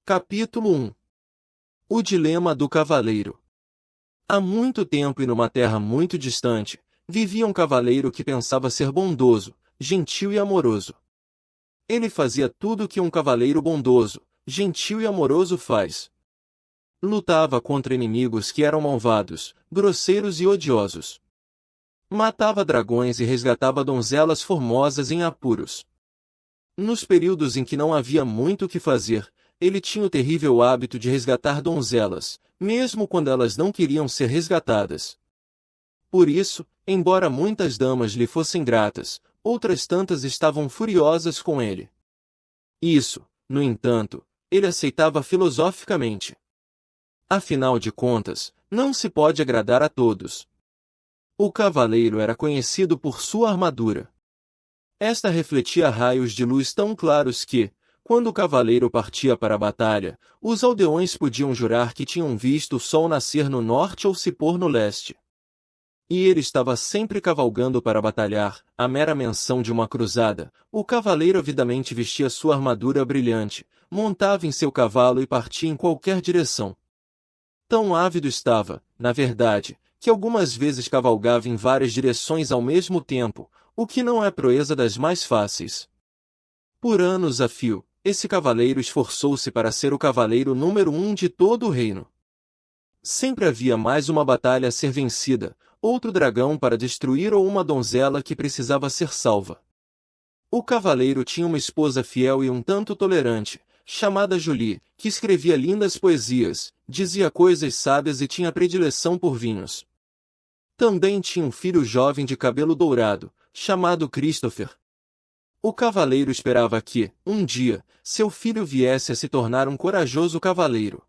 Capítulo 1. O dilema do cavaleiro. Há muito tempo e numa terra muito distante, vivia um cavaleiro que pensava ser bondoso, gentil e amoroso. Ele fazia tudo o que um cavaleiro bondoso, gentil e amoroso faz. Lutava contra inimigos que eram malvados, grosseiros e odiosos. Matava dragões e resgatava donzelas formosas em apuros. Nos períodos em que não havia muito o que fazer, ele tinha o terrível hábito de resgatar donzelas, mesmo quando elas não queriam ser resgatadas. Por isso, embora muitas damas lhe fossem gratas, outras tantas estavam furiosas com ele. Isso, no entanto, ele aceitava filosoficamente. Afinal de contas, não se pode agradar a todos. O cavaleiro era conhecido por sua armadura. Esta refletia raios de luz tão claros que, quando o cavaleiro partia para a batalha, os aldeões podiam jurar que tinham visto o sol nascer no norte ou se pôr no leste. E ele estava sempre cavalgando para batalhar, a mera menção de uma cruzada, o cavaleiro avidamente vestia sua armadura brilhante, montava em seu cavalo e partia em qualquer direção. Tão ávido estava, na verdade, que algumas vezes cavalgava em várias direções ao mesmo tempo, o que não é proeza das mais fáceis. Por anos a fio, esse cavaleiro esforçou-se para ser o cavaleiro número 1 de todo o reino. Sempre havia mais uma batalha a ser vencida, outro dragão para destruir ou uma donzela que precisava ser salva. O cavaleiro tinha uma esposa fiel e um tanto tolerante, chamada Julie, que escrevia lindas poesias, dizia coisas sábias e tinha predileção por vinhos. Também tinha um filho jovem de cabelo dourado, chamado Christopher. O cavaleiro esperava que, um dia, seu filho viesse a se tornar um corajoso cavaleiro.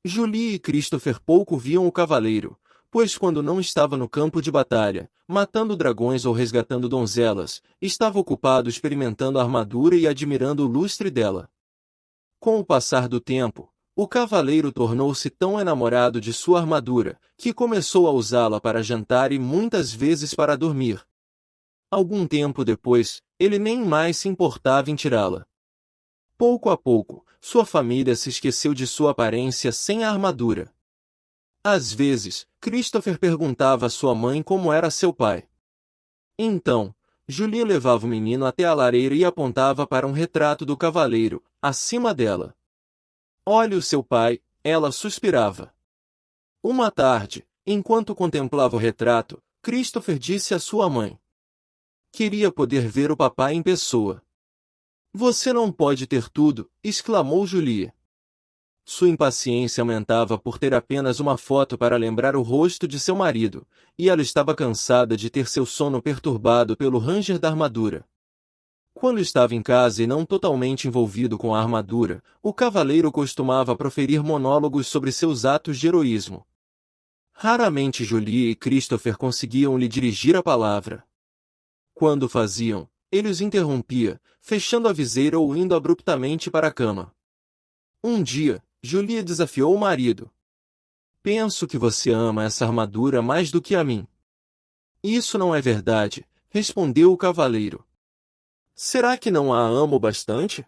Julie e Christopher pouco viam o cavaleiro, pois quando não estava no campo de batalha, matando dragões ou resgatando donzelas, estava ocupado experimentando a armadura e admirando o lustre dela. Com o passar do tempo, o cavaleiro tornou-se tão enamorado de sua armadura, que começou a usá-la para jantar e muitas vezes para dormir. Algum tempo depois, ele nem mais se importava em tirá-la. Pouco a pouco, sua família se esqueceu de sua aparência sem a armadura. Às vezes, Christopher perguntava à sua mãe como era seu pai. Então, Julie levava o menino até a lareira e apontava para um retrato do cavaleiro, acima dela. "Olhe o seu pai", ela suspirava. Uma tarde, enquanto contemplava o retrato, Christopher disse à sua mãe: "Queria poder ver o papai em pessoa." "Você não pode ter tudo", exclamou Julie. Sua impaciência aumentava por ter apenas uma foto para lembrar o rosto de seu marido, e ela estava cansada de ter seu sono perturbado pelo ranger da armadura. Quando estava em casa e não totalmente envolvido com a armadura, o cavaleiro costumava proferir monólogos sobre seus atos de heroísmo. Raramente Julie e Christopher conseguiam lhe dirigir a palavra. Quando o faziam, ele os interrompia, fechando a viseira ou indo abruptamente para a cama. Um dia, Julie desafiou o marido. "Penso que você ama essa armadura mais do que a mim." "Isso não é verdade", respondeu o cavaleiro. "Será que não a amo bastante?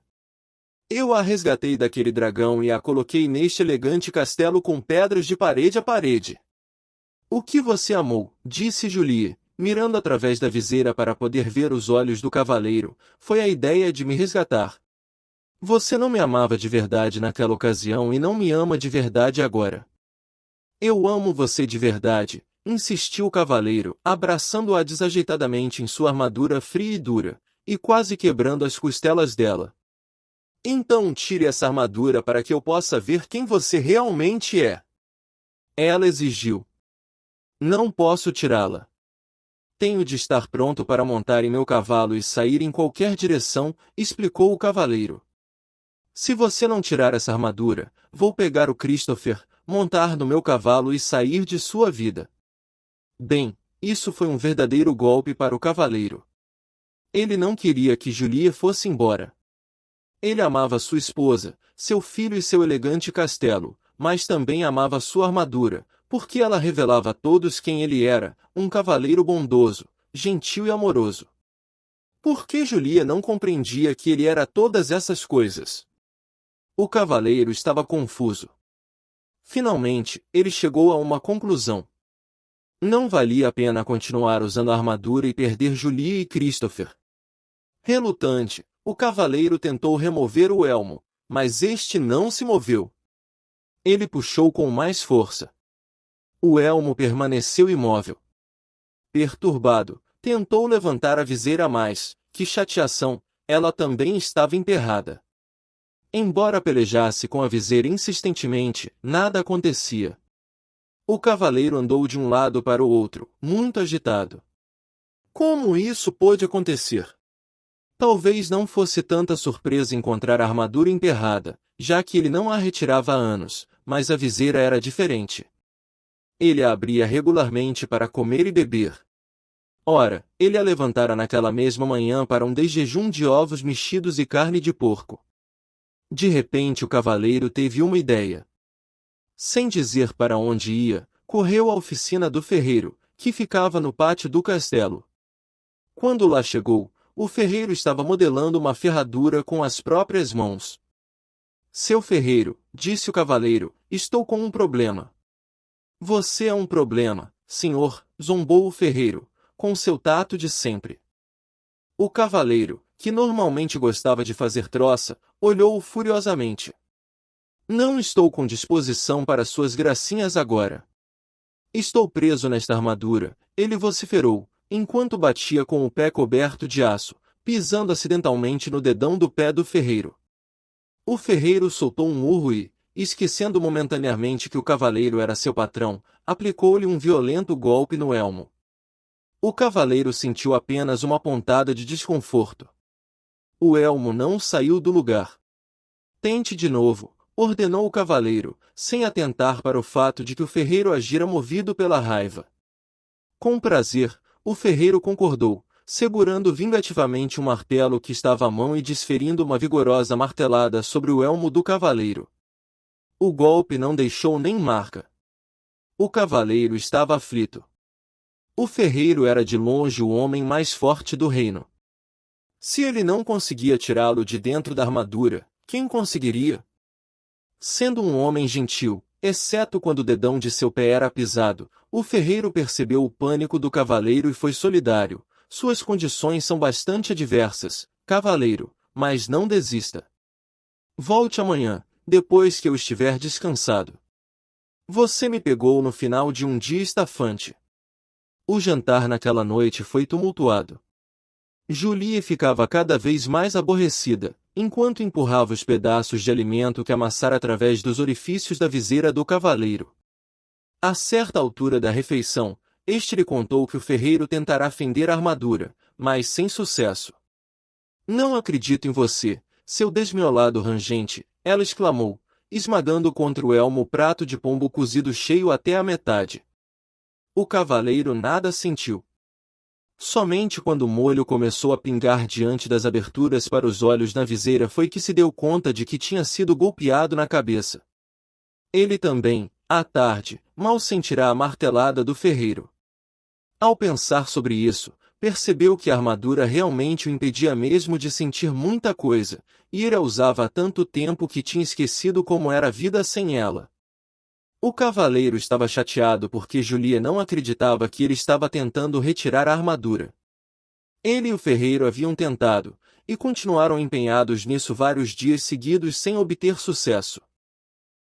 Eu a resgatei daquele dragão e a coloquei neste elegante castelo com pedras de parede a parede." "O que você amou", disse Julie, mirando através da viseira para poder ver os olhos do cavaleiro, "foi a ideia de me resgatar. Você não me amava de verdade naquela ocasião e não me ama de verdade agora." "Eu amo você de verdade", insistiu o cavaleiro, abraçando-a desajeitadamente em sua armadura fria e dura, e quase quebrando as costelas dela. "Então tire essa armadura para que eu possa ver quem você realmente é." Ela exigiu. "Não posso tirá-la. Tenho de estar pronto para montar em meu cavalo e sair em qualquer direção", explicou o cavaleiro. "Se você não tirar essa armadura, vou pegar o Christopher, montar no meu cavalo e sair de sua vida." Bem, isso foi um verdadeiro golpe para o cavaleiro. Ele não queria que Julie fosse embora. Ele amava sua esposa, seu filho e seu elegante castelo, mas também amava sua armadura, porque ela revelava a todos quem ele era, um cavaleiro bondoso, gentil e amoroso. Por que Julie não compreendia que ele era todas essas coisas? O cavaleiro estava confuso. Finalmente, ele chegou a uma conclusão. Não valia a pena continuar usando a armadura e perder Julie e Christopher. Relutante, o cavaleiro tentou remover o elmo, mas este não se moveu. Ele puxou com mais força. O elmo permaneceu imóvel. Perturbado, tentou levantar a viseira, mas, que chateação, ela também estava emperrada. Embora pelejasse com a viseira insistentemente, nada acontecia. O cavaleiro andou de um lado para o outro, muito agitado. Como isso pôde acontecer? Talvez não fosse tanta surpresa encontrar a armadura emperrada, já que ele não a retirava há anos, mas a viseira era diferente. Ele a abria regularmente para comer e beber. Ora, ele a levantara naquela mesma manhã para um desjejum de ovos mexidos e carne de porco. De repente o cavaleiro teve uma ideia. Sem dizer para onde ia, correu à oficina do ferreiro, que ficava no pátio do castelo. Quando lá chegou, o ferreiro estava modelando uma ferradura com as próprias mãos. Seu ferreiro, disse o cavaleiro, estou com um problema. Você é um problema, senhor, zombou o ferreiro, com seu tato de sempre. O cavaleiro, que normalmente gostava de fazer troça, olhou-o furiosamente. Não estou com disposição para suas gracinhas agora. Estou preso nesta armadura, ele vociferou, enquanto batia com o pé coberto de aço, pisando acidentalmente no dedão do pé do ferreiro. O ferreiro soltou um urro e, esquecendo momentaneamente que o cavaleiro era seu patrão, aplicou-lhe um violento golpe no elmo. O cavaleiro sentiu apenas uma pontada de desconforto. O elmo não saiu do lugar. Tente de novo, ordenou o cavaleiro, sem atentar para o fato de que o ferreiro agira movido pela raiva. Com prazer, o ferreiro concordou, segurando vingativamente um martelo que estava à mão e desferindo uma vigorosa martelada sobre o elmo do cavaleiro. O golpe não deixou nem marca. O cavaleiro estava aflito. O ferreiro era de longe o homem mais forte do reino. Se ele não conseguia tirá-lo de dentro da armadura, quem conseguiria? Sendo um homem gentil, exceto quando o dedão de seu pé era pisado, o ferreiro percebeu o pânico do cavaleiro e foi solidário. Suas condições são bastante adversas, cavaleiro, mas não desista. Volte amanhã, depois que eu estiver descansado. Você me pegou no final de um dia estafante. O jantar naquela noite foi tumultuado. Julie ficava cada vez mais aborrecida, enquanto empurrava os pedaços de alimento que amassara através dos orifícios da viseira do cavaleiro. A certa altura da refeição, este lhe contou que o ferreiro tentará fender a armadura, mas sem sucesso. Não acredito em você, seu desmiolado rangente, ela exclamou, esmagando contra o elmo o prato de pombo cozido cheio até a metade. O cavaleiro nada sentiu. Somente quando o molho começou a pingar diante das aberturas para os olhos na viseira foi que se deu conta de que tinha sido golpeado na cabeça. Ele também, à tarde, mal sentirá a martelada do ferreiro. Ao pensar sobre isso, percebeu que a armadura realmente o impedia mesmo de sentir muita coisa, e ele a usava há tanto tempo que tinha esquecido como era a vida sem ela. O cavaleiro estava chateado porque Julie não acreditava que ele estava tentando retirar a armadura. Ele e o ferreiro haviam tentado, e continuaram empenhados nisso vários dias seguidos sem obter sucesso.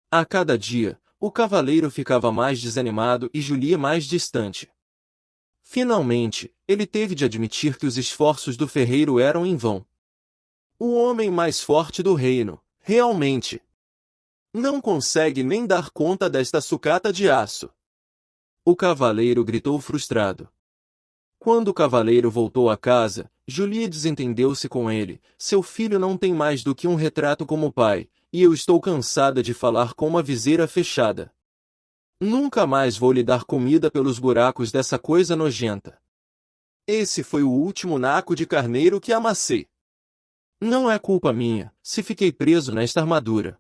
A cada dia, o cavaleiro ficava mais desanimado e Julie mais distante. Finalmente, ele teve de admitir que os esforços do ferreiro eram em vão. O homem mais forte do reino, realmente, não consegue nem dar conta desta sucata de aço. O cavaleiro gritou frustrado. Quando o cavaleiro voltou a casa, Julie desentendeu-se com ele. Seu filho não tem mais do que um retrato como pai, e eu estou cansada de falar com uma viseira fechada. Nunca mais vou lhe dar comida pelos buracos dessa coisa nojenta. Esse foi o último naco de carneiro que amassei. Não é culpa minha, se fiquei preso nesta armadura.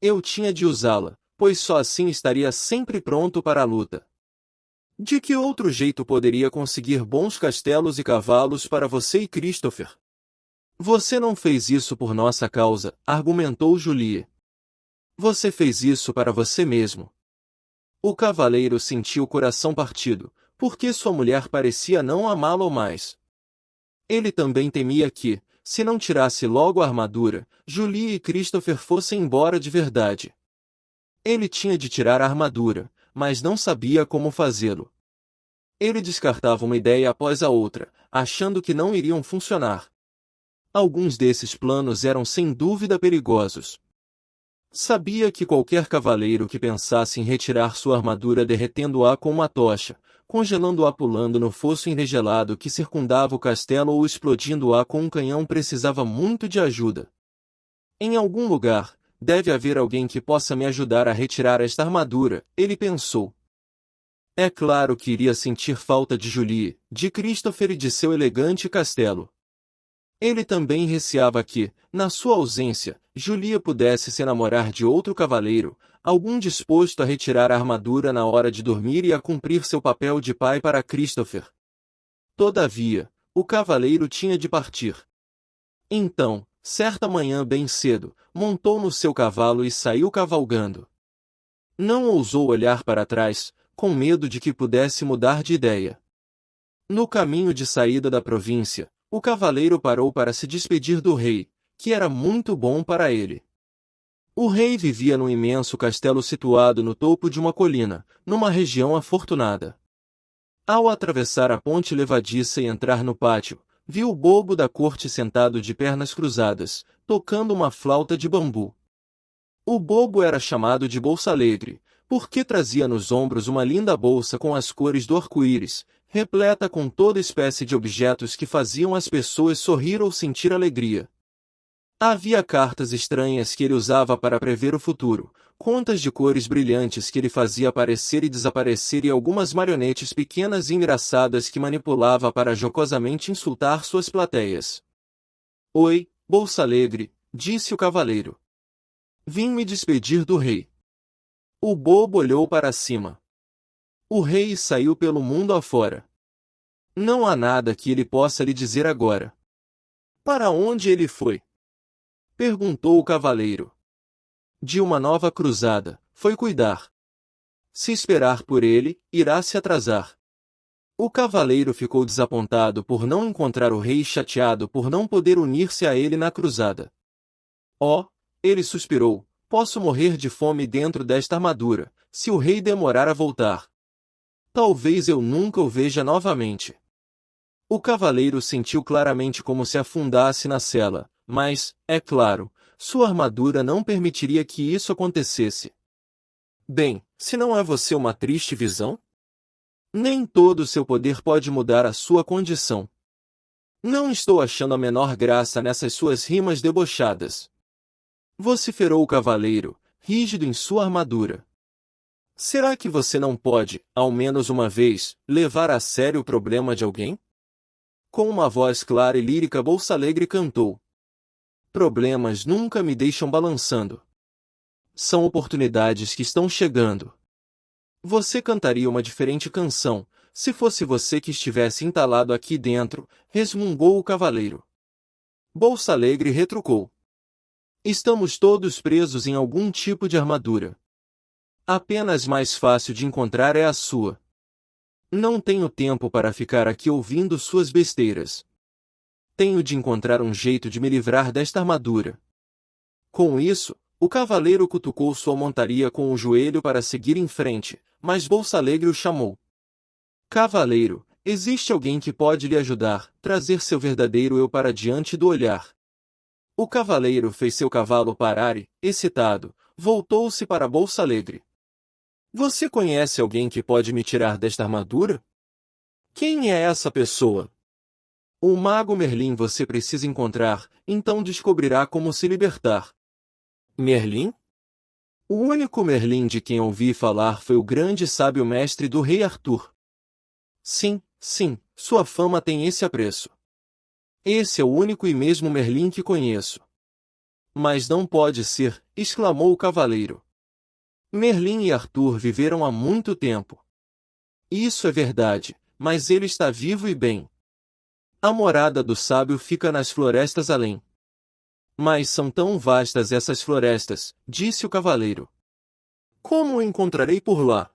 Eu tinha de usá-la, pois só assim estaria sempre pronto para a luta. De que outro jeito poderia conseguir bons castelos e cavalos para você e Christopher? Você não fez isso por nossa causa, argumentou Julie. Você fez isso para você mesmo. O cavaleiro sentiu o coração partido, porque sua mulher parecia não amá-lo mais. Ele também temia que, se não tirasse logo a armadura, Julie e Christopher fossem embora de verdade. Ele tinha de tirar a armadura, mas não sabia como fazê-lo. Ele descartava uma ideia após a outra, achando que não iriam funcionar. Alguns desses planos eram sem dúvida perigosos. Sabia que qualquer cavaleiro que pensasse em retirar sua armadura derretendo-a com uma tocha, congelando-a pulando no fosso enregelado que circundava o castelo ou explodindo-a com um canhão precisava muito de ajuda. Em algum lugar, deve haver alguém que possa me ajudar a retirar esta armadura, ele pensou. É claro que iria sentir falta de Julie, de Christopher e de seu elegante castelo. Ele também receava que, na sua ausência, Julie pudesse se enamorar de outro cavaleiro, algum disposto a retirar a armadura na hora de dormir e a cumprir seu papel de pai para Christopher. Todavia, o cavaleiro tinha de partir. Então, certa manhã bem cedo, montou no seu cavalo e saiu cavalgando. Não ousou olhar para trás, com medo de que pudesse mudar de ideia. No caminho de saída da província, o cavaleiro parou para se despedir do rei, que era muito bom para ele. O rei vivia num imenso castelo situado no topo de uma colina, numa região afortunada. Ao atravessar a ponte levadiça e entrar no pátio, viu o bobo da corte sentado de pernas cruzadas, tocando uma flauta de bambu. O bobo era chamado de Bolsa Alegre, porque trazia nos ombros uma linda bolsa com as cores do arco-íris, repleta com toda espécie de objetos que faziam as pessoas sorrir ou sentir alegria. Havia cartas estranhas que ele usava para prever o futuro, contas de cores brilhantes que ele fazia aparecer e desaparecer e algumas marionetes pequenas e engraçadas que manipulava para jocosamente insultar suas plateias. Oi, Bolsa Alegre, disse o cavaleiro. Vim me despedir do rei. O bobo olhou para cima. O rei saiu pelo mundo afora. Não há nada que ele possa lhe dizer agora. Para onde ele foi? Perguntou o cavaleiro. De uma nova cruzada, foi cuidar. Se esperar por ele, irá se atrasar. O cavaleiro ficou desapontado por não encontrar o rei e chateado por não poder unir-se a ele na cruzada. Oh, ele suspirou, posso morrer de fome dentro desta armadura, se o rei demorar a voltar. Talvez eu nunca o veja novamente. O cavaleiro sentiu claramente como se afundasse na cela, mas, é claro, sua armadura não permitiria que isso acontecesse. Bem, se não é você uma triste visão? Nem todo o seu poder pode mudar a sua condição. Não estou achando a menor graça nessas suas rimas debochadas. Vociferou o cavaleiro, rígido em sua armadura. Será que você não pode, ao menos uma vez, levar a sério o problema de alguém? Com uma voz clara e lírica Bolsa Alegre cantou. Problemas nunca me deixam balançando. São oportunidades que estão chegando. Você cantaria uma diferente canção, se fosse você que estivesse entalado aqui dentro, resmungou o cavaleiro. Bolsa Alegre retrucou. Estamos todos presos em algum tipo de armadura. Apenas mais fácil de encontrar é a sua. Não tenho tempo para ficar aqui ouvindo suas besteiras. Tenho de encontrar um jeito de me livrar desta armadura. Com isso, o cavaleiro cutucou sua montaria com o joelho para seguir em frente, mas Bolsa Alegre o chamou. Cavaleiro, existe alguém que pode lhe ajudar, trazer seu verdadeiro eu para diante do olhar. O cavaleiro fez seu cavalo parar e, excitado, voltou-se para Bolsa Alegre. Você conhece alguém que pode me tirar desta armadura? Quem é essa pessoa? O mago Merlin você precisa encontrar, então descobrirá como se libertar. Merlin? O único Merlin de quem ouvi falar foi o grande sábio mestre do rei Arthur. Sim, sim, sua fama tem esse apreço. Esse é o único e mesmo Merlin que conheço. Mas não pode ser, exclamou o cavaleiro. Merlin e Arthur viveram há muito tempo. Isso é verdade, mas ele está vivo e bem. A morada do sábio fica nas florestas além. Mas são tão vastas essas florestas, disse o cavaleiro. Como o encontrarei por lá?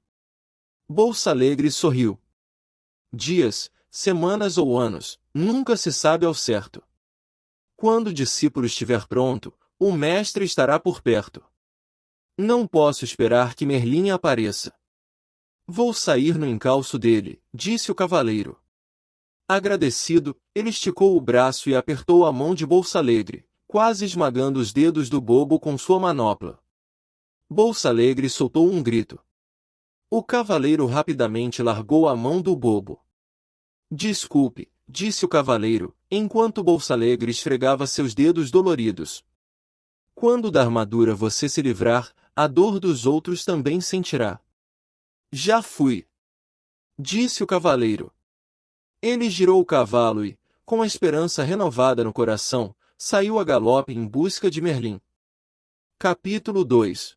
Bolsa Alegre sorriu. Dias, semanas ou anos, nunca se sabe ao certo. Quando o discípulo estiver pronto, o mestre estará por perto. Não posso esperar que Merlin apareça. Vou sair no encalço dele, disse o cavaleiro. Agradecido, ele esticou o braço e apertou a mão de Bolsa Alegre, quase esmagando os dedos do bobo com sua manopla. Bolsa Alegre soltou um grito. O cavaleiro rapidamente largou a mão do bobo. Desculpe, disse o cavaleiro, enquanto Bolsa Alegre esfregava seus dedos doloridos. Quando da armadura você se livrar, a dor dos outros também sentirá. Já fui, disse o cavaleiro. Ele girou o cavalo e, com a esperança renovada no coração, saiu a galope em busca de Merlin. Capítulo 2.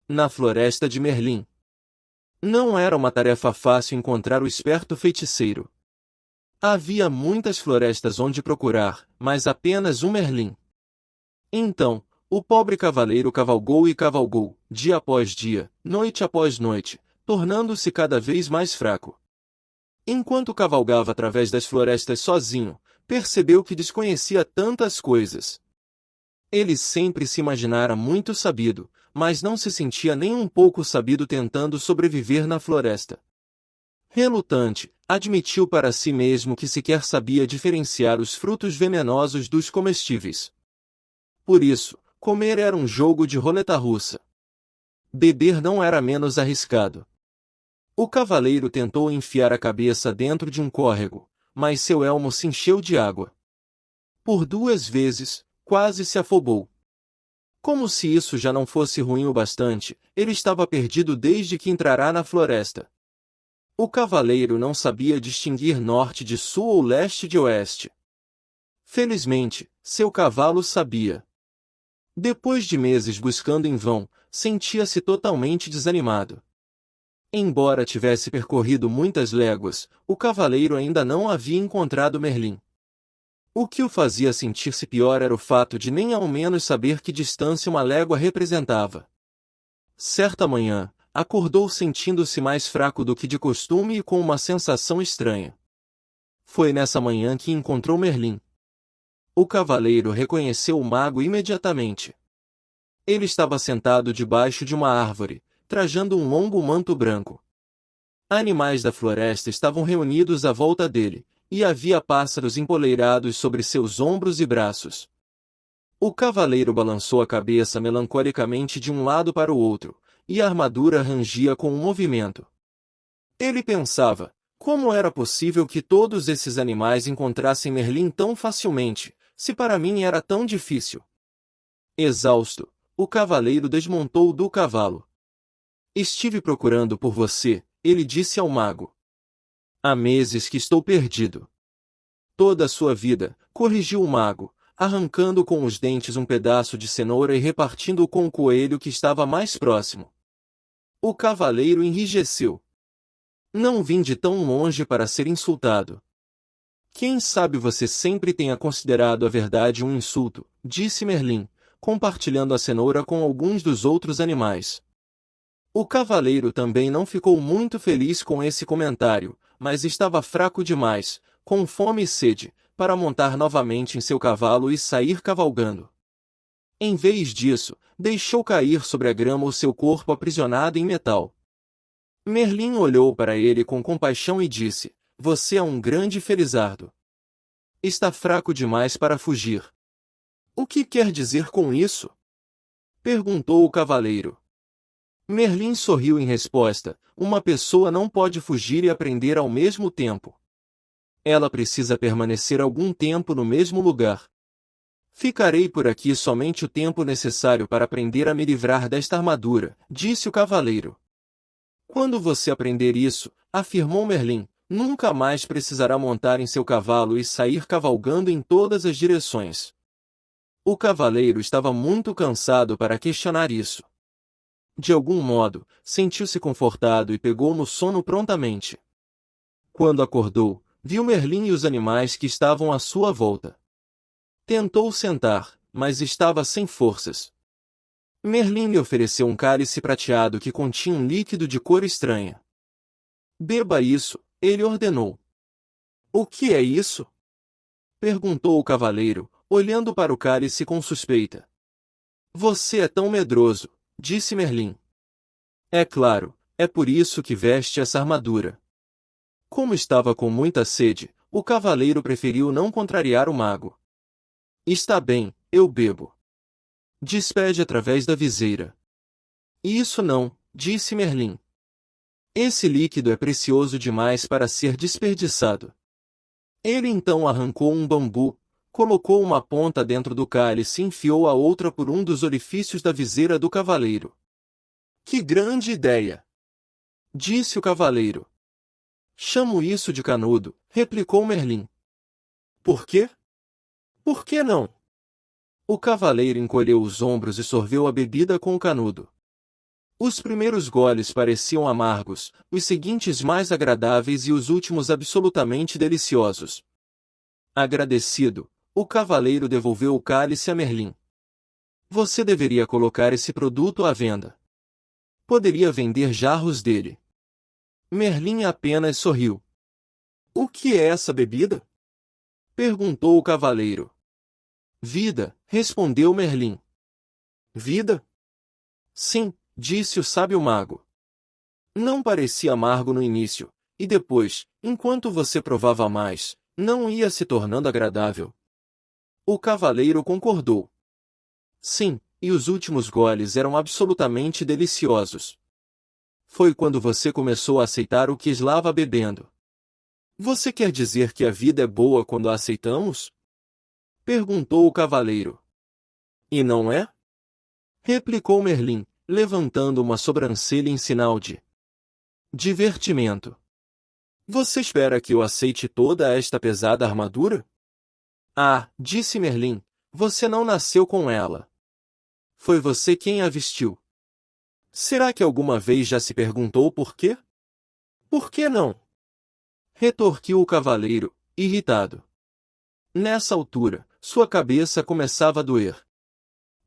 Na floresta de Merlin. Não era uma tarefa fácil encontrar o esperto feiticeiro. Havia muitas florestas onde procurar, mas apenas um Merlin. Então, o pobre cavaleiro cavalgou e cavalgou, dia após dia, noite após noite, tornando-se cada vez mais fraco. Enquanto cavalgava através das florestas sozinho, percebeu que desconhecia tantas coisas. Ele sempre se imaginara muito sabido, mas não se sentia nem um pouco sabido tentando sobreviver na floresta. Relutante, admitiu para si mesmo que sequer sabia diferenciar os frutos venenosos dos comestíveis. Por isso, comer era um jogo de roleta russa. Beber não era menos arriscado. O cavaleiro tentou enfiar a cabeça dentro de um córrego, mas seu elmo se encheu de água. Por 2 vezes, quase se afogou. Como se isso já não fosse ruim o bastante, ele estava perdido desde que entrara na floresta. O cavaleiro não sabia distinguir norte de sul ou leste de oeste. Felizmente, seu cavalo sabia. Depois de meses buscando em vão, sentia-se totalmente desanimado. Embora tivesse percorrido muitas léguas, o cavaleiro ainda não havia encontrado Merlin. O que o fazia sentir-se pior era o fato de nem ao menos saber que distância uma légua representava. Certa manhã, acordou sentindo-se mais fraco do que de costume e com uma sensação estranha. Foi nessa manhã que encontrou Merlin. O cavaleiro reconheceu o mago imediatamente. Ele estava sentado debaixo de uma árvore, trajando um longo manto branco. Animais da floresta estavam reunidos à volta dele, e havia pássaros empoleirados sobre seus ombros e braços. O cavaleiro balançou a cabeça melancolicamente de um lado para o outro, e a armadura rangia com o movimento. Ele pensava, como era possível que todos esses animais encontrassem Merlin tão facilmente, se para mim era tão difícil? Exausto, o cavaleiro desmontou do cavalo. Estive procurando por você, ele disse ao mago. Há meses que estou perdido. Toda a sua vida, corrigiu o mago, arrancando com os dentes um pedaço de cenoura e repartindo-o com o coelho que estava mais próximo. O cavaleiro enrijeceu. Não vim de tão longe para ser insultado. Quem sabe você sempre tenha considerado a verdade um insulto, disse Merlin, compartilhando a cenoura com alguns dos outros animais. O cavaleiro também não ficou muito feliz com esse comentário, mas estava fraco demais, com fome e sede, para montar novamente em seu cavalo e sair cavalgando. Em vez disso, deixou cair sobre a grama o seu corpo aprisionado em metal. Merlin olhou para ele com compaixão e disse, você é um grande felizardo. Está fraco demais para fugir. O que quer dizer com isso? Perguntou o cavaleiro. Merlin sorriu em resposta, uma pessoa não pode fugir e aprender ao mesmo tempo. Ela precisa permanecer algum tempo no mesmo lugar. Ficarei por aqui somente o tempo necessário para aprender a me livrar desta armadura, disse o cavaleiro. Quando você aprender isso, afirmou Merlin, nunca mais precisará montar em seu cavalo e sair cavalgando em todas as direções. O cavaleiro estava muito cansado para questionar isso. De algum modo, sentiu-se confortado e pegou no sono prontamente. Quando acordou, viu Merlin e os animais que estavam à sua volta. Tentou sentar, mas estava sem forças. Merlin lhe ofereceu um cálice prateado que continha um líquido de cor estranha. Beba isso, ele ordenou. O que é isso? Perguntou o cavaleiro, olhando para o cálice com suspeita. Você é tão medroso, disse Merlin. É claro, é por isso que veste essa armadura. Como estava com muita sede, o cavaleiro preferiu não contrariar o mago. Está bem, eu bebo. Despede através da viseira. Isso não, disse Merlin. Esse líquido é precioso demais para ser desperdiçado. Ele então arrancou um bambu, colocou uma ponta dentro do cálice e enfiou a outra por um dos orifícios da viseira do cavaleiro. Que grande ideia! Disse o cavaleiro. Chamo isso de canudo, replicou Merlin. Por quê? Por que não? O cavaleiro encolheu os ombros e sorveu a bebida com o canudo. Os primeiros goles pareciam amargos, os seguintes mais agradáveis e os últimos absolutamente deliciosos. Agradecido, o cavaleiro devolveu o cálice a Merlin. Você deveria colocar esse produto à venda. Poderia vender jarros dele. Merlin apenas sorriu. O que é essa bebida? Perguntou o cavaleiro. Vida, respondeu Merlin. Vida? Sim, disse o sábio mago. Não parecia amargo no início, e depois, enquanto você provava mais, não ia se tornando agradável. O cavaleiro concordou. Sim, e os últimos goles eram absolutamente deliciosos. Foi quando você começou a aceitar o que estava bebendo. Você quer dizer que a vida é boa quando a aceitamos? Perguntou o cavaleiro. E não é? Replicou Merlin, levantando uma sobrancelha em sinal de divertimento. Você espera que eu aceite toda esta pesada armadura? Ah, disse Merlin, você não nasceu com ela. Foi você quem a vestiu. Será que alguma vez já se perguntou por quê? Por que não? Retorquiu o cavaleiro, irritado. Nessa altura, sua cabeça começava a doer.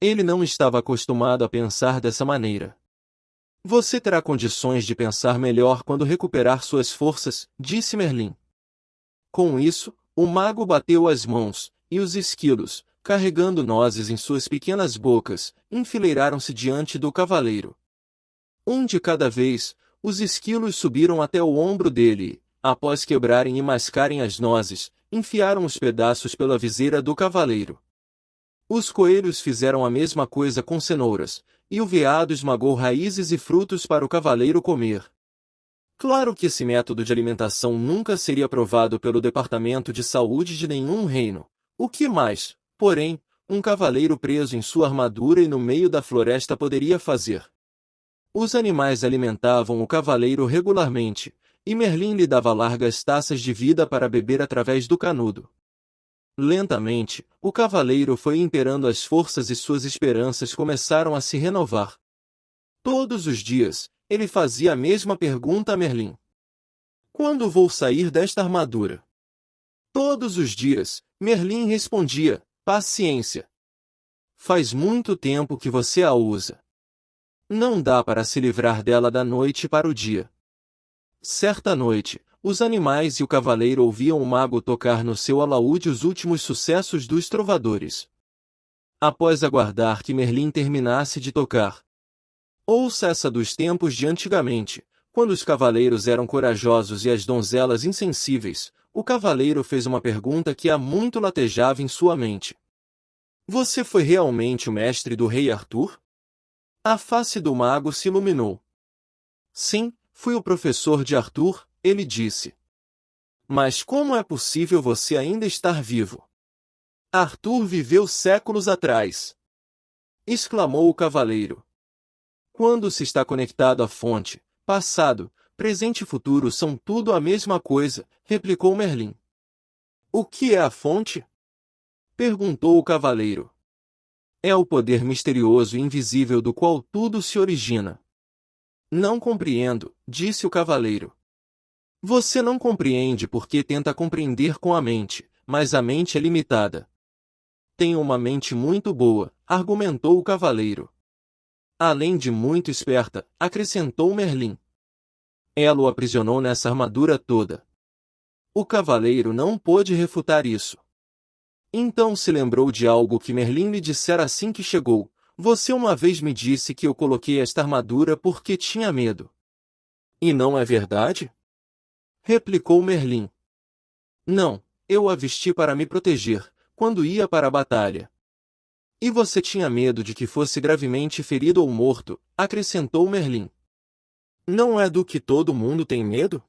Ele não estava acostumado a pensar dessa maneira. Você terá condições de pensar melhor quando recuperar suas forças, disse Merlin. Com isso, o mago bateu as mãos, e os esquilos, carregando nozes em suas pequenas bocas, enfileiraram-se diante do cavaleiro. Um de cada vez, os esquilos subiram até o ombro dele e, após quebrarem e mascarem as nozes, enfiaram os pedaços pela viseira do cavaleiro. Os coelhos fizeram a mesma coisa com cenouras, e o veado esmagou raízes e frutos para o cavaleiro comer. Claro que esse método de alimentação nunca seria aprovado pelo Departamento de Saúde de nenhum reino. O que mais, porém, um cavaleiro preso em sua armadura e no meio da floresta poderia fazer? Os animais alimentavam o cavaleiro regularmente, e Merlin lhe dava largas taças de vida para beber através do canudo. Lentamente, o cavaleiro foi inteirando as forças e suas esperanças começaram a se renovar. Todos os dias, ele fazia a mesma pergunta a Merlin. Quando vou sair desta armadura? Todos os dias, Merlin respondia, paciência. Faz muito tempo que você a usa. Não dá para se livrar dela da noite para o dia. Certa noite, os animais e o cavaleiro ouviam o mago tocar no seu alaúde os últimos sucessos dos trovadores. Após aguardar que Merlin terminasse de tocar. Ouça essa dos tempos de antigamente, quando os cavaleiros eram corajosos e as donzelas insensíveis, o cavaleiro fez uma pergunta que há muito latejava em sua mente. Você foi realmente o mestre do rei Arthur? A face do mago se iluminou. Sim, fui o professor de Arthur, ele disse. Mas como é possível você ainda estar vivo? Arthur viveu séculos atrás. Exclamou o cavaleiro. Quando se está conectado à fonte, passado, presente e futuro são tudo a mesma coisa, replicou Merlin. O que é a fonte? Perguntou o cavaleiro. É o poder misterioso e invisível do qual tudo se origina. Não compreendo, disse o cavaleiro. Você não compreende porque tenta compreender com a mente, mas a mente é limitada. Tenho uma mente muito boa, argumentou o cavaleiro. Além de muito esperta, acrescentou Merlin. Ela o aprisionou nessa armadura toda. O cavaleiro não pôde refutar isso. Então se lembrou de algo que Merlin lhe dissera assim que chegou. Você uma vez me disse que eu coloquei esta armadura porque tinha medo. E não é verdade? Replicou Merlin. Não, eu a vesti para me proteger, quando ia para a batalha. E você tinha medo de que fosse gravemente ferido ou morto, acrescentou Merlin. Não é do que todo mundo tem medo?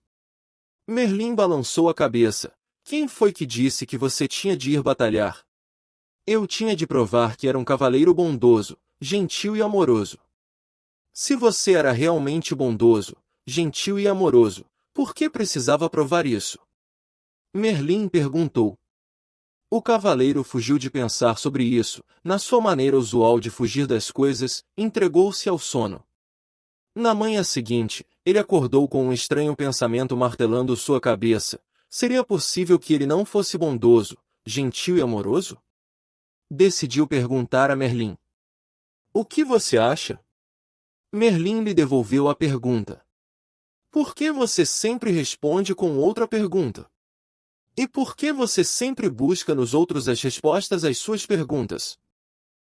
Merlin balançou a cabeça. Quem foi que disse que você tinha de ir batalhar? Eu tinha de provar que era um cavaleiro bondoso, gentil e amoroso. Se você era realmente bondoso, gentil e amoroso, por que precisava provar isso? Merlin perguntou. O cavaleiro fugiu de pensar sobre isso, na sua maneira usual de fugir das coisas, entregou-se ao sono. Na manhã seguinte, ele acordou com um estranho pensamento martelando sua cabeça. Seria possível que ele não fosse bondoso, gentil e amoroso? Decidiu perguntar a Merlin. O que você acha? Merlin lhe devolveu a pergunta. Por que você sempre responde com outra pergunta? E por que você sempre busca nos outros as respostas às suas perguntas?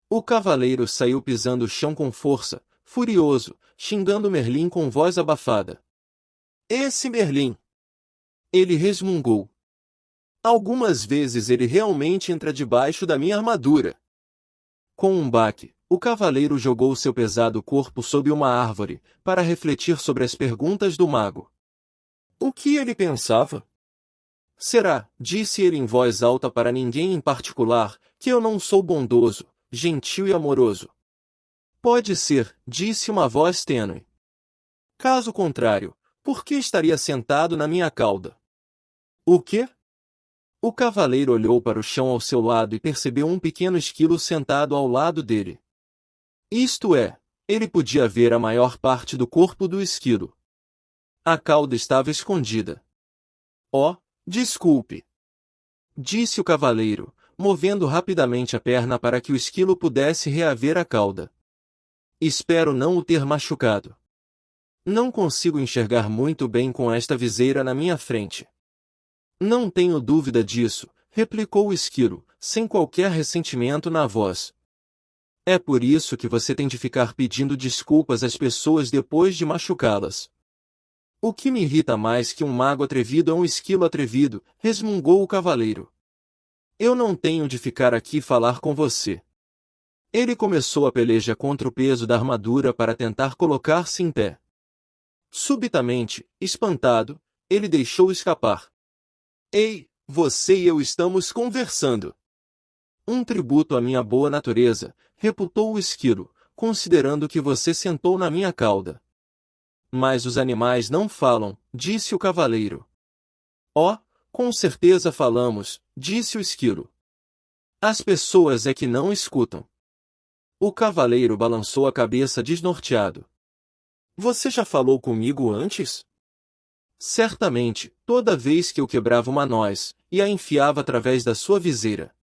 O cavaleiro saiu pisando o chão com força, furioso, xingando Merlin com voz abafada. Esse Merlin! Ele resmungou. Algumas vezes ele realmente entra debaixo da minha armadura. Com um baque, o cavaleiro jogou seu pesado corpo sob uma árvore, para refletir sobre as perguntas do mago. O que ele pensava? Será, disse ele em voz alta para ninguém em particular, que eu não sou bondoso, gentil e amoroso? Pode ser, disse uma voz tênue. Caso contrário, por que estaria sentado na minha cauda? O quê? O cavaleiro olhou para o chão ao seu lado e percebeu um pequeno esquilo sentado ao lado dele. Isto é, ele podia ver a maior parte do corpo do esquilo. A cauda estava escondida. Oh, desculpe! Disse o cavaleiro, movendo rapidamente a perna para que o esquilo pudesse reaver a cauda. Espero não o ter machucado. Não consigo enxergar muito bem com esta viseira na minha frente. Não tenho dúvida disso, replicou o esquilo, sem qualquer ressentimento na voz. É por isso que você tem de ficar pedindo desculpas às pessoas depois de machucá-las. O que me irrita mais que um mago atrevido é um esquilo atrevido, resmungou o cavaleiro. Eu não tenho de ficar aqui falar com você. Ele começou a peleja contra o peso da armadura para tentar colocar-se em pé. Subitamente, espantado, ele deixou escapar. Ei, você e eu estamos conversando. Um tributo à minha boa natureza, reputou o esquilo, considerando que você sentou na minha cauda. Mas os animais não falam, disse o cavaleiro. Oh, com certeza falamos, disse o esquilo. As pessoas é que não escutam. O cavaleiro balançou a cabeça desnorteado. Você já falou comigo antes? Certamente, toda vez que eu quebrava uma noz, e a enfiava através da sua viseira.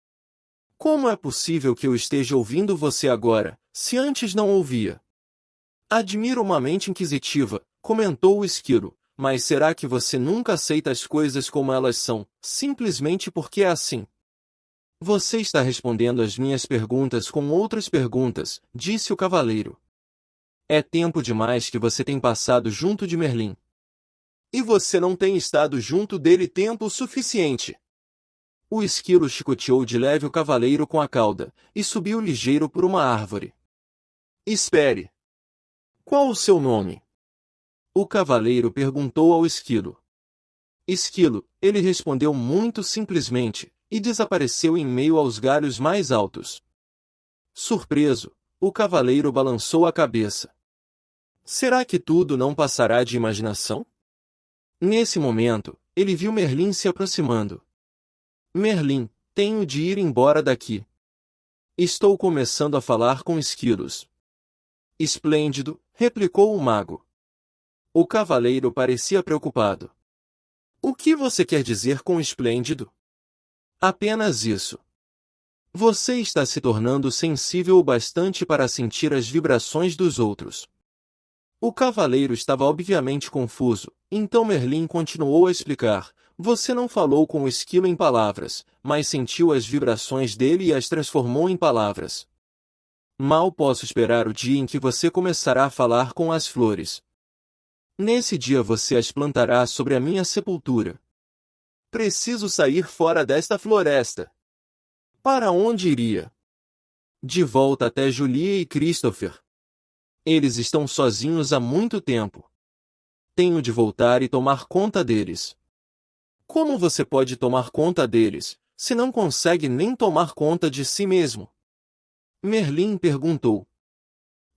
Como é possível que eu esteja ouvindo você agora, se antes não ouvia? Admiro uma mente inquisitiva, comentou o esquilo, mas será que você nunca aceita as coisas como elas são, simplesmente porque é assim? Você está respondendo às minhas perguntas com outras perguntas, disse o cavaleiro. É tempo demais que você tem passado junto de Merlin. E você não tem estado junto dele tempo suficiente. O esquilo chicoteou de leve o cavaleiro com a cauda, e subiu ligeiro por uma árvore. Espere! Qual o seu nome? O cavaleiro perguntou ao esquilo. Esquilo, ele respondeu muito simplesmente, e desapareceu em meio aos galhos mais altos. Surpreso, o cavaleiro balançou a cabeça. Será que tudo não passará de imaginação? Nesse momento, ele viu Merlin se aproximando. Merlin, tenho de ir embora daqui. Estou começando a falar com esquilos. Esplêndido, replicou o mago. O cavaleiro parecia preocupado. O que você quer dizer com esplêndido? Apenas isso. Você está se tornando sensível o bastante para sentir as vibrações dos outros. O cavaleiro estava obviamente confuso, então Merlin continuou a explicar. Você não falou com o esquilo em palavras, mas sentiu as vibrações dele e as transformou em palavras. Mal posso esperar o dia em que você começará a falar com as flores. Nesse dia você as plantará sobre a minha sepultura. Preciso sair fora desta floresta. Para onde iria? De volta até Julia e Christopher. Eles estão sozinhos há muito tempo. Tenho de voltar e tomar conta deles. Como você pode tomar conta deles, se não consegue nem tomar conta de si mesmo? Merlin perguntou.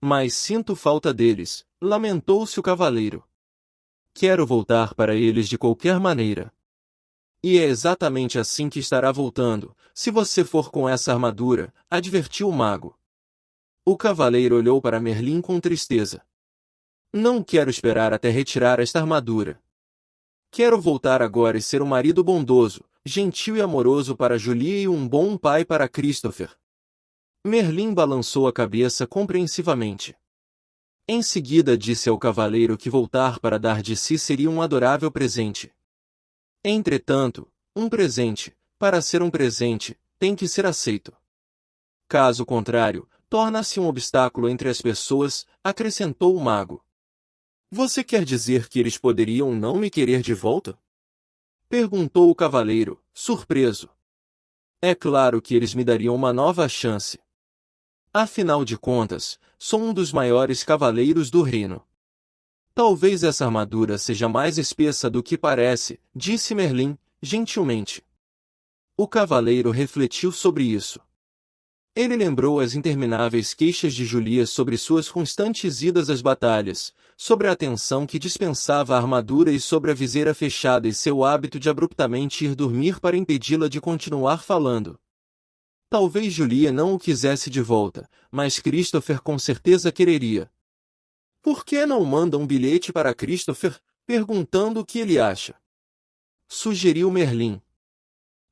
Mas sinto falta deles, lamentou-se o cavaleiro. Quero voltar para eles de qualquer maneira. E é exatamente assim que estará voltando, se você for com essa armadura, advertiu o mago. O cavaleiro olhou para Merlin com tristeza. Não quero esperar até retirar esta armadura. Quero voltar agora e ser um marido bondoso, gentil e amoroso para Julia e um bom pai para Christopher. Merlin balançou a cabeça compreensivamente. Em seguida disse ao cavaleiro que voltar para dar de si seria um adorável presente. Entretanto, um presente, para ser um presente, tem que ser aceito. Caso contrário, torna-se um obstáculo entre as pessoas, acrescentou o mago. Você quer dizer que eles poderiam não me querer de volta? Perguntou o cavaleiro, surpreso. É claro que eles me dariam uma nova chance. Afinal de contas, sou um dos maiores cavaleiros do reino. Talvez essa armadura seja mais espessa do que parece, disse Merlin, gentilmente. O cavaleiro refletiu sobre isso. Ele lembrou as intermináveis queixas de Julia sobre suas constantes idas às batalhas, sobre a atenção que dispensava a armadura e sobre a viseira fechada e seu hábito de abruptamente ir dormir para impedi-la de continuar falando. Talvez Julia não o quisesse de volta, mas Christopher com certeza quereria. Por que não manda um bilhete para Christopher, perguntando o que ele acha? Sugeriu Merlin.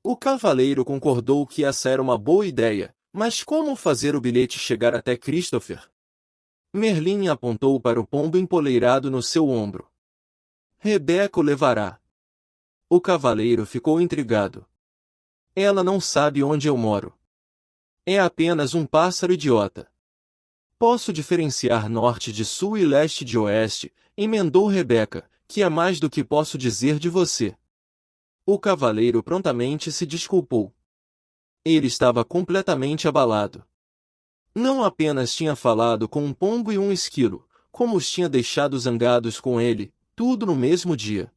O cavaleiro concordou que essa era uma boa ideia, mas como fazer o bilhete chegar até Christopher? Merlin apontou para o pombo empoleirado no seu ombro. Rebeca o levará. O cavaleiro ficou intrigado. Ela não sabe onde eu moro. É apenas um pássaro idiota. Posso diferenciar norte de sul e leste de oeste, emendou Rebeca, que é mais do que posso dizer de você. O cavaleiro prontamente se desculpou. Ele estava completamente abalado. Não apenas tinha falado com um pombo e um esquilo, como os tinha deixado zangados com ele, tudo no mesmo dia.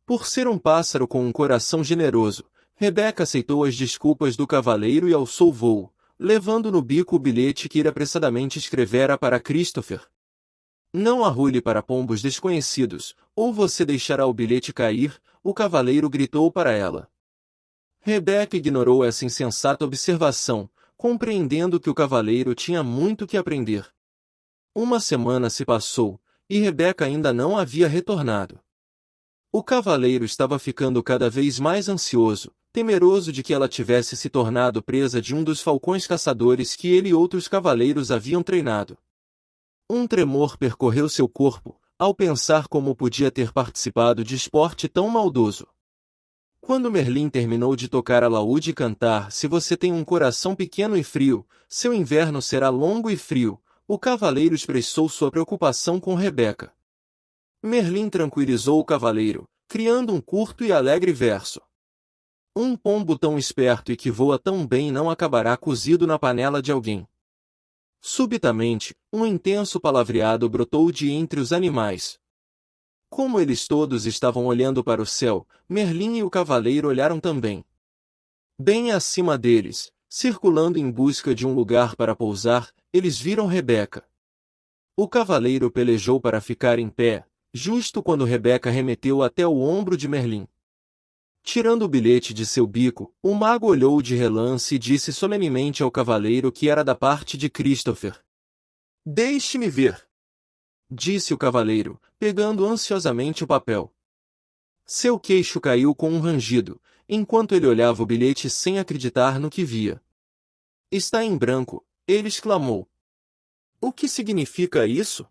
Por ser um pássaro com um coração generoso, Rebeca aceitou as desculpas do cavaleiro e alçou voo, levando no bico o bilhete que ele apressadamente escrevera para Christopher. Não arrule para pombos desconhecidos, ou você deixará o bilhete cair, o cavaleiro gritou para ela. Rebeca ignorou essa insensata observação, compreendendo que o cavaleiro tinha muito que aprender. Uma semana se passou, e Rebeca ainda não havia retornado. O cavaleiro estava ficando cada vez mais ansioso, temeroso de que ela tivesse se tornado presa de um dos falcões caçadores que ele e outros cavaleiros haviam treinado. Um tremor percorreu seu corpo, ao pensar como podia ter participado de esporte tão maldoso. Quando Merlin terminou de tocar alaúde e cantar "Se você tem um coração pequeno e frio, seu inverno será longo e frio", o cavaleiro expressou sua preocupação com Rebeca. Merlin tranquilizou o cavaleiro, criando um curto e alegre verso. Um pombo tão esperto e que voa tão bem não acabará cozido na panela de alguém. Subitamente, um intenso palavreado brotou de entre os animais. Como eles todos estavam olhando para o céu, Merlin e o cavaleiro olharam também. Bem acima deles, circulando em busca de um lugar para pousar, eles viram Rebeca. O cavaleiro pelejou para ficar em pé, justo quando Rebeca remeteu até o ombro de Merlin. Tirando o bilhete de seu bico, o mago olhou de relance e disse solenemente ao cavaleiro que era da parte de Christopher. "Deixe-me ver", disse o cavaleiro, pegando ansiosamente o papel. Seu queixo caiu com um rangido, enquanto ele olhava o bilhete sem acreditar no que via. Está em branco, ele exclamou. O que significa isso?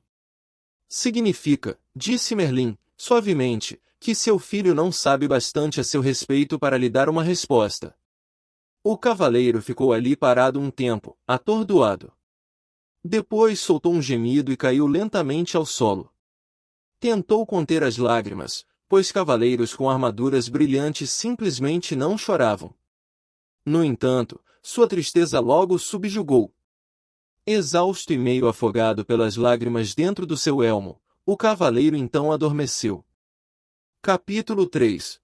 Significa, disse Merlin, suavemente, que seu filho não sabe bastante a seu respeito para lhe dar uma resposta. O cavaleiro ficou ali parado um tempo, atordoado. Depois soltou um gemido e caiu lentamente ao solo. Tentou conter as lágrimas, pois cavaleiros com armaduras brilhantes simplesmente não choravam. No entanto, sua tristeza logo o subjugou. Exausto e meio afogado pelas lágrimas dentro do seu elmo, o cavaleiro então adormeceu. Capítulo 3.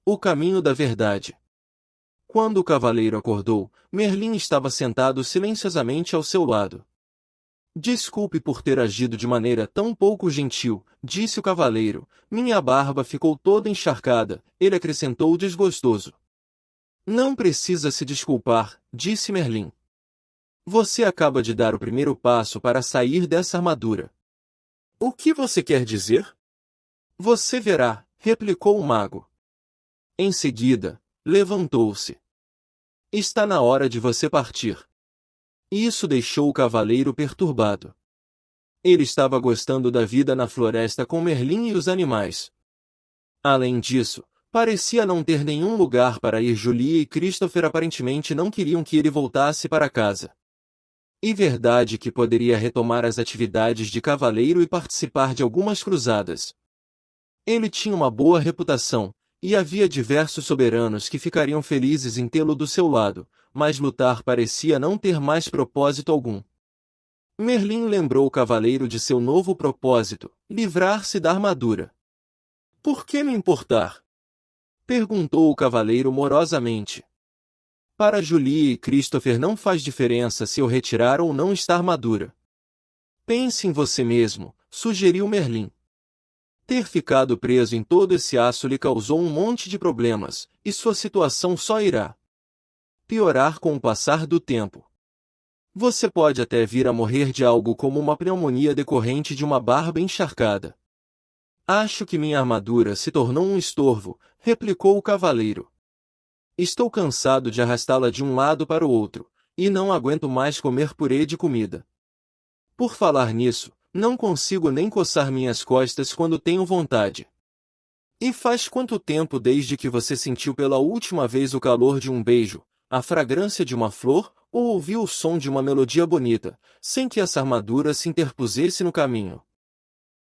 O caminho da verdade. Quando o cavaleiro acordou, Merlin estava sentado silenciosamente ao seu lado. Desculpe por ter agido de maneira tão pouco gentil, disse o cavaleiro. Minha barba ficou toda encharcada, ele acrescentou desgostoso. Não precisa se desculpar, disse Merlin. Você acaba de dar o primeiro passo para sair dessa armadura. O que você quer dizer? Você verá, replicou o mago. Em seguida, levantou-se. Está na hora de você partir. Isso deixou o cavaleiro perturbado. Ele estava gostando da vida na floresta com Merlin e os animais. Além disso, parecia não ter nenhum lugar para ir. Julia e Christopher aparentemente não queriam que ele voltasse para casa. E verdade que poderia retomar as atividades de cavaleiro e participar de algumas cruzadas. Ele tinha uma boa reputação, e havia diversos soberanos que ficariam felizes em tê-lo do seu lado, mas lutar parecia não ter mais propósito algum. Merlin lembrou o cavaleiro de seu novo propósito, livrar-se da armadura. Por que me importar? Perguntou o cavaleiro morosamente. Para Julie e Christopher não faz diferença se eu retirar ou não esta armadura. Pense em você mesmo, sugeriu Merlin. Ter ficado preso em todo esse aço lhe causou um monte de problemas, e sua situação só irá piorar com o passar do tempo. Você pode até vir a morrer de algo como uma pneumonia decorrente de uma barba encharcada. Acho que minha armadura se tornou um estorvo, replicou o cavaleiro. Estou cansado de arrastá-la de um lado para o outro, e não aguento mais comer purê de comida. Por falar nisso, não consigo nem coçar minhas costas quando tenho vontade. E faz quanto tempo desde que você sentiu pela última vez o calor de um beijo, a fragrância de uma flor, ou ouviu o som de uma melodia bonita, sem que essa armadura se interpusesse no caminho?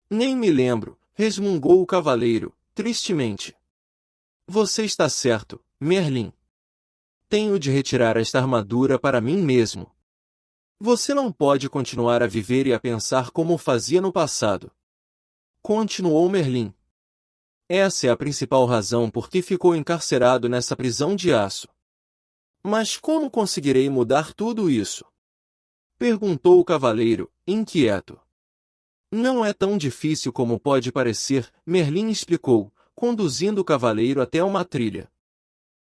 Nem me lembro, resmungou o cavaleiro, tristemente. Você está certo, Merlin. Tenho de retirar esta armadura para mim mesmo. Você não pode continuar a viver e a pensar como fazia no passado. Continuou Merlin. Essa é a principal razão por que ficou encarcerado nessa prisão de aço. Mas como conseguirei mudar tudo isso? Perguntou o cavaleiro, inquieto. Não é tão difícil como pode parecer, Merlin explicou, conduzindo o cavaleiro até uma trilha.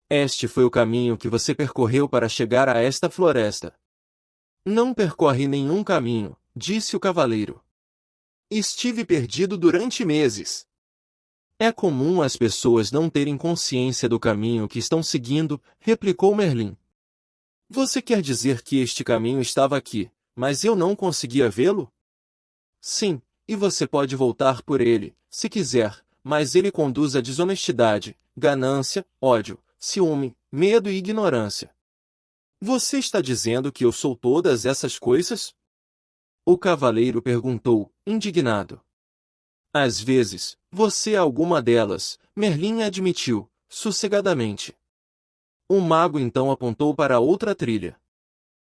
Este foi o caminho que você percorreu para chegar a esta floresta. Não percorre nenhum caminho, disse o cavaleiro. Estive perdido durante meses. É comum as pessoas não terem consciência do caminho que estão seguindo, replicou Merlin. Você quer dizer que este caminho estava aqui, mas eu não conseguia vê-lo? Sim, e você pode voltar por ele, se quiser, mas ele conduz à desonestidade, ganância, ódio, ciúme, medo e ignorância. Você está dizendo que eu sou todas essas coisas? O cavaleiro perguntou, indignado. Às vezes, você é alguma delas, Merlin admitiu, sossegadamente. O mago então apontou para outra trilha.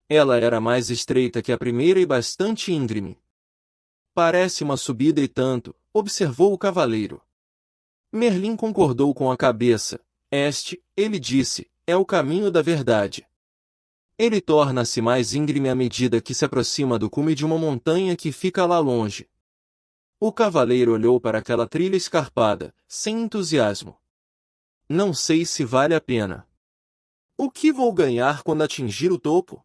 Ela era mais estreita que a primeira e bastante íngreme. Parece uma subida e tanto, observou o cavaleiro. Merlin concordou com a cabeça. Ele disse, é o caminho da verdade. Ele torna-se mais íngreme à medida que se aproxima do cume de uma montanha que fica lá longe. O cavaleiro olhou para aquela trilha escarpada, sem entusiasmo. Não sei se vale a pena. O que vou ganhar quando atingir o topo?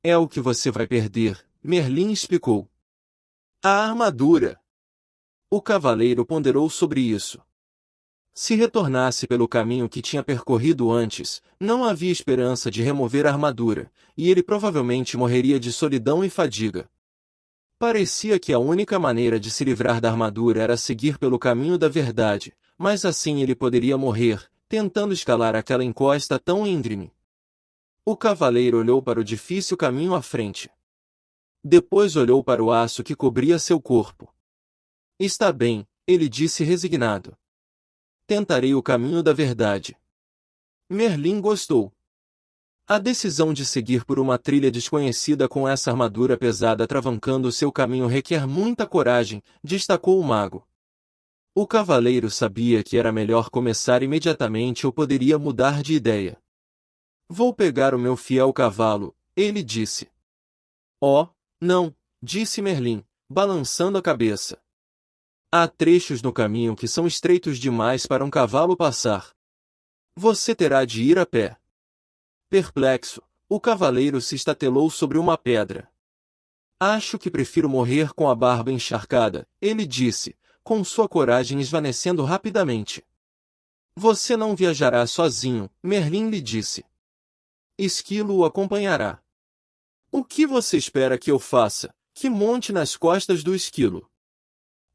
É o que você vai perder, Merlin explicou. A armadura. O cavaleiro ponderou sobre isso. Se retornasse pelo caminho que tinha percorrido antes, não havia esperança de remover a armadura, e ele provavelmente morreria de solidão e fadiga. Parecia que a única maneira de se livrar da armadura era seguir pelo caminho da verdade, mas assim ele poderia morrer, tentando escalar aquela encosta tão íngreme. O cavaleiro olhou para o difícil caminho à frente. Depois olhou para o aço que cobria seu corpo. Está bem, ele disse resignado. Tentarei o caminho da verdade. Merlin gostou. A decisão de seguir por uma trilha desconhecida com essa armadura pesada travancando seu caminho requer muita coragem, destacou o mago. O cavaleiro sabia que era melhor começar imediatamente ou poderia mudar de ideia. Vou pegar o meu fiel cavalo, ele disse. Oh, não, disse Merlin, balançando a cabeça. Há trechos no caminho que são estreitos demais para um cavalo passar. Você terá de ir a pé. Perplexo, o cavaleiro se estatelou sobre uma pedra. Acho que prefiro morrer com a barba encharcada, ele disse, com sua coragem esvanecendo rapidamente. Você não viajará sozinho, Merlin lhe disse. Esquilo o acompanhará. O que você espera que eu faça, que monte nas costas do esquilo?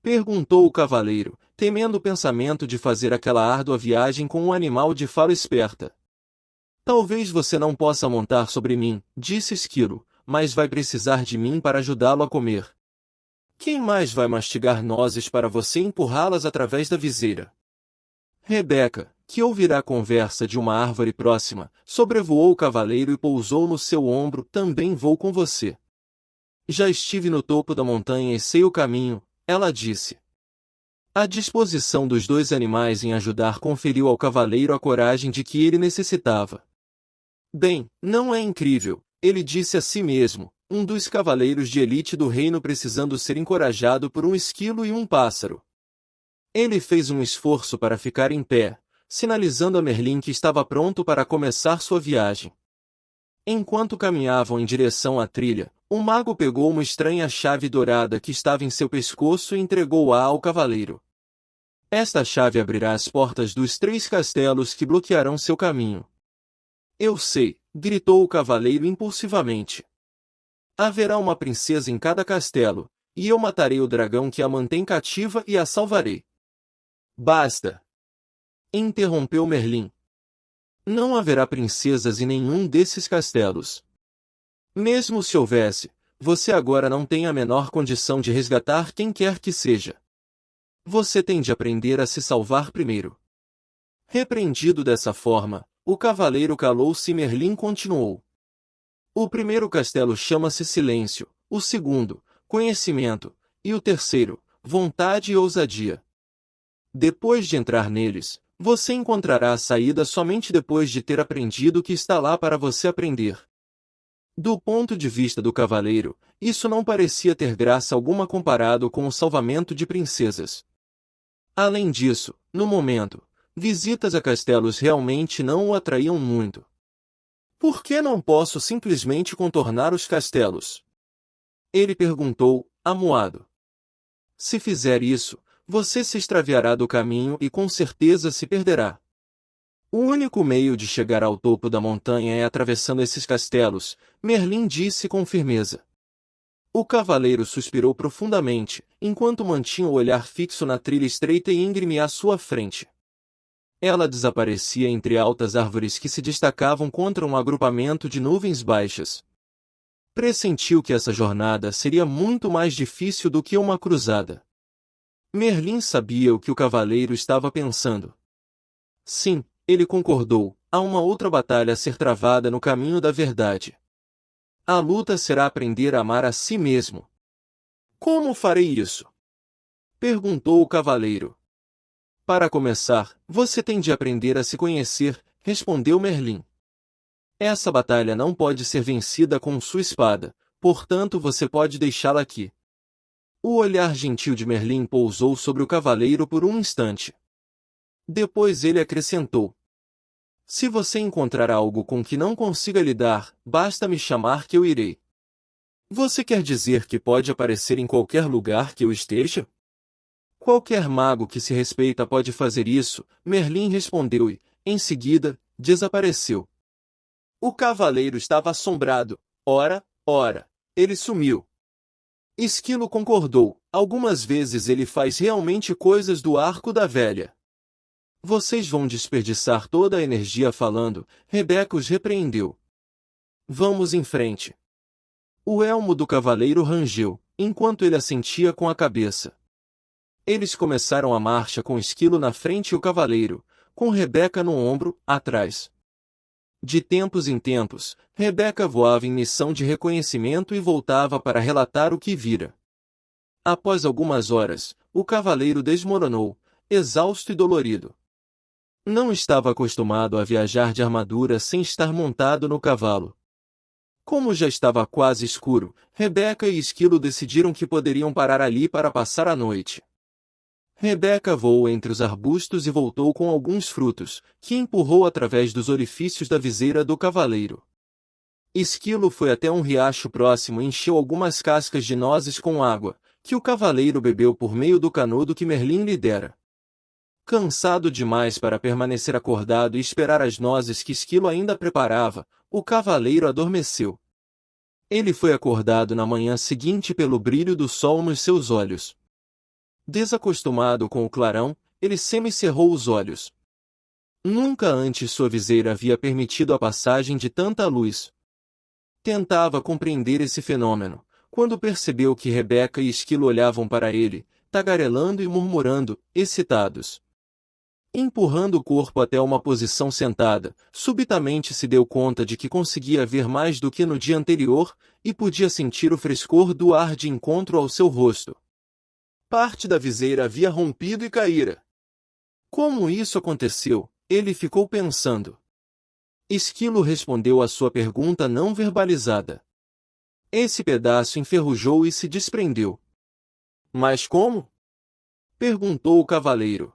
Perguntou o cavaleiro, temendo o pensamento de fazer aquela árdua viagem com um animal de fala esperta. Talvez você não possa montar sobre mim, disse Esquilo, mas vai precisar de mim para ajudá-lo a comer. Quem mais vai mastigar nozes para você empurrá-las através da viseira? Rebeca, que ouvirá a conversa de uma árvore próxima, sobrevoou o cavaleiro e pousou no seu ombro. Também vou com você. Já estive no topo da montanha e sei o caminho, ela disse. A disposição dos dois animais em ajudar conferiu ao cavaleiro a coragem de que ele necessitava. Bem, não é incrível, ele disse a si mesmo, um dos cavaleiros de elite do reino precisando ser encorajado por um esquilo e um pássaro. Ele fez um esforço para ficar em pé, sinalizando a Merlin que estava pronto para começar sua viagem. Enquanto caminhavam em direção à trilha, o mago pegou uma estranha chave dourada que estava em seu pescoço e entregou-a ao cavaleiro. Esta chave abrirá as portas dos 3 castelos que bloquearão seu caminho. Eu sei, gritou o cavaleiro impulsivamente. Haverá uma princesa em cada castelo, e eu matarei o dragão que a mantém cativa e a salvarei. Basta! Interrompeu Merlin. Não haverá princesas em nenhum desses castelos. Mesmo se houvesse, você agora não tem a menor condição de resgatar quem quer que seja. Você tem de aprender a se salvar primeiro. Repreendido dessa forma, o cavaleiro calou-se e Merlin continuou. O primeiro castelo chama-se Silêncio, o segundo, Conhecimento, e o terceiro, Vontade e Ousadia. Depois de entrar neles, você encontrará a saída somente depois de ter aprendido o que está lá para você aprender. Do ponto de vista do cavaleiro, isso não parecia ter graça alguma comparado com o salvamento de princesas. Além disso, no momento, visitas a castelos realmente não o atraíam muito. Por que não posso simplesmente contornar os castelos? Ele perguntou, amuado. Se fizer isso, você se extraviará do caminho e com certeza se perderá. O único meio de chegar ao topo da montanha é atravessando esses castelos, Merlin disse com firmeza. O cavaleiro suspirou profundamente, enquanto mantinha o olhar fixo na trilha estreita e íngreme à sua frente. Ela desaparecia entre altas árvores que se destacavam contra um agrupamento de nuvens baixas. Pressentiu que essa jornada seria muito mais difícil do que uma cruzada. Merlin sabia o que o cavaleiro estava pensando. Sim, ele concordou, há uma outra batalha a ser travada no caminho da verdade. A luta será aprender a amar a si mesmo. Como farei isso? Perguntou o cavaleiro. Para começar, você tem de aprender a se conhecer, respondeu Merlin. Essa batalha não pode ser vencida com sua espada, portanto você pode deixá-la aqui. O olhar gentil de Merlin pousou sobre o cavaleiro por um instante. Depois ele acrescentou. Se você encontrar algo com que não consiga lidar, basta me chamar que eu irei. Você quer dizer que pode aparecer em qualquer lugar que eu esteja? Qualquer mago que se respeita pode fazer isso, Merlin respondeu e, em seguida, desapareceu. O cavaleiro estava assombrado. Ora, ele sumiu. Esquilo concordou. Algumas vezes ele faz realmente coisas do arco da velha. Vocês vão desperdiçar toda a energia falando, Rebeca os repreendeu. Vamos em frente. O elmo do cavaleiro rangeu, enquanto ele assentia com a cabeça. Eles começaram a marcha com Esquilo na frente e o cavaleiro, com Rebeca no ombro, atrás. De tempos em tempos, Rebeca voava em missão de reconhecimento e voltava para relatar o que vira. Após algumas horas, o cavaleiro desmoronou, exausto e dolorido. Não estava acostumado a viajar de armadura sem estar montado no cavalo. Como já estava quase escuro, Rebeca e Esquilo decidiram que poderiam parar ali para passar a noite. Rebeca voou entre os arbustos e voltou com alguns frutos, que empurrou através dos orifícios da viseira do cavaleiro. Esquilo foi até um riacho próximo e encheu algumas cascas de nozes com água, que o cavaleiro bebeu por meio do canudo que Merlin lhe dera. Cansado demais para permanecer acordado e esperar as nozes que Esquilo ainda preparava, o cavaleiro adormeceu. Ele foi acordado na manhã seguinte pelo brilho do sol nos seus olhos. Desacostumado com o clarão, ele semicerrou os olhos. Nunca antes sua viseira havia permitido a passagem de tanta luz. Tentava compreender esse fenômeno, quando percebeu que Rebeca e Esquilo olhavam para ele, tagarelando e murmurando, excitados. Empurrando o corpo até uma posição sentada, subitamente se deu conta de que conseguia ver mais do que no dia anterior, e podia sentir o frescor do ar de encontro ao seu rosto. Parte da viseira havia rompido e caíra. Como isso aconteceu? Ele ficou pensando. Esquilo respondeu à sua pergunta não verbalizada. Esse pedaço enferrujou e se desprendeu. Mas como? Perguntou o cavaleiro.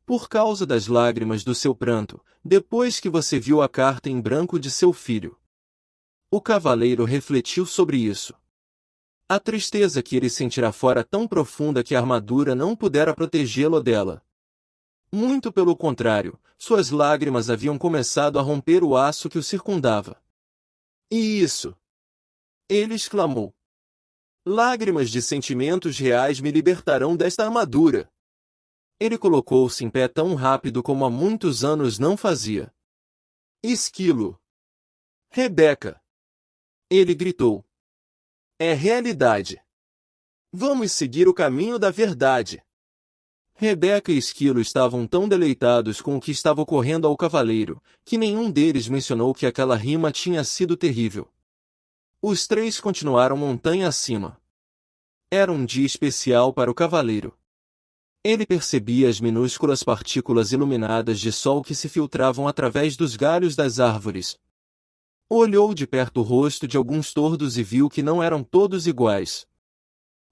Por causa das lágrimas do seu pranto, depois que você viu a carta em branco de seu filho. O cavaleiro refletiu sobre isso. A tristeza que ele sentirá fora tão profunda que a armadura não pudera protegê-lo dela. Muito pelo contrário, suas lágrimas haviam começado a romper o aço que o circundava. E isso? Ele exclamou. Lágrimas de sentimentos reais me libertarão desta armadura. Ele colocou-se em pé tão rápido como há muitos anos não fazia. Esquilo! Rebeca! Ele gritou. É realidade. Vamos seguir o caminho da verdade. Rebeca e Esquilo estavam tão deleitados com o que estava ocorrendo ao cavaleiro, que nenhum deles mencionou que aquela rima tinha sido terrível. Os três continuaram montanha acima. Era um dia especial para o cavaleiro. Ele percebia as minúsculas partículas iluminadas de sol que se filtravam através dos galhos das árvores. Olhou de perto o rosto de alguns tordos e viu que não eram todos iguais.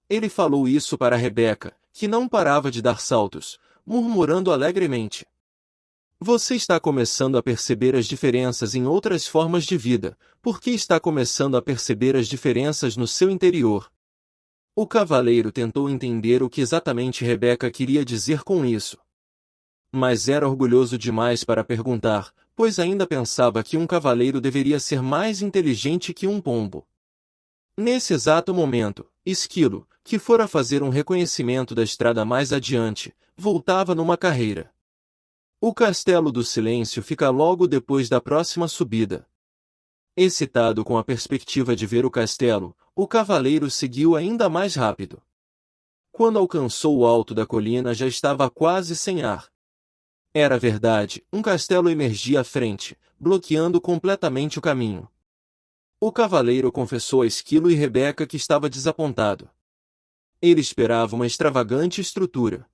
Ele falou isso para Rebeca, que não parava de dar saltos, murmurando alegremente. Você está começando a perceber as diferenças em outras formas de vida, porque está começando a perceber as diferenças no seu interior. O cavaleiro tentou entender o que exatamente Rebeca queria dizer com isso. Mas era orgulhoso demais para perguntar, pois ainda pensava que um cavaleiro deveria ser mais inteligente que um pombo. Nesse exato momento, Esquilo, que fora fazer um reconhecimento da estrada mais adiante, voltava numa carreira. O Castelo do Silêncio fica logo depois da próxima subida. Excitado com a perspectiva de ver o castelo, o cavaleiro seguiu ainda mais rápido. Quando alcançou o alto da colina já estava quase sem ar. Era verdade, um castelo emergia à frente, bloqueando completamente o caminho. O cavaleiro confessou a Esquilo e Rebeca que estava desapontado. Ele esperava uma extravagante estrutura.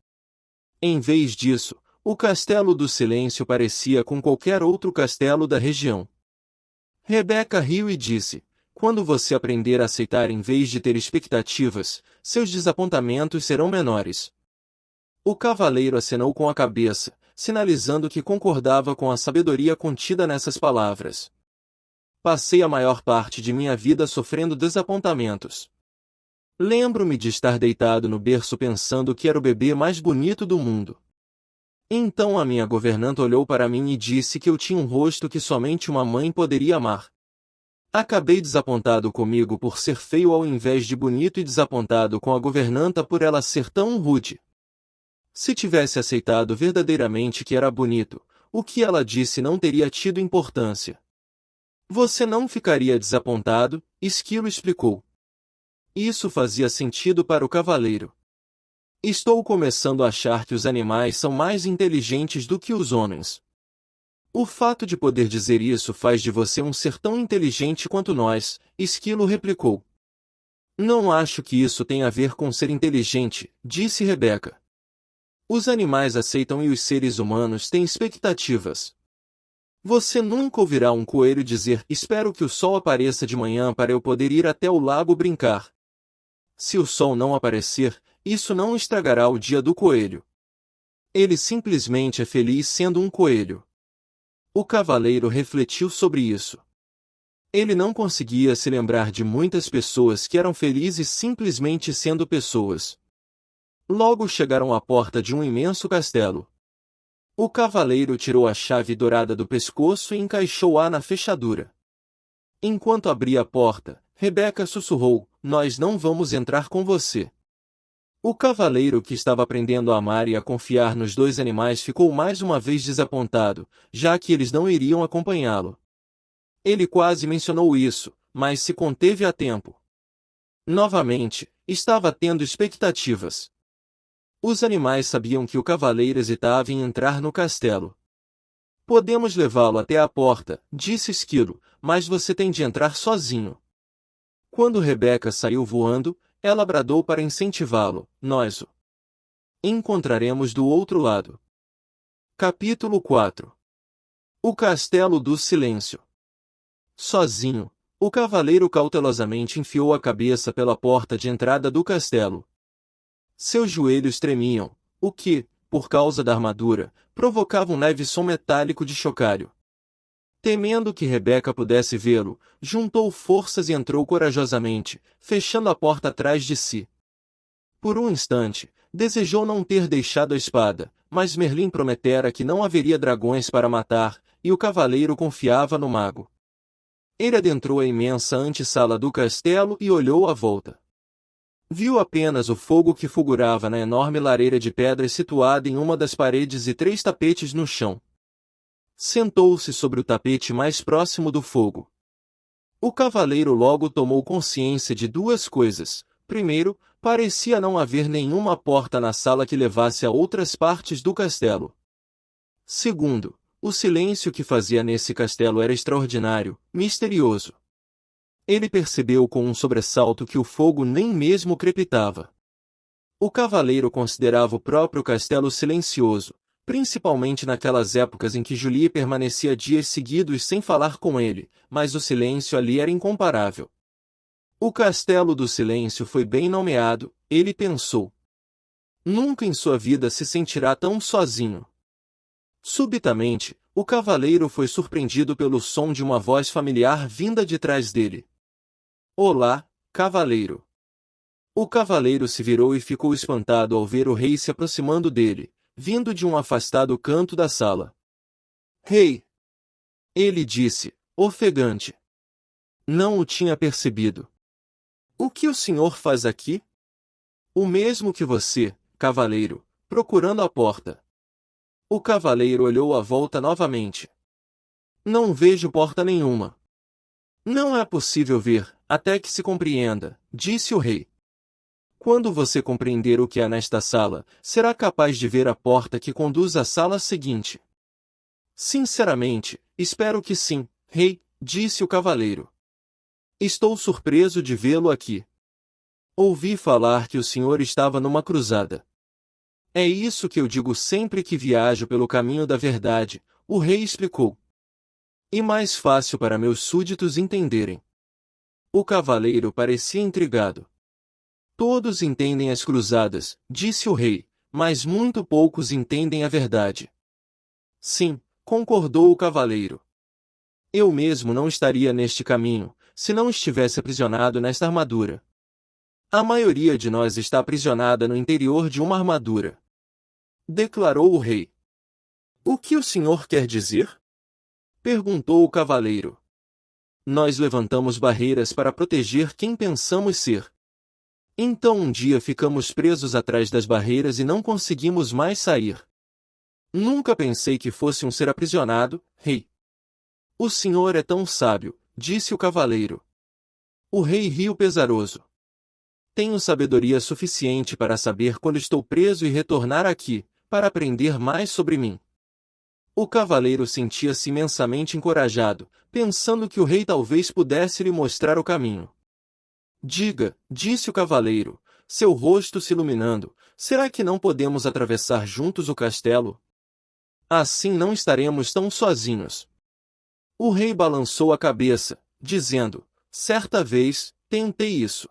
Em vez disso, o Castelo do Silêncio parecia com qualquer outro castelo da região. Rebeca riu e disse, quando você aprender a aceitar em vez de ter expectativas, seus desapontamentos serão menores. O cavaleiro acenou com a cabeça, sinalizando que concordava com a sabedoria contida nessas palavras. Passei a maior parte de minha vida sofrendo desapontamentos. Lembro-me de estar deitado no berço pensando que era o bebê mais bonito do mundo. Então a minha governanta olhou para mim e disse que eu tinha um rosto que somente uma mãe poderia amar. Acabei desapontado comigo por ser feio ao invés de bonito e desapontado com a governanta por ela ser tão rude. Se tivesse aceitado verdadeiramente que era bonito, o que ela disse não teria tido importância. Você não ficaria desapontado, Esquilo explicou. Isso fazia sentido para o cavaleiro. Estou começando a achar que os animais são mais inteligentes do que os homens. O fato de poder dizer isso faz de você um ser tão inteligente quanto nós, Esquilo replicou. Não acho que isso tenha a ver com ser inteligente, disse Rebeca. Os animais aceitam e os seres humanos têm expectativas. Você nunca ouvirá um coelho dizer: espero que o sol apareça de manhã para eu poder ir até o lago brincar. Se o sol não aparecer, isso não estragará o dia do coelho. Ele simplesmente é feliz sendo um coelho. O cavaleiro refletiu sobre isso. Ele não conseguia se lembrar de muitas pessoas que eram felizes simplesmente sendo pessoas. Logo chegaram à porta de um imenso castelo. O cavaleiro tirou a chave dourada do pescoço e encaixou-a na fechadura. Enquanto abria a porta, Rebeca sussurrou: nós não vamos entrar com você. O cavaleiro, que estava aprendendo a amar e a confiar nos dois animais, ficou mais uma vez desapontado, já que eles não iriam acompanhá-lo. Ele quase mencionou isso, mas se conteve a tempo. Novamente, estava tendo expectativas. Os animais sabiam que o cavaleiro hesitava em entrar no castelo. Podemos levá-lo até a porta, disse Esquilo, mas você tem de entrar sozinho. Quando Rebeca saiu voando, ela bradou para incentivá-lo: nós o encontraremos do outro lado. Capítulo 4. O Castelo do Silêncio. Sozinho, o cavaleiro cautelosamente enfiou a cabeça pela porta de entrada do castelo. Seus joelhos tremiam, o que, por causa da armadura, provocava um leve som metálico de chocalho. Temendo que Rebeca pudesse vê-lo, juntou forças e entrou corajosamente, fechando a porta atrás de si. Por um instante, desejou não ter deixado a espada, mas Merlin prometera que não haveria dragões para matar, e o cavaleiro confiava no mago. Ele adentrou a imensa antessala do castelo e olhou à volta. Viu apenas o fogo que fulgurava na enorme lareira de pedras situada em uma das paredes e 3 tapetes no chão. Sentou-se sobre o tapete mais próximo do fogo. O cavaleiro logo tomou consciência de 2 coisas. Primeiro, parecia não haver nenhuma porta na sala que levasse a outras partes do castelo. Segundo, o silêncio que fazia nesse castelo era extraordinário, misterioso. Ele percebeu com um sobressalto que o fogo nem mesmo crepitava. O cavaleiro considerava o próprio castelo silencioso, principalmente naquelas épocas em que Julie permanecia dias seguidos sem falar com ele, mas o silêncio ali era incomparável. O Castelo do Silêncio foi bem nomeado, ele pensou. Nunca em sua vida se sentirá tão sozinho. Subitamente, o cavaleiro foi surpreendido pelo som de uma voz familiar vinda de trás dele. Olá, cavaleiro. O cavaleiro se virou e ficou espantado ao ver o rei se aproximando dele, vindo de um afastado canto da sala. Rei! Ele disse, ofegante. Não o tinha percebido. O que o senhor faz aqui? O mesmo que você, cavaleiro, procurando a porta. O cavaleiro olhou à volta novamente. Não vejo porta nenhuma. Não é possível ver, até que se compreenda, disse o rei. Quando você compreender o que há nesta sala, será capaz de ver a porta que conduz à sala seguinte. Sinceramente, espero que sim, rei, disse o cavaleiro. Estou surpreso de vê-lo aqui. Ouvi falar que o senhor estava numa cruzada. É isso que eu digo sempre que viajo pelo caminho da verdade, o rei explicou. E mais fácil para meus súditos entenderem. O cavaleiro parecia intrigado. Todos entendem as cruzadas, disse o rei, mas muito poucos entendem a verdade. Sim, concordou o cavaleiro. Eu mesmo não estaria neste caminho, se não estivesse aprisionado nesta armadura. A maioria de nós está aprisionada no interior de uma armadura, declarou o rei. O que o senhor quer dizer? Perguntou o cavaleiro. Nós levantamos barreiras para proteger quem pensamos ser. Então um dia ficamos presos atrás das barreiras e não conseguimos mais sair. Nunca pensei que fosse um ser aprisionado, rei. O senhor é tão sábio, disse o cavaleiro. O rei riu pesaroso. Tenho sabedoria suficiente para saber quando estou preso e retornar aqui, para aprender mais sobre mim. O cavaleiro sentia-se imensamente encorajado, pensando que o rei talvez pudesse lhe mostrar o caminho. Diga, disse o cavaleiro, seu rosto se iluminando, será que não podemos atravessar juntos o castelo? Assim não estaremos tão sozinhos. O rei balançou a cabeça, dizendo, certa vez, tentei isso.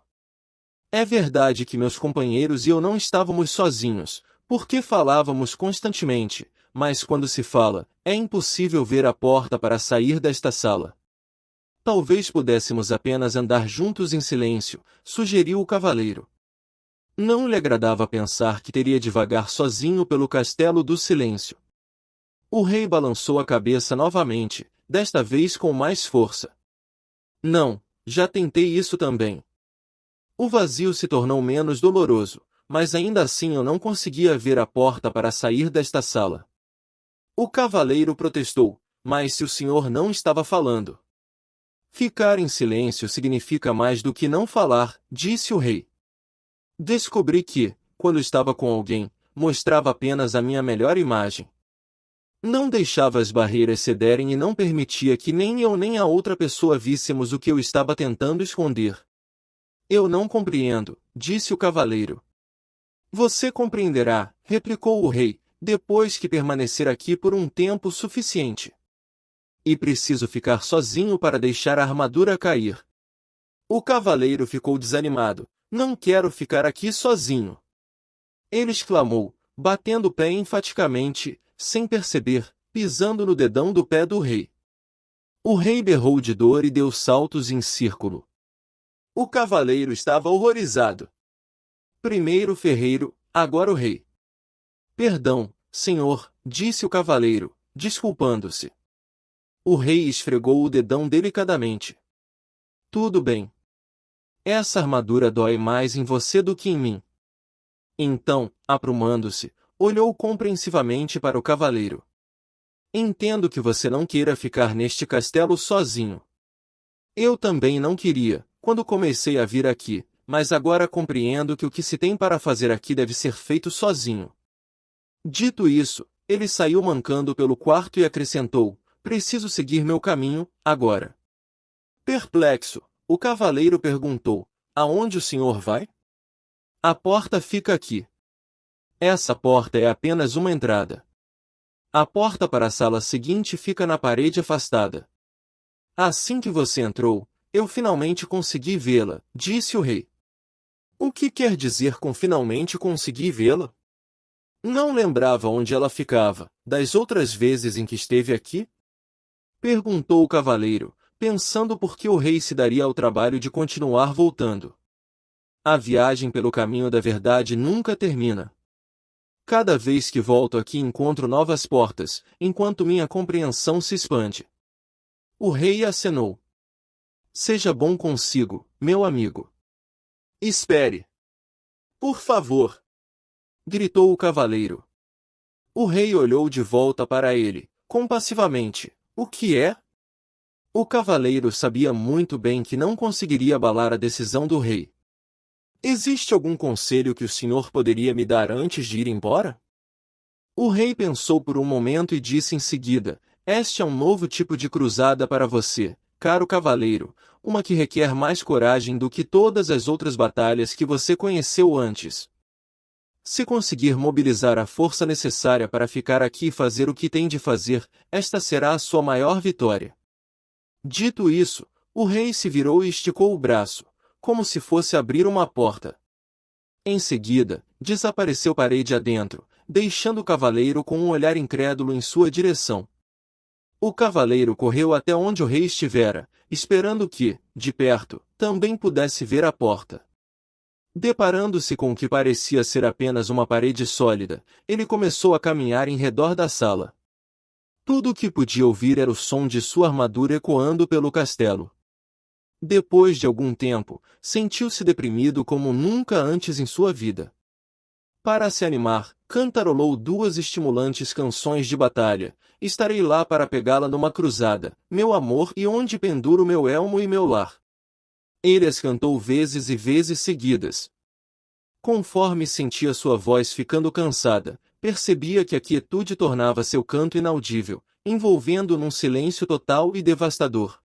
É verdade que meus companheiros e eu não estávamos sozinhos, porque falávamos constantemente, mas quando se fala, é impossível ver a porta para sair desta sala. Talvez pudéssemos apenas andar juntos em silêncio, sugeriu o cavaleiro. Não lhe agradava pensar que teria de vagar sozinho pelo castelo do silêncio. O rei balançou a cabeça novamente, desta vez com mais força. Não, já tentei isso também. O vazio se tornou menos doloroso, mas ainda assim eu não conseguia ver a porta para sair desta sala. O cavaleiro protestou, mas se o senhor não estava falando. Ficar em silêncio significa mais do que não falar, disse o rei. Descobri que, quando estava com alguém, mostrava apenas a minha melhor imagem. Não deixava as barreiras cederem e não permitia que nem eu nem a outra pessoa víssemos o que eu estava tentando esconder. Eu não compreendo, disse o cavaleiro. Você compreenderá, replicou o rei, depois que permanecer aqui por um tempo suficiente. E preciso ficar sozinho para deixar a armadura cair. O cavaleiro ficou desanimado. Não quero ficar aqui sozinho. Ele exclamou, batendo o pé enfaticamente, sem perceber, pisando no dedão do pé do rei. O rei berrou de dor e deu saltos em círculo. O cavaleiro estava horrorizado. Primeiro o ferreiro, agora o rei. Perdão, senhor, disse o cavaleiro, desculpando-se. O rei esfregou o dedão delicadamente. Tudo bem. Essa armadura dói mais em você do que em mim. Então, aprumando-se, olhou compreensivamente para o cavaleiro. Entendo que você não queira ficar neste castelo sozinho. Eu também não queria, quando comecei a vir aqui, mas agora compreendo que o que se tem para fazer aqui deve ser feito sozinho. Dito isso, ele saiu mancando pelo quarto e acrescentou, preciso seguir meu caminho, agora. Perplexo, o cavaleiro perguntou, aonde o senhor vai? A porta fica aqui. Essa porta é apenas uma entrada. A porta para a sala seguinte fica na parede afastada. Assim que você entrou, eu finalmente consegui vê-la, disse o rei. O que quer dizer com finalmente consegui vê-la? Não lembrava onde ela ficava, das outras vezes em que esteve aqui? Perguntou o cavaleiro, pensando por que o rei se daria ao trabalho de continuar voltando. A viagem pelo caminho da verdade nunca termina. Cada vez que volto aqui encontro novas portas, enquanto minha compreensão se expande. O rei acenou. Seja bom consigo, meu amigo. Espere. Por favor. Gritou o cavaleiro. O rei olhou de volta para ele, compassivamente. O que é? O cavaleiro sabia muito bem que não conseguiria abalar a decisão do rei. Existe algum conselho que o senhor poderia me dar antes de ir embora? O rei pensou por um momento e disse em seguida, este é um novo tipo de cruzada para você, caro cavaleiro, uma que requer mais coragem do que todas as outras batalhas que você conheceu antes. Se conseguir mobilizar a força necessária para ficar aqui e fazer o que tem de fazer, esta será a sua maior vitória. Dito isso, o rei se virou e esticou o braço, como se fosse abrir uma porta. Em seguida, desapareceu parede adentro, deixando o cavaleiro com um olhar incrédulo em sua direção. O cavaleiro correu até onde o rei estivera, esperando que, de perto, também pudesse ver a porta. Deparando-se com o que parecia ser apenas uma parede sólida, ele começou a caminhar em redor da sala. Tudo o que podia ouvir era o som de sua armadura ecoando pelo castelo. Depois de algum tempo, sentiu-se deprimido como nunca antes em sua vida. Para se animar, cantarolou duas estimulantes canções de batalha: estarei lá para pegá-la numa cruzada, meu amor, e onde penduro meu elmo e meu lar. Ele as cantou vezes e vezes seguidas. Conforme sentia sua voz ficando cansada, percebia que a quietude tornava seu canto inaudível, envolvendo num silêncio total e devastador.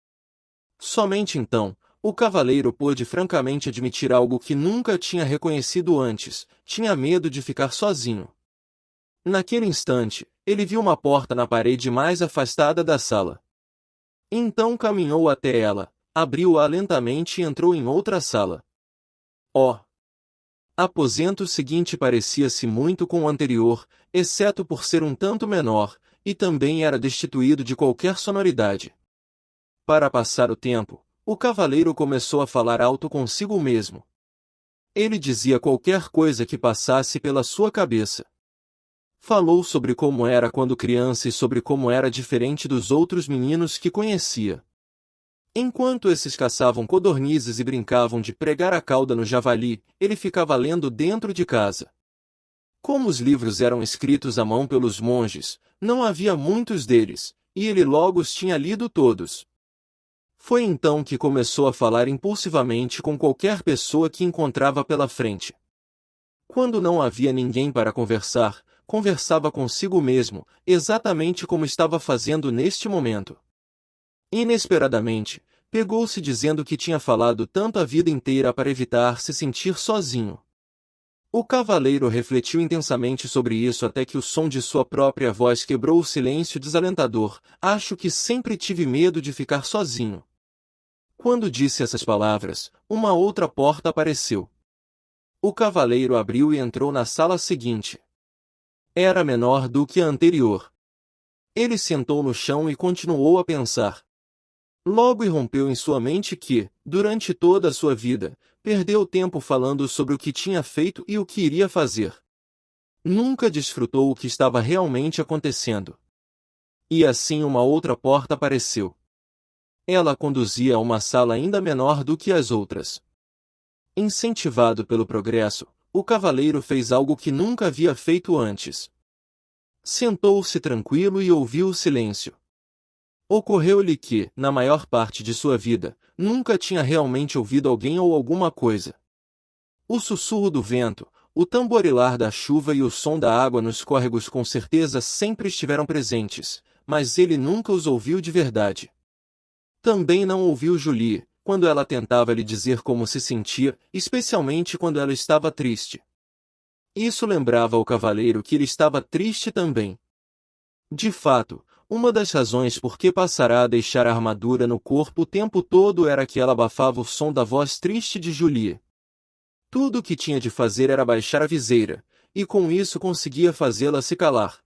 Somente então, o cavaleiro pôde francamente admitir algo que nunca tinha reconhecido antes: tinha medo de ficar sozinho. Naquele instante, ele viu uma porta na parede mais afastada da sala. Então caminhou até ela, abriu-a lentamente e entrou em outra sala. Oh! Aposento seguinte parecia-se muito com o anterior, exceto por ser um tanto menor, e também era destituído de qualquer sonoridade. Para passar o tempo, o cavaleiro começou a falar alto consigo mesmo. Ele dizia qualquer coisa que passasse pela sua cabeça. Falou sobre como era quando criança e sobre como era diferente dos outros meninos que conhecia. Enquanto esses caçavam codornizes e brincavam de pregar a cauda no javali, ele ficava lendo dentro de casa. Como os livros eram escritos à mão pelos monges, não havia muitos deles, e ele logo os tinha lido todos. Foi então que começou a falar impulsivamente com qualquer pessoa que encontrava pela frente. Quando não havia ninguém para conversar, conversava consigo mesmo, exatamente como estava fazendo neste momento. Inesperadamente, pegou-se dizendo que tinha falado tanto a vida inteira para evitar se sentir sozinho. O cavaleiro refletiu intensamente sobre isso até que o som de sua própria voz quebrou o silêncio desalentador: acho que sempre tive medo de ficar sozinho. Quando disse essas palavras, uma outra porta apareceu. O cavaleiro abriu e entrou na sala seguinte. Era menor do que a anterior. Ele sentou no chão e continuou a pensar. Logo irrompeu em sua mente que, durante toda a sua vida, perdeu tempo falando sobre o que tinha feito e o que iria fazer. Nunca desfrutou o que estava realmente acontecendo. E assim uma outra porta apareceu. Ela conduzia a uma sala ainda menor do que as outras. Incentivado pelo progresso, o cavaleiro fez algo que nunca havia feito antes. Sentou-se tranquilo e ouviu o silêncio. Ocorreu-lhe que, na maior parte de sua vida, nunca tinha realmente ouvido alguém ou alguma coisa. O sussurro do vento, o tamborilar da chuva e o som da água nos córregos com certeza sempre estiveram presentes, mas ele nunca os ouviu de verdade. Também não ouviu Julie, quando ela tentava lhe dizer como se sentia, especialmente quando ela estava triste. Isso lembrava ao cavaleiro que ele estava triste também. De fato, uma das razões por que passara a deixar a armadura no corpo o tempo todo era que ela abafava o som da voz triste de Julie. Tudo o que tinha de fazer era baixar a viseira, e com isso conseguia fazê-la se calar.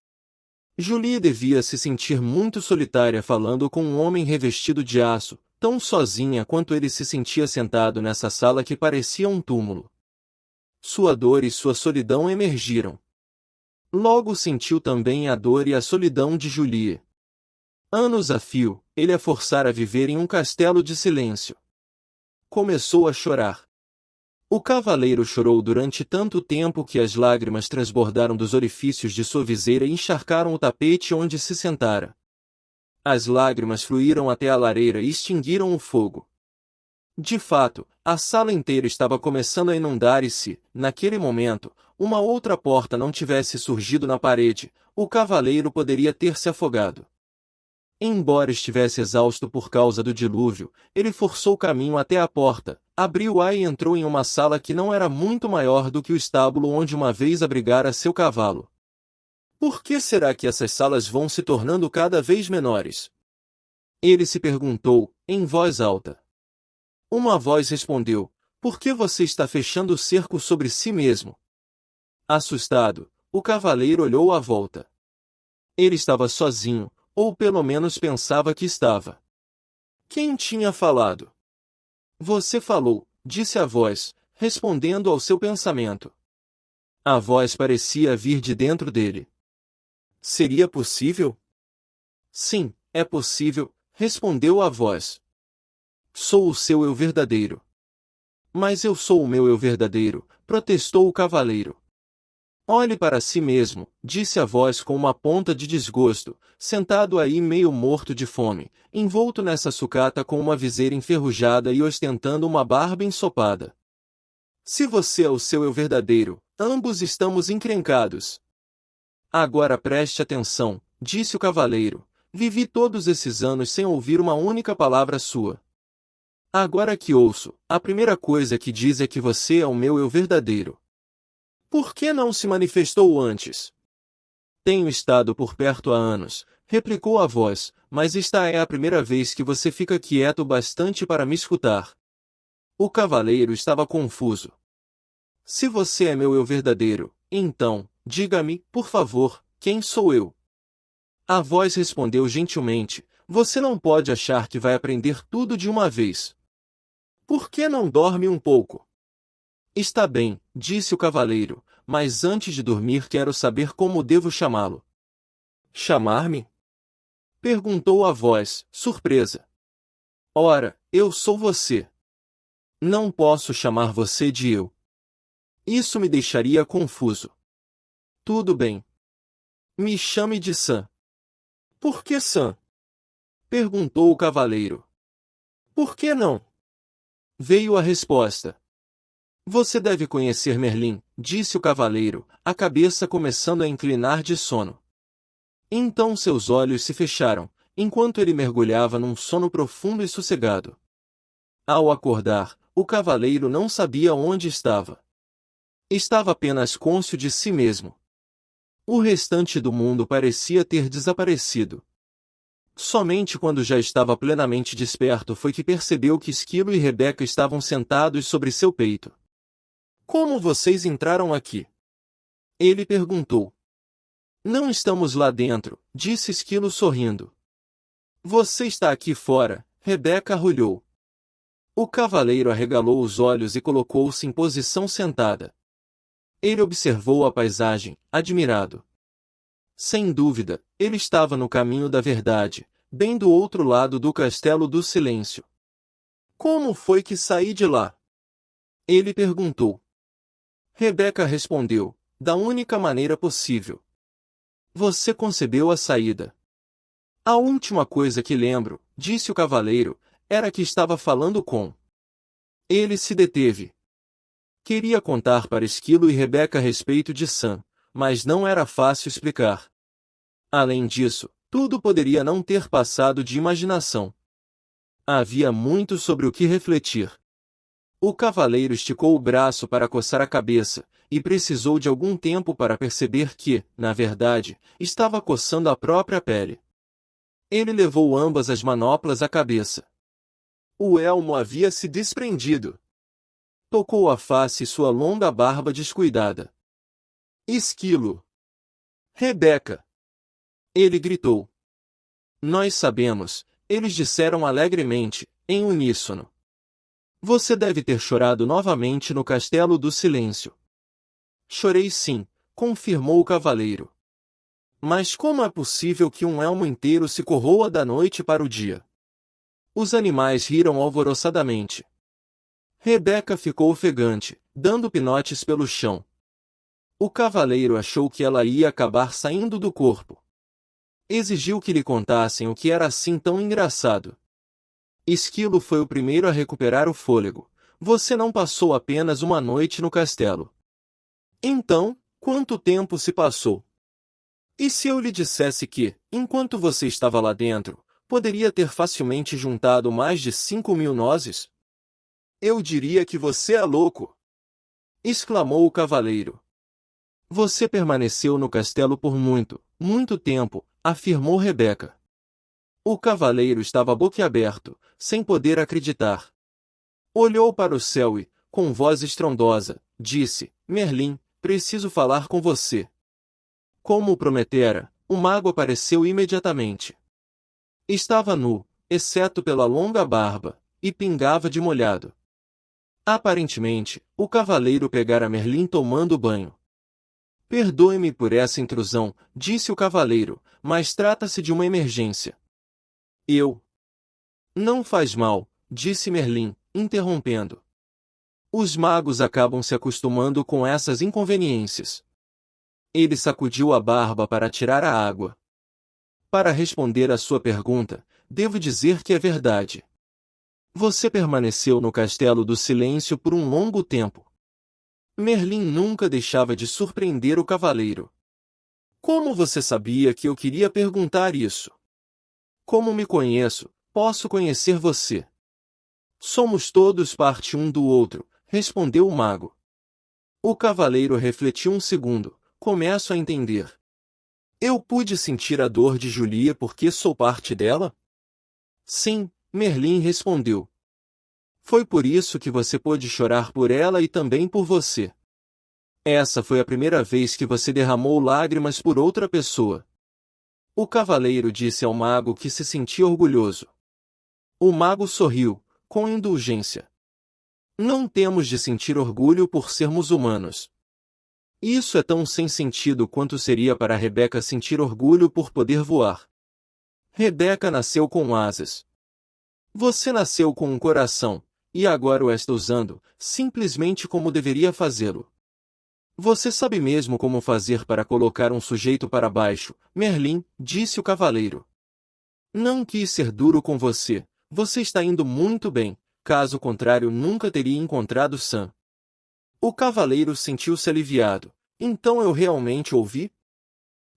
Julie devia se sentir muito solitária falando com um homem revestido de aço, tão sozinha quanto ele se sentia sentado nessa sala que parecia um túmulo. Sua dor e sua solidão emergiram. Logo sentiu também a dor e a solidão de Julie. Anos a fio, ele a forçara a viver em um castelo de silêncio. Começou a chorar. O cavaleiro chorou durante tanto tempo que as lágrimas transbordaram dos orifícios de sua viseira e encharcaram o tapete onde se sentara. As lágrimas fluíram até a lareira e extinguiram o fogo. De fato, a sala inteira estava começando a inundar e se, naquele momento, uma outra porta não tivesse surgido na parede, o cavaleiro poderia ter se afogado. Embora estivesse exausto por causa do dilúvio, ele forçou o caminho até a porta, abriu-a e entrou em uma sala que não era muito maior do que o estábulo onde uma vez abrigara seu cavalo. Por que será que essas salas vão se tornando cada vez menores? Ele se perguntou, em voz alta. Uma voz respondeu: por que você está fechando o cerco sobre si mesmo? Assustado, o cavaleiro olhou à volta. Ele estava sozinho, ou pelo menos pensava que estava. Quem tinha falado? Você falou, disse a voz, respondendo ao seu pensamento. A voz parecia vir de dentro dele. Seria possível? Sim, é possível, respondeu a voz. Sou o seu eu verdadeiro. Mas eu sou o meu eu verdadeiro, protestou o cavaleiro. Olhe para si mesmo, disse a voz com uma ponta de desgosto, sentado aí meio morto de fome, envolto nessa sucata com uma viseira enferrujada e ostentando uma barba ensopada. Se você é o seu eu verdadeiro, ambos estamos encrencados. Agora preste atenção, disse o cavaleiro. Vivi todos esses anos sem ouvir uma única palavra sua. Agora que ouço, a primeira coisa que diz é que você é o meu eu verdadeiro. Por que não se manifestou antes? Tenho estado por perto há anos, replicou a voz, mas esta é a primeira vez que você fica quieto bastante para me escutar. O cavaleiro estava confuso. Se você é meu eu verdadeiro, então, diga-me, por favor, quem sou eu? A voz respondeu gentilmente, você não pode achar que vai aprender tudo de uma vez. Por que não dorme um pouco? Está bem, disse o cavaleiro, mas antes de dormir quero saber como devo chamá-lo. Chamar-me? Perguntou a voz, surpresa. Ora, eu sou você. Não posso chamar você de eu. Isso me deixaria confuso. Tudo bem. Me chame de Sam. Por que Sam? Perguntou o cavaleiro. Por que não? Veio a resposta. Você deve conhecer Merlin, disse o cavaleiro, a cabeça começando a inclinar de sono. Então seus olhos se fecharam, enquanto ele mergulhava num sono profundo e sossegado. Ao acordar, o cavaleiro não sabia onde estava. Estava apenas cônscio de si mesmo. O restante do mundo parecia ter desaparecido. Somente quando já estava plenamente desperto foi que percebeu que Esquilo e Rebeca estavam sentados sobre seu peito. Como vocês entraram aqui? Ele perguntou. Não estamos lá dentro, disse Esquilo sorrindo. Você está aqui fora, Rebeca arrulhou. O cavaleiro arregalou os olhos e colocou-se em posição sentada. Ele observou a paisagem, admirado. Sem dúvida, ele estava no caminho da verdade, bem do outro lado do Castelo do Silêncio. Como foi que saí de lá? Ele perguntou. Rebeca respondeu, da única maneira possível. Você concebeu a saída. A última coisa que lembro, disse o cavaleiro, era que estava falando com. Ele se deteve. Queria contar para Esquilo e Rebeca a respeito de Sam, mas não era fácil explicar. Além disso, tudo poderia não ter passado de imaginação. Havia muito sobre o que refletir. O cavaleiro esticou o braço para coçar a cabeça, e precisou de algum tempo para perceber que, na verdade, estava coçando a própria pele. Ele levou ambas as manoplas à cabeça. O elmo havia se desprendido. Tocou a face e sua longa barba descuidada. Esquilo! Rebeca! Ele gritou. Nós sabemos, eles disseram alegremente, em uníssono. Você deve ter chorado novamente no Castelo do Silêncio. Chorei sim, confirmou o cavaleiro. Mas como é possível que um elmo inteiro se corroa da noite para o dia? Os animais riram alvoroçadamente. Rebeca ficou ofegante, dando pinotes pelo chão. O cavaleiro achou que ela ia acabar saindo do corpo. Exigiu que lhe contassem o que era assim tão engraçado. Esquilo foi o primeiro a recuperar o fôlego. Você não passou apenas uma noite no castelo. Então, quanto tempo se passou? E se eu lhe dissesse que, enquanto você estava lá dentro, poderia ter facilmente juntado mais de 5.000 nozes? Eu diria que você é louco! Exclamou o cavaleiro. Você permaneceu no castelo por muito, muito tempo, afirmou Rebeca. O cavaleiro estava boquiaberto, sem poder acreditar. Olhou para o céu e, com voz estrondosa, disse, Merlin, preciso falar com você. Como o prometera, o mago apareceu imediatamente. Estava nu, exceto pela longa barba, e pingava de molhado. Aparentemente, o cavaleiro pegara Merlin tomando banho. Perdoe-me por essa intrusão, disse o cavaleiro, mas trata-se de uma emergência. Eu. Não faz mal, disse Merlin, interrompendo. Os magos acabam se acostumando com essas inconveniências. Ele sacudiu a barba para tirar a água. Para responder à sua pergunta, devo dizer que é verdade. Você permaneceu no Castelo do Silêncio por um longo tempo. Merlin nunca deixava de surpreender o cavaleiro. Como você sabia que eu queria perguntar isso? Como me conheço, posso conhecer você. Somos todos parte um do outro, respondeu o mago. O cavaleiro refletiu um segundo. Começo a entender. Eu pude sentir a dor de Julia porque sou parte dela? Sim, Merlin respondeu. Foi por isso que você pôde chorar por ela e também por você. Essa foi a primeira vez que você derramou lágrimas por outra pessoa. O cavaleiro disse ao mago que se sentia orgulhoso. O mago sorriu, com indulgência. Não temos de sentir orgulho por sermos humanos. Isso é tão sem sentido quanto seria para Rebeca sentir orgulho por poder voar. Rebeca nasceu com asas. Você nasceu com um coração, e agora o está usando, simplesmente como deveria fazê-lo. Você sabe mesmo como fazer para colocar um sujeito para baixo, Merlin, disse o cavaleiro. Não quis ser duro com você, você está indo muito bem, caso contrário nunca teria encontrado Sam. O cavaleiro sentiu-se aliviado. Então eu realmente ouvi?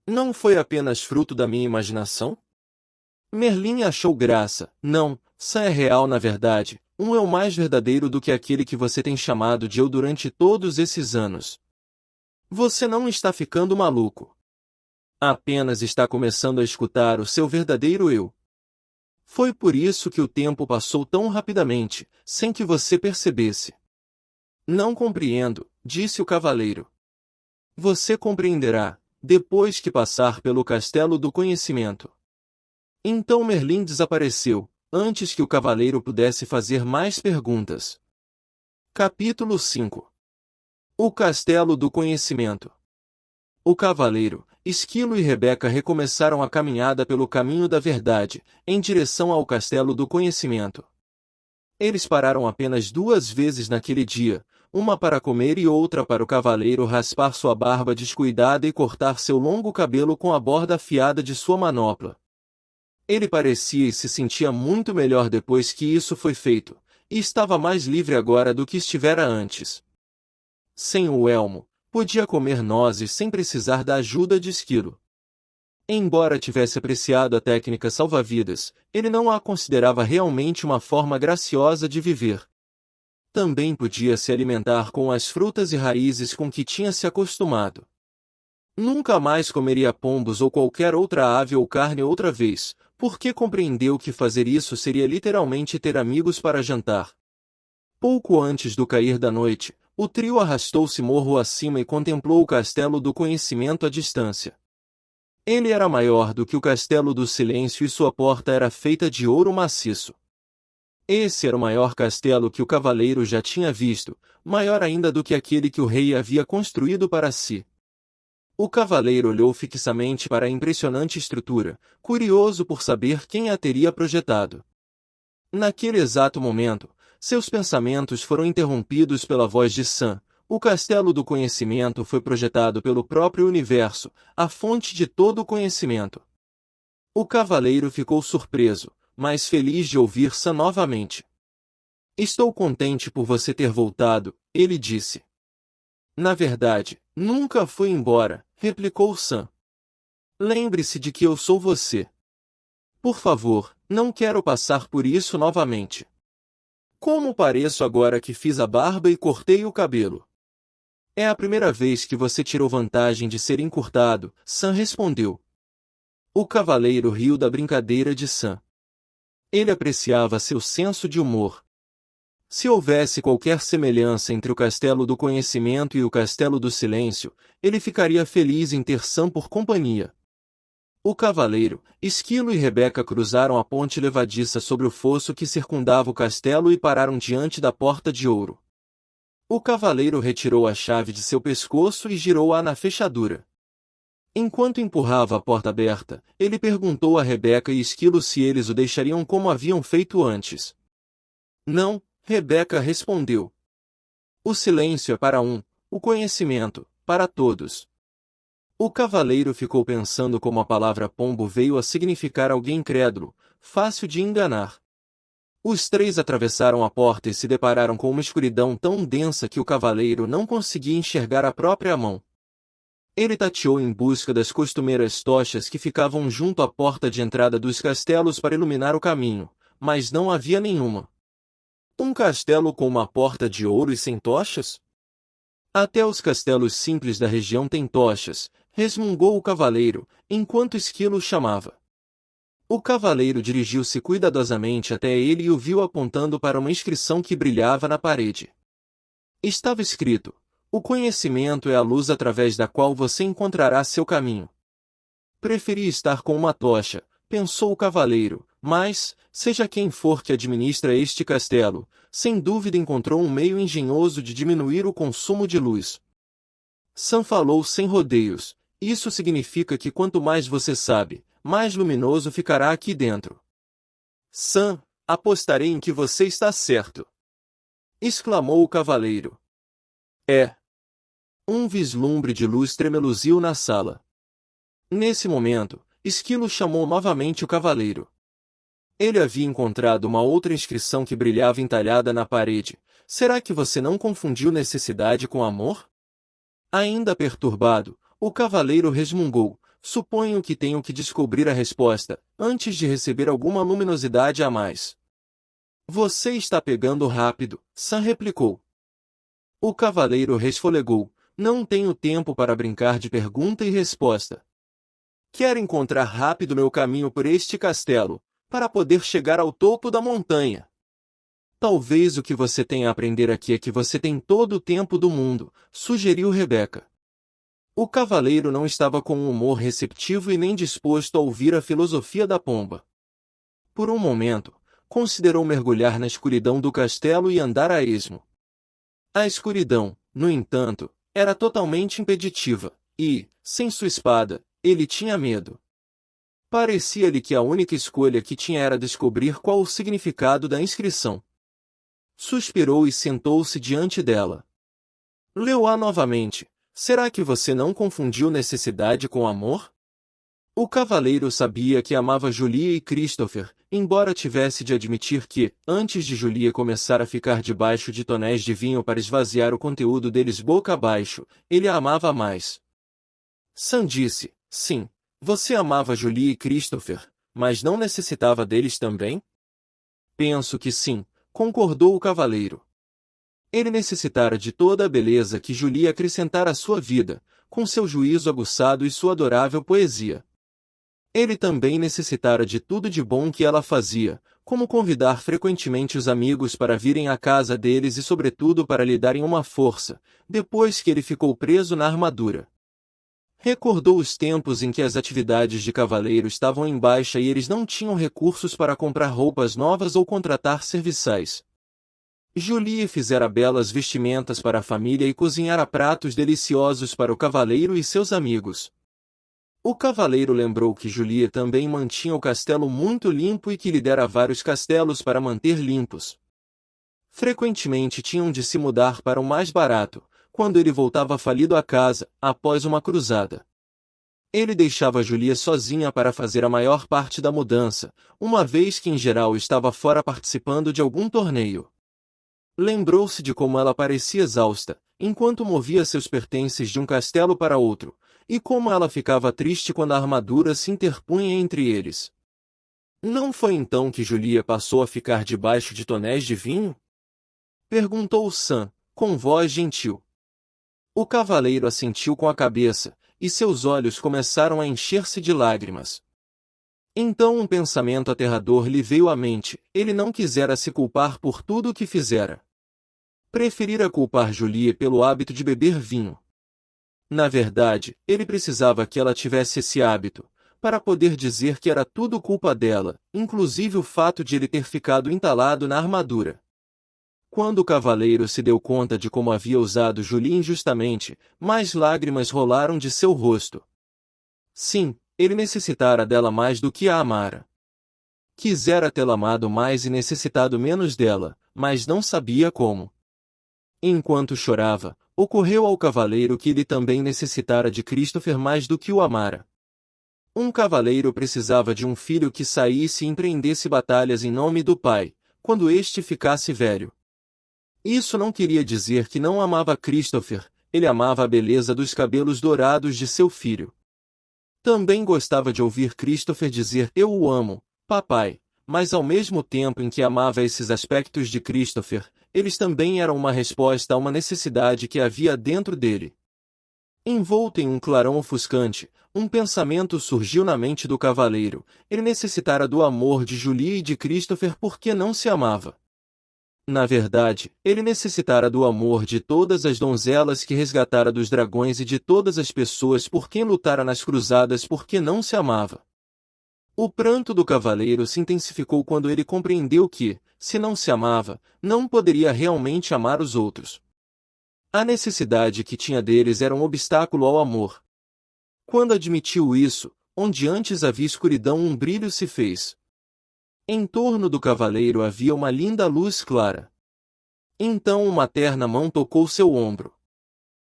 Não foi apenas fruto da minha imaginação? Merlin achou graça. Não, Sam é real na verdade. Um eu mais verdadeiro do que aquele que você tem chamado de eu durante todos esses anos. Você não está ficando maluco. Apenas está começando a escutar o seu verdadeiro eu. Foi por isso que o tempo passou tão rapidamente, sem que você percebesse. Não compreendo, disse o cavaleiro. Você compreenderá, depois que passar pelo Castelo do Conhecimento. Então Merlin desapareceu, antes que o cavaleiro pudesse fazer mais perguntas. Capítulo 5. O Castelo do Conhecimento. O cavaleiro, Esquilo e Rebeca recomeçaram a caminhada pelo caminho da verdade, em direção ao Castelo do Conhecimento. Eles pararam apenas 2 vezes naquele dia, uma para comer e outra para o cavaleiro raspar sua barba descuidada e cortar seu longo cabelo com a borda afiada de sua manopla. Ele parecia e se sentia muito melhor depois que isso foi feito, e estava mais livre agora do que estivera antes. Sem o elmo, podia comer nozes sem precisar da ajuda de Esquilo. Embora tivesse apreciado a técnica salva-vidas, ele não a considerava realmente uma forma graciosa de viver. Também podia se alimentar com as frutas e raízes com que tinha se acostumado. Nunca mais comeria pombos ou qualquer outra ave ou carne outra vez, porque compreendeu que fazer isso seria literalmente ter amigos para jantar. Pouco antes do cair da noite, o trio arrastou-se morro acima e contemplou o Castelo do Conhecimento à distância. Ele era maior do que o Castelo do Silêncio e sua porta era feita de ouro maciço. Esse era o maior castelo que o cavaleiro já tinha visto, maior ainda do que aquele que o rei havia construído para si. O cavaleiro olhou fixamente para a impressionante estrutura, curioso por saber quem a teria projetado. Naquele exato momento, seus pensamentos foram interrompidos pela voz de Sam. O Castelo do Conhecimento foi projetado pelo próprio universo, a fonte de todo o conhecimento. O cavaleiro ficou surpreso, mas feliz de ouvir Sam novamente. Estou contente por você ter voltado, ele disse. Na verdade, nunca fui embora, replicou Sam. Lembre-se de que eu sou você. Por favor, não quero passar por isso novamente. Como pareço agora que fiz a barba e cortei o cabelo? É a primeira vez que você tirou vantagem de ser encurtado, Sam respondeu. O cavaleiro riu da brincadeira de Sam. Ele apreciava seu senso de humor. Se houvesse qualquer semelhança entre o Castelo do Conhecimento e o Castelo do Silêncio, ele ficaria feliz em ter Sam por companhia. O cavaleiro, Esquilo e Rebeca cruzaram a ponte levadiça sobre o fosso que circundava o castelo e pararam diante da Porta de Ouro. O cavaleiro retirou a chave de seu pescoço e girou-a na fechadura. Enquanto empurrava a porta aberta, ele perguntou a Rebeca e Esquilo se eles o deixariam como haviam feito antes. Não, Rebeca respondeu. O silêncio é para um, o conhecimento, para todos. O cavaleiro ficou pensando como a palavra pombo veio a significar alguém incrédulo, fácil de enganar. Os três atravessaram a porta e se depararam com uma escuridão tão densa que o cavaleiro não conseguia enxergar a própria mão. Ele tateou em busca das costumeiras tochas que ficavam junto à porta de entrada dos castelos para iluminar o caminho, mas não havia nenhuma. Um castelo com uma porta de ouro e sem tochas? Até os castelos simples da região têm tochas, resmungou o cavaleiro, enquanto Esquilo o chamava. O cavaleiro dirigiu-se cuidadosamente até ele e o viu apontando para uma inscrição que brilhava na parede. Estava escrito: o conhecimento é a luz através da qual você encontrará seu caminho. Preferi estar com uma tocha, pensou o cavaleiro, mas, seja quem for que administra este castelo, sem dúvida encontrou um meio engenhoso de diminuir o consumo de luz. Sam falou sem rodeios: isso significa que quanto mais você sabe, mais luminoso ficará aqui dentro. Sam, apostarei em que você está certo, exclamou o cavaleiro. É. Um vislumbre de luz tremeluziu na sala. Nesse momento, Esquilo chamou novamente o cavaleiro. Ele havia encontrado uma outra inscrição que brilhava entalhada na parede. Será que você não confundiu necessidade com amor? Ainda perturbado, o cavaleiro resmungou: suponho que tenho que descobrir a resposta, antes de receber alguma luminosidade a mais. Você está pegando rápido, Sam replicou. O cavaleiro resfolegou: não tenho tempo para brincar de pergunta e resposta. Quero encontrar rápido meu caminho por este castelo, para poder chegar ao topo da montanha. Talvez o que você tenha a aprender aqui é que você tem todo o tempo do mundo, sugeriu Rebeca. O cavaleiro não estava com um humor receptivo e nem disposto a ouvir a filosofia da pomba. Por um momento, considerou mergulhar na escuridão do castelo e andar a esmo. A escuridão, no entanto, era totalmente impeditiva, e, sem sua espada, ele tinha medo. Parecia-lhe que a única escolha que tinha era descobrir qual o significado da inscrição. Suspirou e sentou-se diante dela. Leu-a novamente. Será que você não confundiu necessidade com amor? O cavaleiro sabia que amava Julia e Christopher, embora tivesse de admitir que, antes de Julia começar a ficar debaixo de tonéis de vinho para esvaziar o conteúdo deles boca abaixo, ele a amava mais. Sam disse: sim, você amava Julia e Christopher, mas não necessitava deles também? Penso que sim, concordou o cavaleiro. Ele necessitara de toda a beleza que Julia acrescentara à sua vida, com seu juízo aguçado e sua adorável poesia. Ele também necessitara de tudo de bom que ela fazia, como convidar frequentemente os amigos para virem à casa deles e sobretudo para lhe darem uma força, depois que ele ficou preso na armadura. Recordou os tempos em que as atividades de cavaleiro estavam em baixa e eles não tinham recursos para comprar roupas novas ou contratar serviçais. Julia fizera belas vestimentas para a família e cozinhara pratos deliciosos para o cavaleiro e seus amigos. O cavaleiro lembrou que Julia também mantinha o castelo muito limpo e que lhe dera vários castelos para manter limpos. Frequentemente tinham de se mudar para o mais barato, quando ele voltava falido a casa, após uma cruzada. Ele deixava Julia sozinha para fazer a maior parte da mudança, uma vez que em geral estava fora participando de algum torneio. Lembrou-se de como ela parecia exausta, enquanto movia seus pertences de um castelo para outro, e como ela ficava triste quando a armadura se interpunha entre eles. Não foi então que Julia passou a ficar debaixo de tonéis de vinho? Perguntou Sam, com voz gentil. O cavaleiro assentiu com a cabeça, e seus olhos começaram a encher-se de lágrimas. Então um pensamento aterrador lhe veio à mente: ele não quisera se culpar por tudo o que fizera. Preferira culpar Julia pelo hábito de beber vinho. Na verdade, ele precisava que ela tivesse esse hábito, para poder dizer que era tudo culpa dela, inclusive o fato de ele ter ficado entalado na armadura. Quando o cavaleiro se deu conta de como havia usado Julie injustamente, mais lágrimas rolaram de seu rosto. Sim, ele necessitara dela mais do que a amara. Quisera tê-la amado mais e necessitado menos dela, mas não sabia como. Enquanto chorava, ocorreu ao cavaleiro que ele também necessitara de Christopher mais do que o amara. Um cavaleiro precisava de um filho que saísse e empreendesse batalhas em nome do pai, quando este ficasse velho. Isso não queria dizer que não amava Christopher, ele amava a beleza dos cabelos dourados de seu filho. Também gostava de ouvir Christopher dizer "Eu o amo, papai", mas ao mesmo tempo em que amava esses aspectos de Christopher, eles também eram uma resposta a uma necessidade que havia dentro dele. Envolto em um clarão ofuscante, um pensamento surgiu na mente do cavaleiro: ele necessitara do amor de Julie e de Christopher porque não se amava. Na verdade, ele necessitara do amor de todas as donzelas que resgatara dos dragões e de todas as pessoas por quem lutara nas cruzadas porque não se amava. O pranto do cavaleiro se intensificou quando ele compreendeu que, se não se amava, não poderia realmente amar os outros. A necessidade que tinha deles era um obstáculo ao amor. Quando admitiu isso, onde antes havia escuridão, um brilho se fez. Em torno do cavaleiro havia uma linda luz clara. Então uma terna mão tocou seu ombro.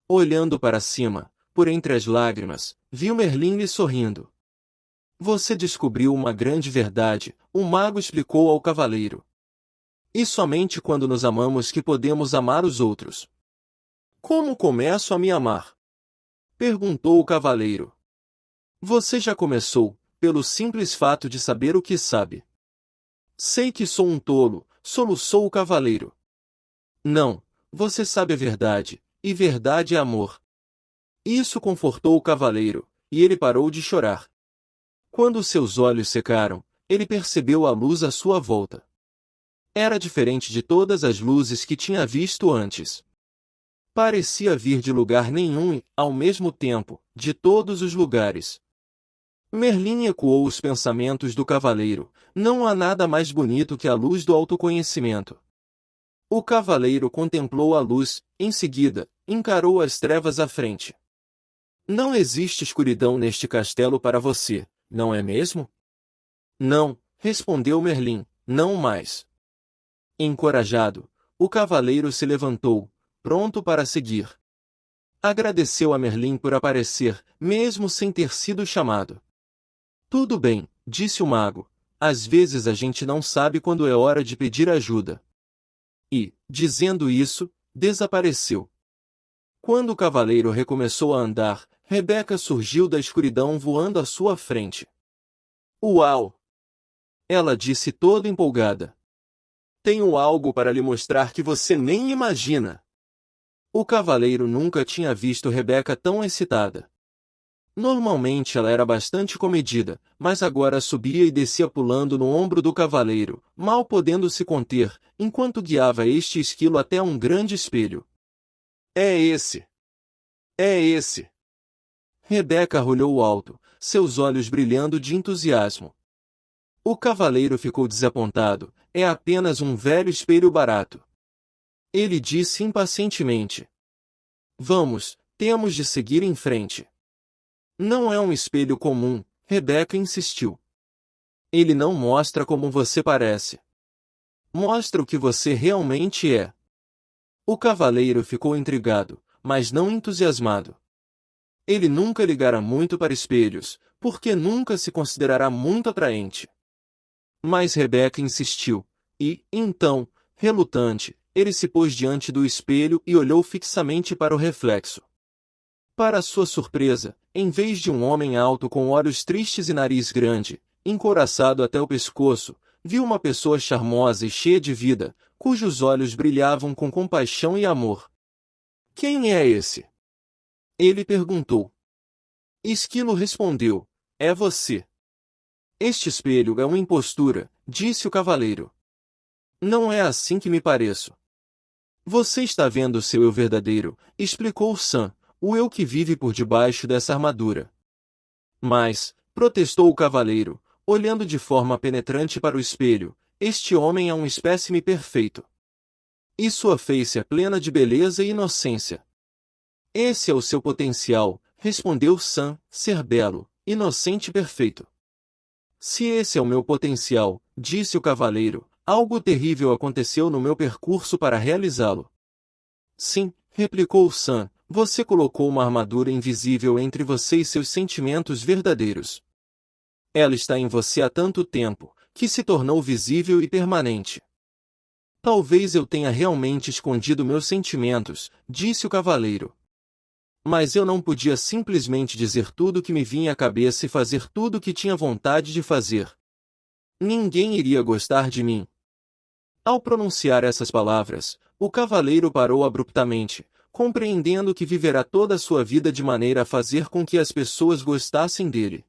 Olhando para cima, por entre as lágrimas, viu Merlin lhe sorrindo. Você descobriu uma grande verdade, o mago explicou ao cavaleiro. E somente quando nos amamos que podemos amar os outros. Como começo a me amar? Perguntou o cavaleiro. Você já começou, pelo simples fato de saber o que sabe. Sei que sou um tolo, soluçou o cavaleiro. Não, você sabe a verdade, e verdade é amor. Isso confortou o cavaleiro, e ele parou de chorar. Quando seus olhos secaram, ele percebeu a luz à sua volta. Era diferente de todas as luzes que tinha visto antes. Parecia vir de lugar nenhum e, ao mesmo tempo, de todos os lugares. Merlin ecoou os pensamentos do cavaleiro: não há nada mais bonito que a luz do autoconhecimento. O cavaleiro contemplou a luz, em seguida, encarou as trevas à frente. Não existe escuridão neste castelo para você, não é mesmo? Não, respondeu Merlin, não mais. Encorajado, o cavaleiro se levantou, pronto para seguir. Agradeceu a Merlin por aparecer, mesmo sem ter sido chamado. Tudo bem, disse o mago, às vezes a gente não sabe quando é hora de pedir ajuda. E, dizendo isso, desapareceu. Quando o cavaleiro recomeçou a andar, Rebeca surgiu da escuridão voando à sua frente. Uau! Ela disse toda empolgada. Tenho algo para lhe mostrar que você nem imagina. O cavaleiro nunca tinha visto Rebeca tão excitada. Normalmente ela era bastante comedida, mas agora subia e descia pulando no ombro do cavaleiro, mal podendo se conter, enquanto guiava este esquilo até um grande espelho. É esse! É esse! Rebeca olhou alto, seus olhos brilhando de entusiasmo. O cavaleiro ficou desapontado, é apenas um velho espelho barato. Ele disse impacientemente. Vamos, temos de seguir em frente. Não é um espelho comum, Rebeca insistiu. Ele não mostra como você parece. Mostra o que você realmente é. O cavaleiro ficou intrigado, mas não entusiasmado. Ele nunca ligara muito para espelhos, porque nunca se considerará muito atraente. Mas Rebeca insistiu, e, então, relutante, ele se pôs diante do espelho e olhou fixamente para o reflexo. Para sua surpresa, em vez de um homem alto com olhos tristes e nariz grande, encouraçado até o pescoço, viu uma pessoa charmosa e cheia de vida, cujos olhos brilhavam com compaixão e amor. Quem é esse? Ele perguntou. Esquilo respondeu, é você. Este espelho é uma impostura, disse o cavaleiro. Não é assim que me pareço. Você está vendo seu eu verdadeiro, explicou Sam, o eu que vive por debaixo dessa armadura. Mas, protestou o cavaleiro, olhando de forma penetrante para o espelho, este homem é um espécime perfeito. E sua face é plena de beleza e inocência. Esse é o seu potencial, respondeu Sam, ser belo, inocente e perfeito. Se esse é o meu potencial, disse o cavaleiro, algo terrível aconteceu no meu percurso para realizá-lo. Sim, replicou Sam, você colocou uma armadura invisível entre você e seus sentimentos verdadeiros. Ela está em você há tanto tempo, que se tornou visível e permanente. Talvez eu tenha realmente escondido meus sentimentos, disse o cavaleiro. Mas eu não podia simplesmente dizer tudo o que me vinha à cabeça e fazer tudo o que tinha vontade de fazer. Ninguém iria gostar de mim. Ao pronunciar essas palavras, o cavaleiro parou abruptamente, compreendendo que viverá toda a sua vida de maneira a fazer com que as pessoas gostassem dele.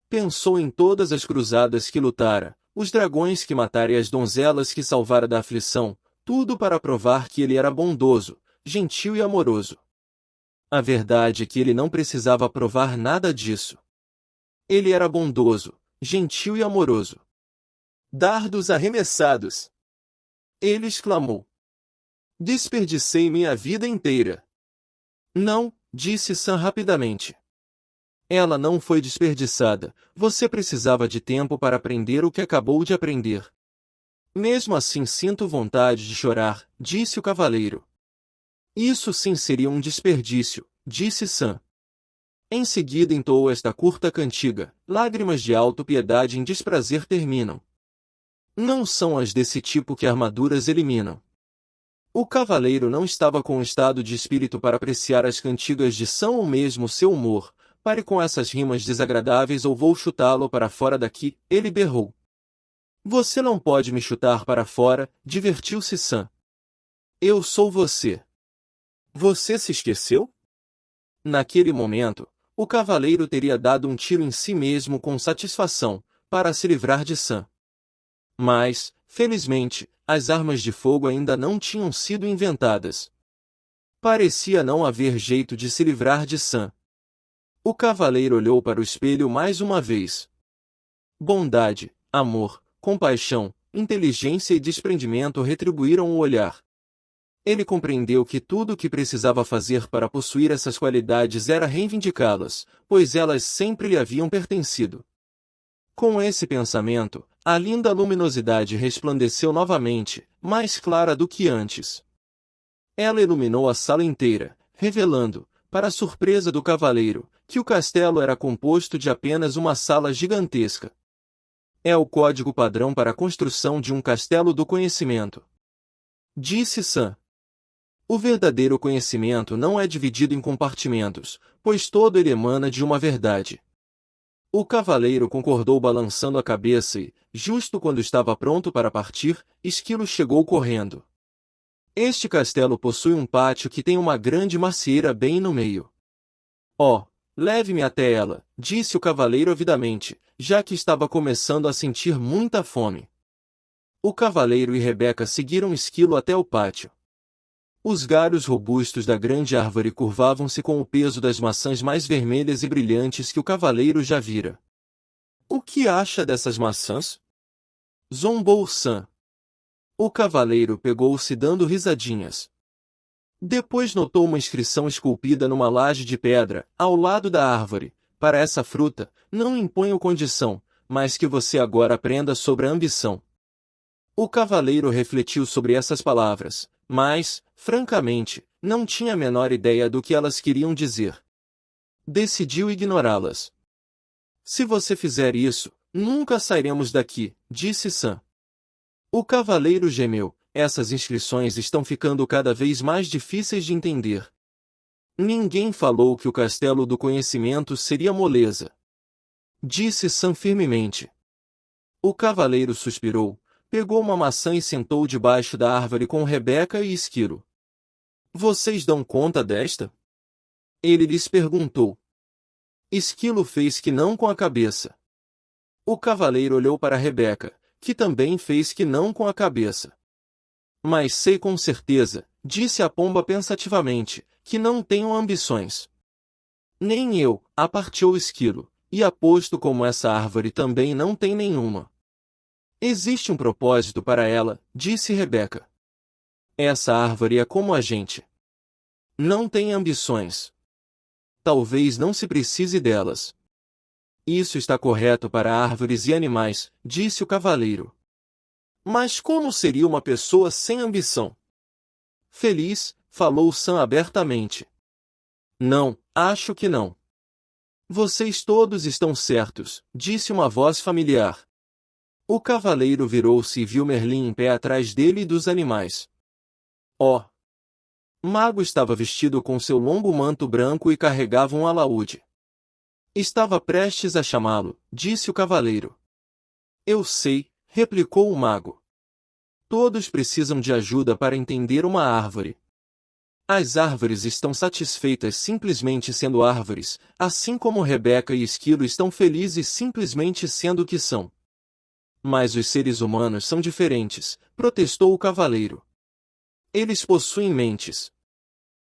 Pensou em todas as cruzadas que lutara, os dragões que matara e as donzelas que salvara da aflição, tudo para provar que ele era bondoso, gentil e amoroso. A verdade é que ele não precisava provar nada disso. Ele era bondoso, gentil e amoroso. Dardos arremessados. Ele exclamou. Desperdicei minha vida inteira. Não, disse Sam rapidamente. Ela não foi desperdiçada, você precisava de tempo para aprender o que acabou de aprender. Mesmo assim sinto vontade de chorar, disse o cavaleiro. Isso sim seria um desperdício, disse Sam. Em seguida entoou esta curta cantiga, lágrimas de autopiedade em desprazer terminam. Não são as desse tipo que armaduras eliminam. O cavaleiro não estava com um estado de espírito para apreciar as cantigas de Sam ou mesmo seu humor. Pare com essas rimas desagradáveis ou vou chutá-lo para fora daqui, ele berrou. Você não pode me chutar para fora, divertiu-se Sam. Eu sou você. Você se esqueceu? Naquele momento, o cavaleiro teria dado um tiro em si mesmo com satisfação, para se livrar de Sam. Mas, felizmente, as armas de fogo ainda não tinham sido inventadas. Parecia não haver jeito de se livrar de Sam. O cavaleiro olhou para o espelho mais uma vez. Bondade, amor, compaixão, inteligência e desprendimento retribuíram o olhar. Ele compreendeu que tudo o que precisava fazer para possuir essas qualidades era reivindicá-las, pois elas sempre lhe haviam pertencido. Com esse pensamento, a linda luminosidade resplandeceu novamente, mais clara do que antes. Ela iluminou a sala inteira, revelando, para a surpresa do cavaleiro, que o castelo era composto de apenas uma sala gigantesca. É o código padrão para a construção de um castelo do conhecimento. Disse Sam. O verdadeiro conhecimento não é dividido em compartimentos, pois todo ele emana de uma verdade. O cavaleiro concordou balançando a cabeça e, justo quando estava pronto para partir, Esquilo chegou correndo. Este castelo possui um pátio que tem uma grande macieira bem no meio. Oh, leve-me até ela, disse o cavaleiro avidamente, já que estava começando a sentir muita fome. O cavaleiro e Rebeca seguiram Esquilo até o pátio. Os galhos robustos da grande árvore curvavam-se com o peso das maçãs mais vermelhas e brilhantes que o cavaleiro já vira. O que acha dessas maçãs? Zombou Sam. O cavaleiro pegou-se dando risadinhas. Depois notou uma inscrição esculpida numa laje de pedra, ao lado da árvore. Para essa fruta, não imponho condição, mas que você agora aprenda sobre a ambição. O cavaleiro refletiu sobre essas palavras, mas, francamente, não tinha a menor ideia do que elas queriam dizer. Decidiu ignorá-las. Se você fizer isso, nunca sairemos daqui, disse Sam. O cavaleiro gemeu, essas inscrições estão ficando cada vez mais difíceis de entender. Ninguém falou que o castelo do conhecimento seria moleza. Disse Sam firmemente. O cavaleiro suspirou, pegou uma maçã e sentou debaixo da árvore com Rebeca e Esquilo. Vocês dão conta desta? Ele lhes perguntou. Esquilo fez que não com a cabeça. O cavaleiro olhou para Rebeca, que também fez que não com a cabeça. Mas sei com certeza, disse a pomba pensativamente, que não tenho ambições. Nem eu, apartou Esquilo, e aposto como essa árvore também não tem nenhuma. Existe um propósito para ela, disse Rebeca. Essa árvore é como a gente. Não tem ambições. Talvez não se precise delas. Isso está correto para árvores e animais, disse o cavaleiro. Mas como seria uma pessoa sem ambição? Feliz, falou Sam abertamente. Não, acho que não. Vocês todos estão certos, disse uma voz familiar. O cavaleiro virou-se e viu Merlin em pé atrás dele e dos animais. Oh! Mago estava vestido com seu longo manto branco e carregava um alaúde. Estava prestes a chamá-lo, disse o cavaleiro. Eu sei, replicou o mago. Todos precisam de ajuda para entender uma árvore. As árvores estão satisfeitas simplesmente sendo árvores, assim como Rebeca e Esquilo estão felizes simplesmente sendo o que são. Mas os seres humanos são diferentes, protestou o cavaleiro. Eles possuem mentes.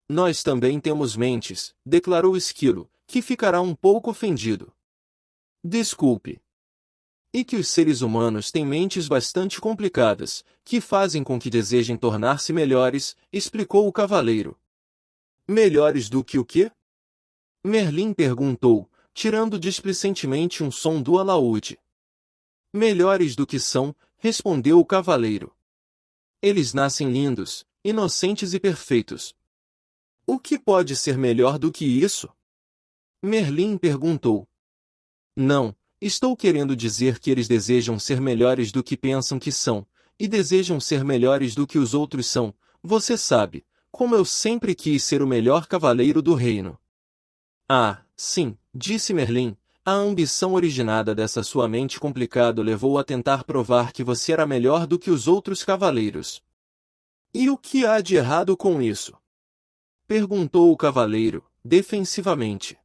Nós também temos mentes, declarou Esquilo, que ficará um pouco ofendido. Desculpe. E que os seres humanos têm mentes bastante complicadas, que fazem com que desejem tornar-se melhores, explicou o cavaleiro. Melhores do que o quê? Merlin perguntou, tirando displicentemente um som do alaúde. Melhores do que são, respondeu o cavaleiro. Eles nascem lindos, inocentes e perfeitos. O que pode ser melhor do que isso? Merlin perguntou. Não, estou querendo dizer que eles desejam ser melhores do que pensam que são, e desejam ser melhores do que os outros são, você sabe, como eu sempre quis ser o melhor cavaleiro do reino. Ah, sim, disse Merlin, a ambição originada dessa sua mente complicada levou a tentar provar que você era melhor do que os outros cavaleiros. E o que há de errado com isso? Perguntou o cavaleiro, defensivamente.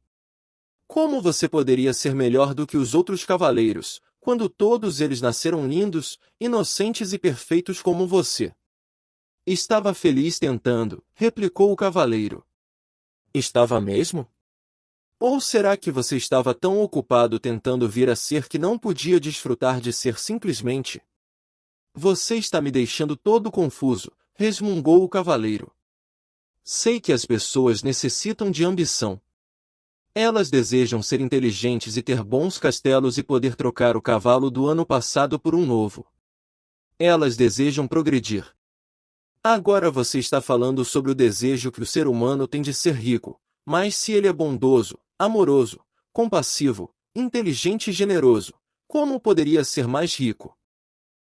Como você poderia ser melhor do que os outros cavaleiros, quando todos eles nasceram lindos, inocentes e perfeitos como você? Estava feliz tentando, replicou o cavaleiro. Estava mesmo? Ou será que você estava tão ocupado tentando vir a ser que não podia desfrutar de ser simplesmente? Você está me deixando todo confuso, resmungou o cavaleiro. Sei que as pessoas necessitam de ambição. Elas desejam ser inteligentes e ter bons castelos e poder trocar o cavalo do ano passado por um novo. Elas desejam progredir. Agora você está falando sobre o desejo que o ser humano tem de ser rico, mas se ele é bondoso, amoroso, compassivo, inteligente e generoso, como poderia ser mais rico?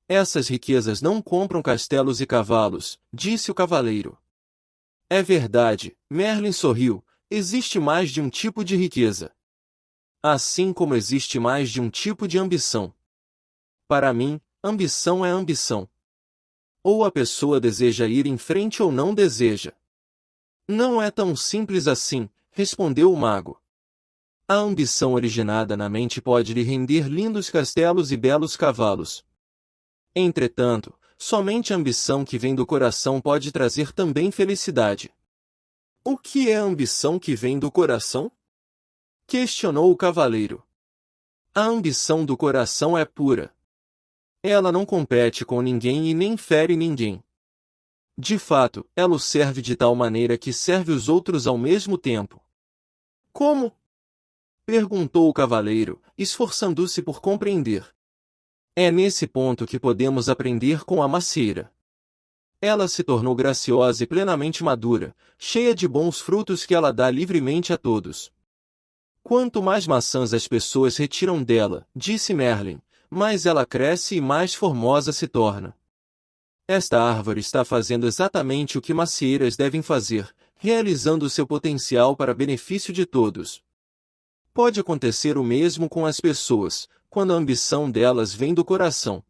Essas riquezas não compram castelos e cavalos, disse o cavaleiro. É verdade, Merlin sorriu, existe mais de um tipo de riqueza. Assim como existe mais de um tipo de ambição. Para mim, ambição é ambição. Ou a pessoa deseja ir em frente ou não deseja. Não é tão simples assim, respondeu o mago. A ambição originada na mente pode lhe render lindos castelos e belos cavalos. Entretanto, somente a ambição que vem do coração pode trazer também felicidade. O que é a ambição que vem do coração? Questionou o cavaleiro. A ambição do coração é pura. Ela não compete com ninguém e nem fere ninguém. De fato, ela o serve de tal maneira que serve os outros ao mesmo tempo. Como? Perguntou o cavaleiro, esforçando-se por compreender. É nesse ponto que podemos aprender com a macieira. Ela se tornou graciosa e plenamente madura, cheia de bons frutos que ela dá livremente a todos. Quanto mais maçãs as pessoas retiram dela, disse Merlin, mais ela cresce e mais formosa se torna. Esta árvore está fazendo exatamente o que macieiras devem fazer, realizando seu potencial para benefício de todos. Pode acontecer o mesmo com as pessoas, quando a ambição delas vem do coração.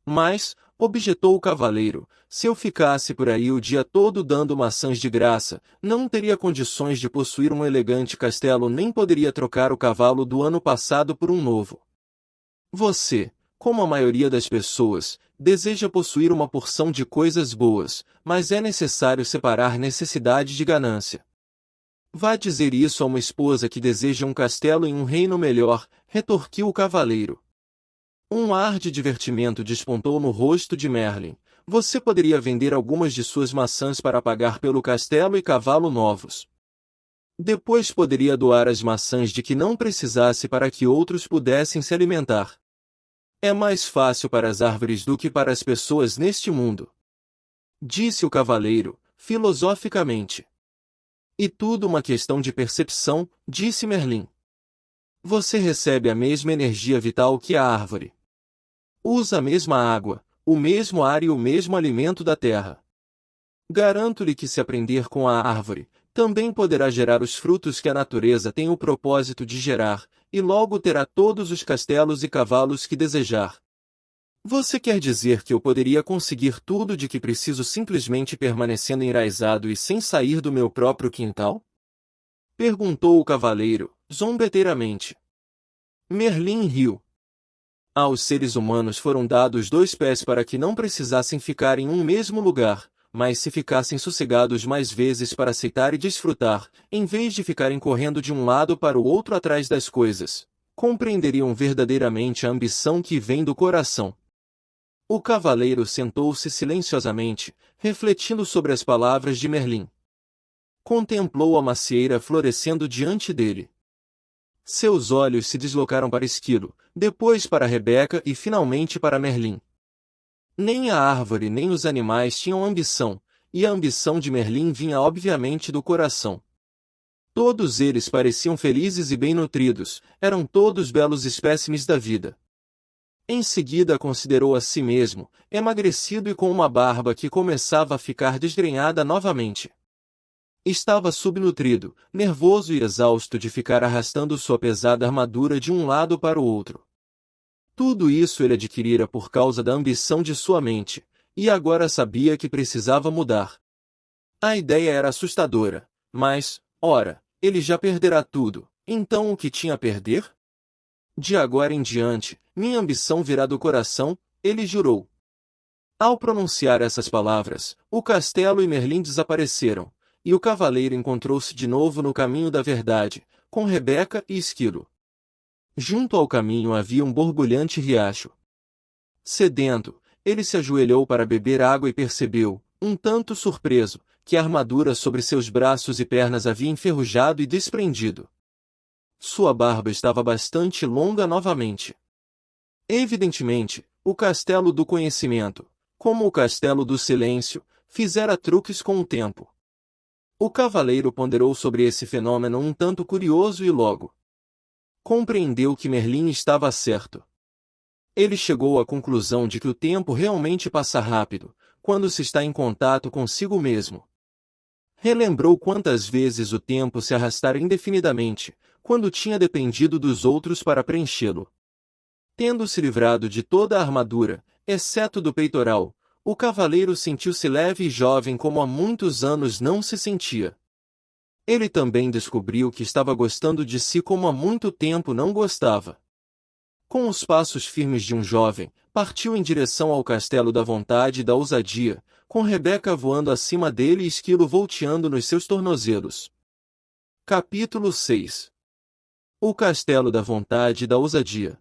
Mas, objetou o cavaleiro, se eu ficasse por aí o dia todo dando maçãs de graça, não teria condições de possuir um elegante castelo nem poderia trocar o cavalo do ano passado por um novo. Você, como a maioria das pessoas, deseja possuir uma porção de coisas boas, mas é necessário separar necessidade de ganância. Vá dizer isso a uma esposa que deseja um castelo em um reino melhor, retorquiu o cavaleiro. Um ar de divertimento despontou no rosto de Merlin, Você poderia vender algumas de suas maçãs para pagar pelo castelo e cavalo novos. Depois poderia doar as maçãs de que não precisasse para que outros pudessem se alimentar. É mais fácil para as árvores do que para as pessoas neste mundo, disse o cavaleiro, filosoficamente. E tudo uma questão de percepção, disse Merlin. Você recebe a mesma energia vital que a árvore. Usa a mesma água, o mesmo ar e o mesmo alimento da terra. Garanto-lhe que se aprender com a árvore, também poderá gerar os frutos que a natureza tem o propósito de gerar, e logo terá todos os castelos e cavalos que desejar. Você quer dizer que eu poderia conseguir tudo de que preciso simplesmente permanecendo enraizado e sem sair do meu próprio quintal? Perguntou o cavaleiro, zombeteiramente. Merlin riu. Aos seres humanos foram dados 2 pés para que não precisassem ficar em um mesmo lugar, mas se ficassem sossegados mais vezes para aceitar e desfrutar, em vez de ficarem correndo de um lado para o outro atrás das coisas, compreenderiam verdadeiramente a ambição que vem do coração. O cavaleiro sentou-se silenciosamente, refletindo sobre as palavras de Merlin. Contemplou a macieira florescendo diante dele. Seus olhos se deslocaram para Esquilo, depois para Rebeca e finalmente para Merlin. Nem a árvore nem os animais tinham ambição, e a ambição de Merlin vinha obviamente do coração. Todos eles pareciam felizes e bem nutridos, eram todos belos espécimes da vida. Em seguida considerou a si mesmo, emagrecido e com uma barba que começava a ficar desgrenhada novamente. Estava subnutrido, nervoso e exausto de ficar arrastando sua pesada armadura de um lado para o outro. Tudo isso ele adquirira por causa da ambição de sua mente, e agora sabia que precisava mudar. A ideia era assustadora, mas, ora, ele já perderá tudo, então o que tinha a perder? De agora em diante, minha ambição virá do coração, ele jurou. Ao pronunciar essas palavras, o castelo e Merlin desapareceram, e o cavaleiro encontrou-se de novo no caminho da verdade, com Rebeca e Esquilo. Junto ao caminho havia um borbulhante riacho. Sedento, ele se ajoelhou para beber água e percebeu, um tanto surpreso, que a armadura sobre seus braços e pernas havia enferrujado e desprendido. Sua barba estava bastante longa novamente. Evidentemente, o castelo do conhecimento, como o castelo do silêncio, fizera truques com o tempo. O cavaleiro ponderou sobre esse fenômeno um tanto curioso e logo compreendeu que Merlin estava certo. Ele chegou à conclusão de que o tempo realmente passa rápido, quando se está em contato consigo mesmo. Relembrou quantas vezes o tempo se arrastara indefinidamente, quando tinha dependido dos outros para preenchê-lo. Tendo se livrado de toda a armadura, exceto do peitoral, o cavaleiro sentiu-se leve e jovem como há muitos anos não se sentia. Ele também descobriu que estava gostando de si como há muito tempo não gostava. Com os passos firmes de um jovem, partiu em direção ao castelo da vontade e da ousadia, com Rebeca voando acima dele e Esquilo volteando nos seus tornozelos. Capítulo 6. O castelo da vontade e da ousadia.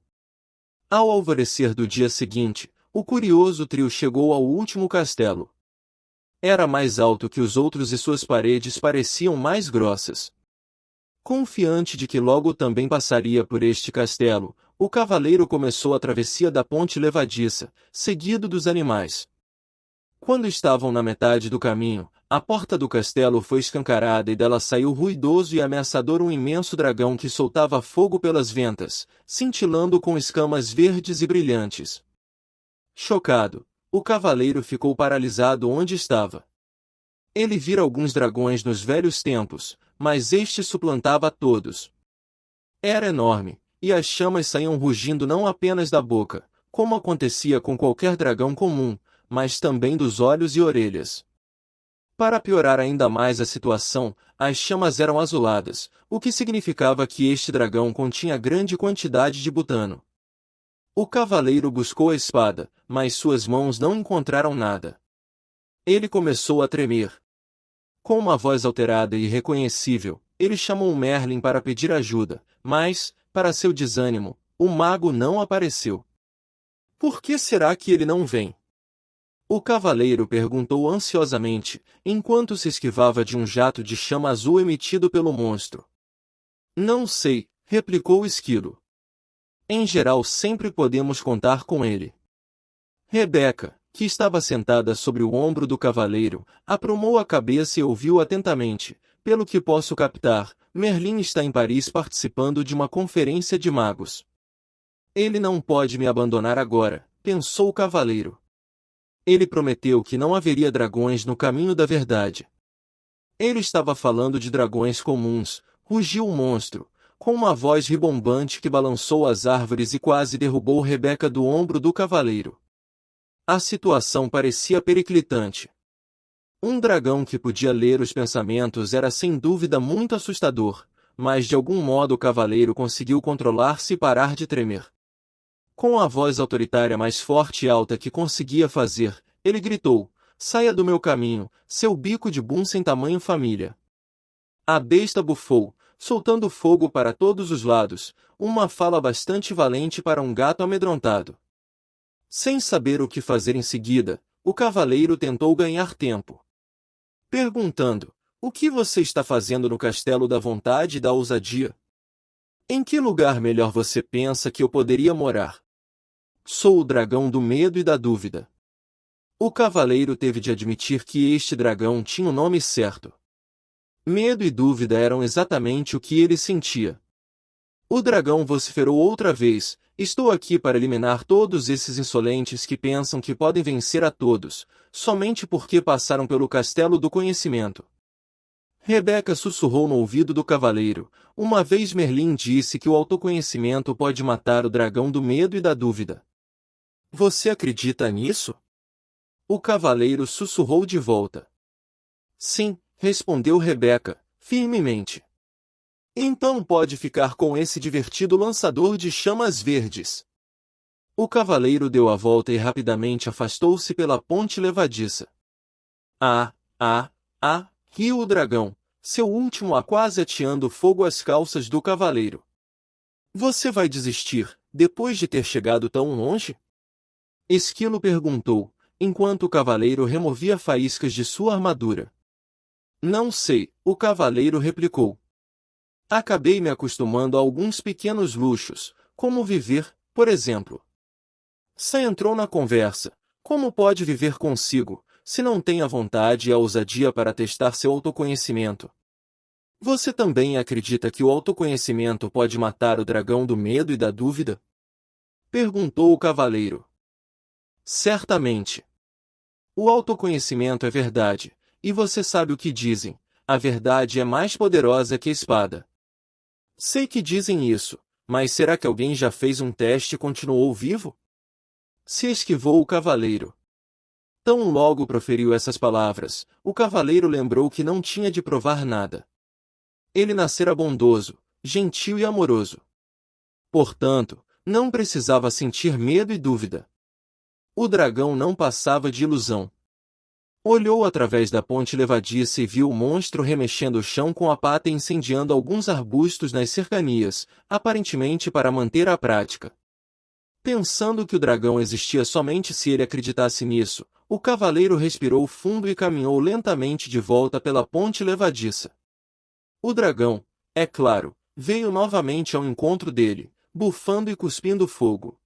Ao alvorecer do dia seguinte, o curioso trio chegou ao último castelo. Era mais alto que os outros e suas paredes pareciam mais grossas. Confiante de que logo também passaria por este castelo, o cavaleiro começou a travessia da ponte levadiça, seguido dos animais. Quando estavam na metade do caminho, a porta do castelo foi escancarada e dela saiu ruidoso e ameaçador um imenso dragão que soltava fogo pelas ventas, cintilando com escamas verdes e brilhantes. Chocado, o cavaleiro ficou paralisado onde estava. Ele vira alguns dragões nos velhos tempos, mas este suplantava a todos. Era enorme, e as chamas saíam rugindo não apenas da boca, como acontecia com qualquer dragão comum, mas também dos olhos e orelhas. Para piorar ainda mais a situação, as chamas eram azuladas, o que significava que este dragão continha grande quantidade de butano. O cavaleiro buscou a espada, mas suas mãos não encontraram nada. Ele começou a tremer. Com uma voz alterada e irreconhecível, ele chamou Merlin para pedir ajuda, mas, para seu desânimo, o mago não apareceu. Por que será que ele não vem? O cavaleiro perguntou ansiosamente, enquanto se esquivava de um jato de chama azul emitido pelo monstro. Não sei, replicou o esquilo. Em geral sempre podemos contar com ele. Rebeca, que estava sentada sobre o ombro do cavaleiro, aprumou a cabeça e ouviu atentamente. Pelo que posso captar, Merlin está em Paris participando de uma conferência de magos. Ele não pode me abandonar agora, pensou o cavaleiro. Ele prometeu que não haveria dragões no caminho da verdade. Ele estava falando de dragões comuns, rugiu o monstro, com uma voz ribombante que balançou as árvores e quase derrubou Rebeca do ombro do cavaleiro. A situação parecia periclitante. Um dragão que podia ler os pensamentos era sem dúvida muito assustador, mas de algum modo o cavaleiro conseguiu controlar-se e parar de tremer. Com a voz autoritária mais forte e alta que conseguia fazer, ele gritou: "Saia do meu caminho, seu bico de bum sem tamanho família." A besta bufou, soltando fogo para todos os lados, uma fala bastante valente para um gato amedrontado. Sem saber o que fazer em seguida, o cavaleiro tentou ganhar tempo, perguntando: "O que você está fazendo no castelo da vontade e da ousadia? Em que lugar melhor você pensa que eu poderia morar?" "Sou o dragão do medo e da dúvida." O cavaleiro teve de admitir que este dragão tinha o nome certo. Medo e dúvida eram exatamente o que ele sentia. O dragão vociferou outra vez: "Estou aqui para eliminar todos esses insolentes que pensam que podem vencer a todos, somente porque passaram pelo castelo do conhecimento." Rebeca sussurrou no ouvido do cavaleiro: "Uma vez Merlin disse que o autoconhecimento pode matar o dragão do medo e da dúvida. Você acredita nisso?" O cavaleiro sussurrou de volta. "Sim", respondeu Rebeca, firmemente. "Então pode ficar com esse divertido lançador de chamas verdes." O cavaleiro deu a volta e rapidamente afastou-se pela ponte levadiça. "Ah, ah, ah!" riu o dragão, seu último quase ateando fogo às calças do cavaleiro. "Você vai desistir, depois de ter chegado tão longe?" Esquilo perguntou, enquanto o cavaleiro removia faíscas de sua armadura. "Não sei", o cavaleiro replicou. "Acabei me acostumando a alguns pequenos luxos, como viver, por exemplo." Sam entrou na conversa. "Como pode viver consigo, se não tem a vontade e a ousadia para testar seu autoconhecimento? Você também acredita que o autoconhecimento pode matar o dragão do medo e da dúvida?" perguntou o cavaleiro. "Certamente. O autoconhecimento é verdade, e você sabe o que dizem: a verdade é mais poderosa que a espada." "Sei que dizem isso, mas será que alguém já fez um teste e continuou vivo?" Se esquivou o cavaleiro. Tão logo proferiu essas palavras, o cavaleiro lembrou que não tinha de provar nada. Ele nascera bondoso, gentil e amoroso. Portanto, não precisava sentir medo e dúvida. O dragão não passava de ilusão. Olhou através da ponte levadiça e viu o monstro remexendo o chão com a pata e incendiando alguns arbustos nas cercanias, aparentemente para manter a prática. Pensando que o dragão existia somente se ele acreditasse nisso, o cavaleiro respirou fundo e caminhou lentamente de volta pela ponte levadiça. O dragão, é claro, veio novamente ao encontro dele, bufando e cuspindo fogo.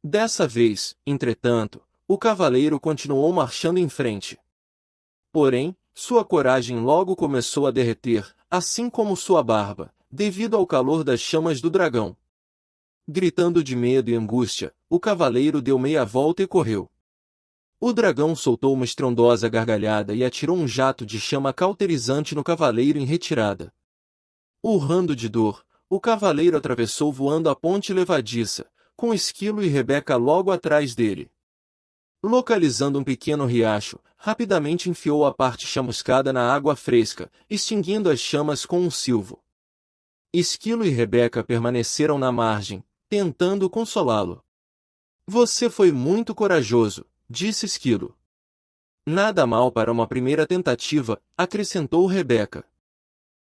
Dessa vez, entretanto, o cavaleiro continuou marchando em frente. Porém, sua coragem logo começou a derreter, assim como sua barba, devido ao calor das chamas do dragão. Gritando de medo e angústia, o cavaleiro deu meia volta e correu. O dragão soltou uma estrondosa gargalhada e atirou um jato de chama cauterizante no cavaleiro em retirada. Urrando de dor, o cavaleiro atravessou voando a ponte levadiça, com Esquilo e Rebeca logo atrás dele. Localizando um pequeno riacho, rapidamente enfiou a parte chamuscada na água fresca, extinguindo as chamas com um silvo. Esquilo e Rebeca permaneceram na margem, tentando consolá-lo. "Você foi muito corajoso", disse Esquilo. "Nada mal para uma primeira tentativa", acrescentou Rebeca.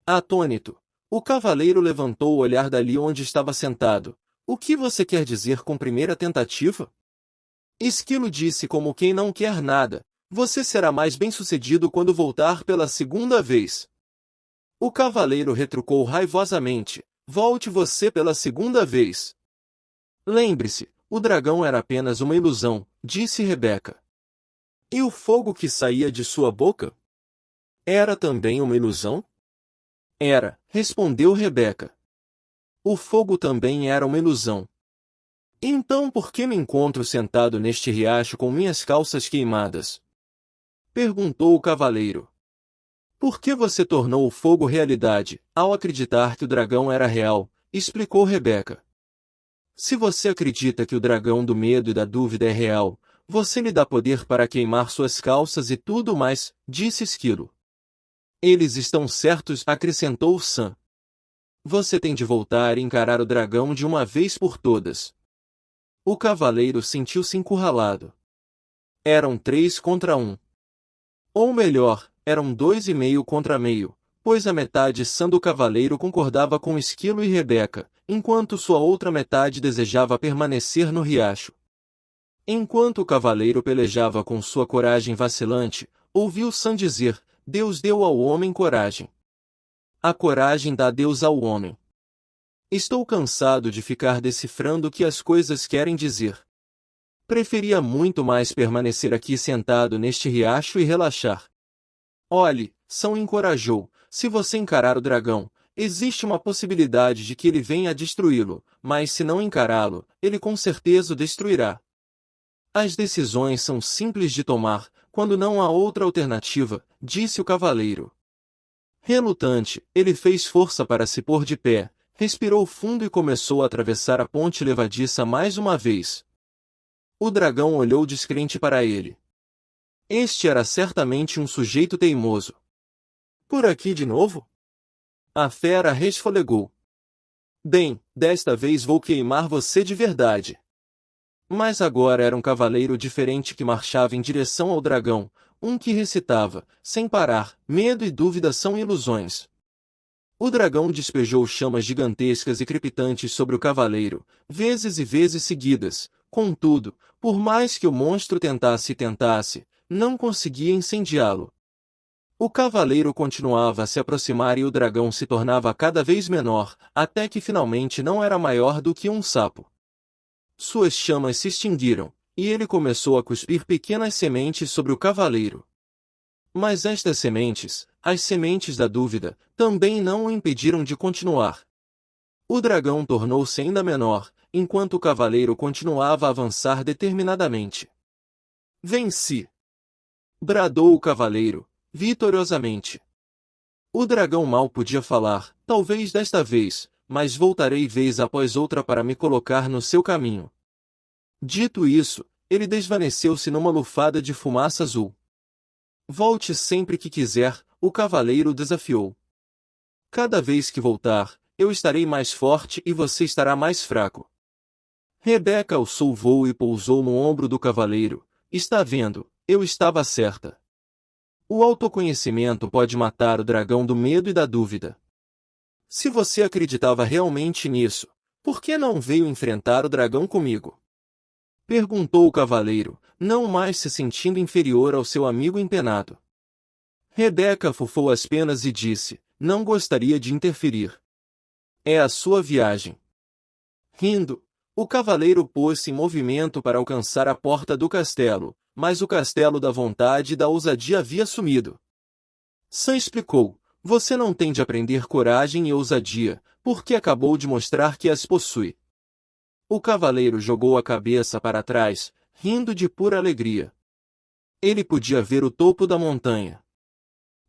Atônito, o cavaleiro levantou o olhar dali onde estava sentado. "O que você quer dizer com primeira tentativa?" Esquilo disse como quem não quer nada: você será mais bem-sucedido quando voltar pela segunda vez. O cavaleiro retrucou raivosamente: volte você pela segunda vez. Lembre-se, o dragão era apenas uma ilusão, disse Rebeca. E o fogo que saía de sua boca? Era também uma ilusão? Era, respondeu Rebeca. O fogo também era uma ilusão. Então por que me encontro sentado neste riacho com minhas calças queimadas? Perguntou o cavaleiro. Por que você tornou o fogo realidade, ao acreditar que o dragão era real? Explicou Rebeca. Se você acredita que o dragão do medo e da dúvida é real, você lhe dá poder para queimar suas calças e tudo mais, disse Esquilo. Eles estão certos, acrescentou Sam. Você tem de voltar e encarar o dragão de uma vez por todas. O cavaleiro sentiu-se encurralado. Eram 3 contra 1. Ou melhor, eram 2,5 contra meio, pois a metade sã do cavaleiro concordava com Esquilo e Rebeca, enquanto sua outra metade desejava permanecer no riacho. Enquanto o cavaleiro pelejava com sua coragem vacilante, ouviu Sam dizer: Deus deu ao homem coragem. A coragem dá Deus ao homem. Estou cansado de ficar decifrando o que as coisas querem dizer. Preferia muito mais permanecer aqui sentado neste riacho e relaxar. Olhe, Sam encorajou, se você encarar o dragão, existe uma possibilidade de que ele venha a destruí-lo, mas se não encará-lo, ele com certeza o destruirá. As decisões são simples de tomar, quando não há outra alternativa, disse o cavaleiro. Relutante, ele fez força para se pôr de pé, respirou fundo e começou a atravessar a ponte levadiça mais uma vez. O dragão olhou descrente para ele. Este era certamente um sujeito teimoso. Por aqui de novo? A fera resfolegou. Bem, desta vez vou queimar você de verdade. Mas agora era um cavaleiro diferente que marchava em direção ao dragão, um que recitava, sem parar: medo e dúvida são ilusões. O dragão despejou chamas gigantescas e crepitantes sobre o cavaleiro, vezes e vezes seguidas. Contudo, por mais que o monstro tentasse e tentasse, não conseguia incendiá-lo. O cavaleiro continuava a se aproximar e o dragão se tornava cada vez menor, até que finalmente não era maior do que um sapo. Suas chamas se extinguiram, e ele começou a cuspir pequenas sementes sobre o cavaleiro. Mas estas sementes, as sementes da dúvida, também não o impediram de continuar. O dragão tornou-se ainda menor, enquanto o cavaleiro continuava a avançar determinadamente. Venci! Bradou o cavaleiro, vitoriosamente. O dragão mal podia falar, talvez desta vez, mas voltarei vez após outra para me colocar no seu caminho. Dito isso, ele desvaneceu-se numa lufada de fumaça azul. Volte sempre que quiser, o cavaleiro desafiou. Cada vez que voltar, eu estarei mais forte e você estará mais fraco. Rebeca alçou o voo e pousou no ombro do cavaleiro. Está vendo, eu estava certa. O autoconhecimento pode matar o dragão do medo e da dúvida. Se você acreditava realmente nisso, por que não veio enfrentar o dragão comigo? Perguntou o cavaleiro, não mais se sentindo inferior ao seu amigo empenado. Rebeca afofou as penas e disse, não gostaria de interferir. É a sua viagem. Rindo, o cavaleiro pôs-se em movimento para alcançar a porta do castelo, mas o castelo da vontade e da ousadia havia sumido. Sam explicou, você não tem de aprender coragem e ousadia, porque acabou de mostrar que as possui. O cavaleiro jogou a cabeça para trás, rindo de pura alegria. Ele podia ver o topo da montanha.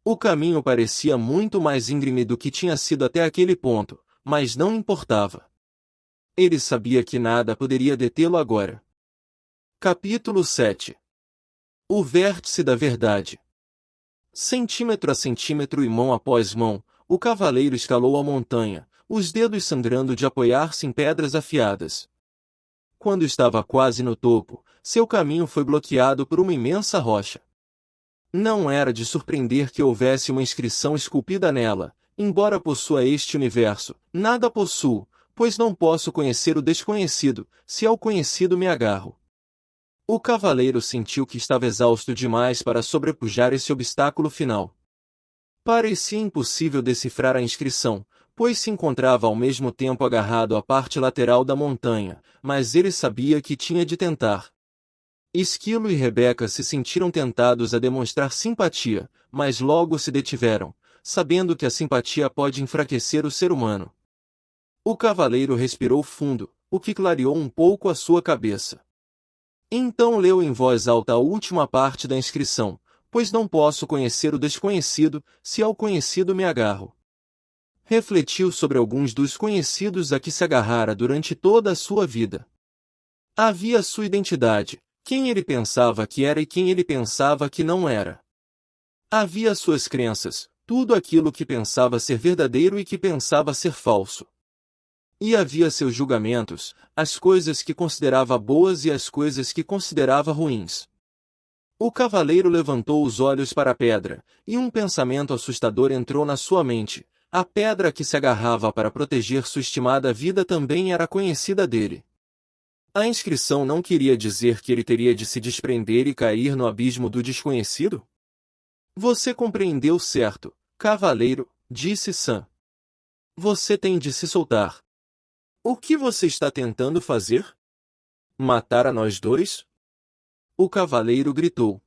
O caminho parecia muito mais íngreme do que tinha sido até aquele ponto, mas não importava. Ele sabia que nada poderia detê-lo agora. Capítulo 7. O vértice da verdade. Centímetro a centímetro e mão após mão, o cavaleiro escalou a montanha, os dedos sangrando de apoiar-se em pedras afiadas. Quando estava quase no topo, seu caminho foi bloqueado por uma imensa rocha. Não era de surpreender que houvesse uma inscrição esculpida nela, embora possua este universo, nada possuo, pois não posso conhecer o desconhecido, se ao conhecido me agarro. O cavaleiro sentiu que estava exausto demais para sobrepujar esse obstáculo final. Parecia impossível decifrar a inscrição, pois se encontrava ao mesmo tempo agarrado à parte lateral da montanha, mas ele sabia que tinha de tentar. Esquilo e Rebeca se sentiram tentados a demonstrar simpatia, mas logo se detiveram, sabendo que a simpatia pode enfraquecer o ser humano. O cavaleiro respirou fundo, o que clareou um pouco a sua cabeça. Então leu em voz alta a última parte da inscrição, pois não posso conhecer o desconhecido, se ao conhecido me agarro. Refletiu sobre alguns dos conhecidos a que se agarrara durante toda a sua vida. Havia sua identidade, quem ele pensava que era e quem ele pensava que não era. Havia suas crenças, tudo aquilo que pensava ser verdadeiro e que pensava ser falso. E havia seus julgamentos, as coisas que considerava boas e as coisas que considerava ruins. O cavaleiro levantou os olhos para a pedra, e um pensamento assustador entrou na sua mente. A pedra a que se agarrava para proteger sua estimada vida também era conhecida dele. A inscrição não queria dizer que ele teria de se desprender e cair no abismo do desconhecido? Você compreendeu certo, cavaleiro, disse Sam. Você tem de se soltar. O que você está tentando fazer? Matar a nós dois? O cavaleiro gritou.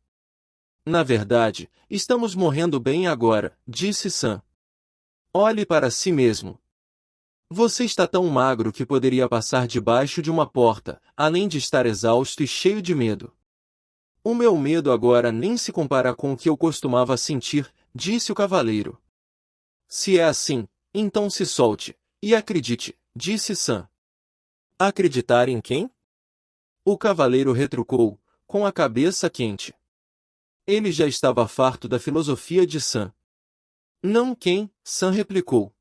Na verdade, estamos morrendo bem agora, disse Sam. Olhe para si mesmo. Você está tão magro que poderia passar debaixo de uma porta, além de estar exausto e cheio de medo. O meu medo agora nem se compara com o que eu costumava sentir, disse o cavaleiro. Se é assim, então se solte, e acredite, disse Sam. Acreditar em quem? O cavaleiro retrucou, com a cabeça quente. Ele já estava farto da filosofia de Sam. Não quem, Sam replicou.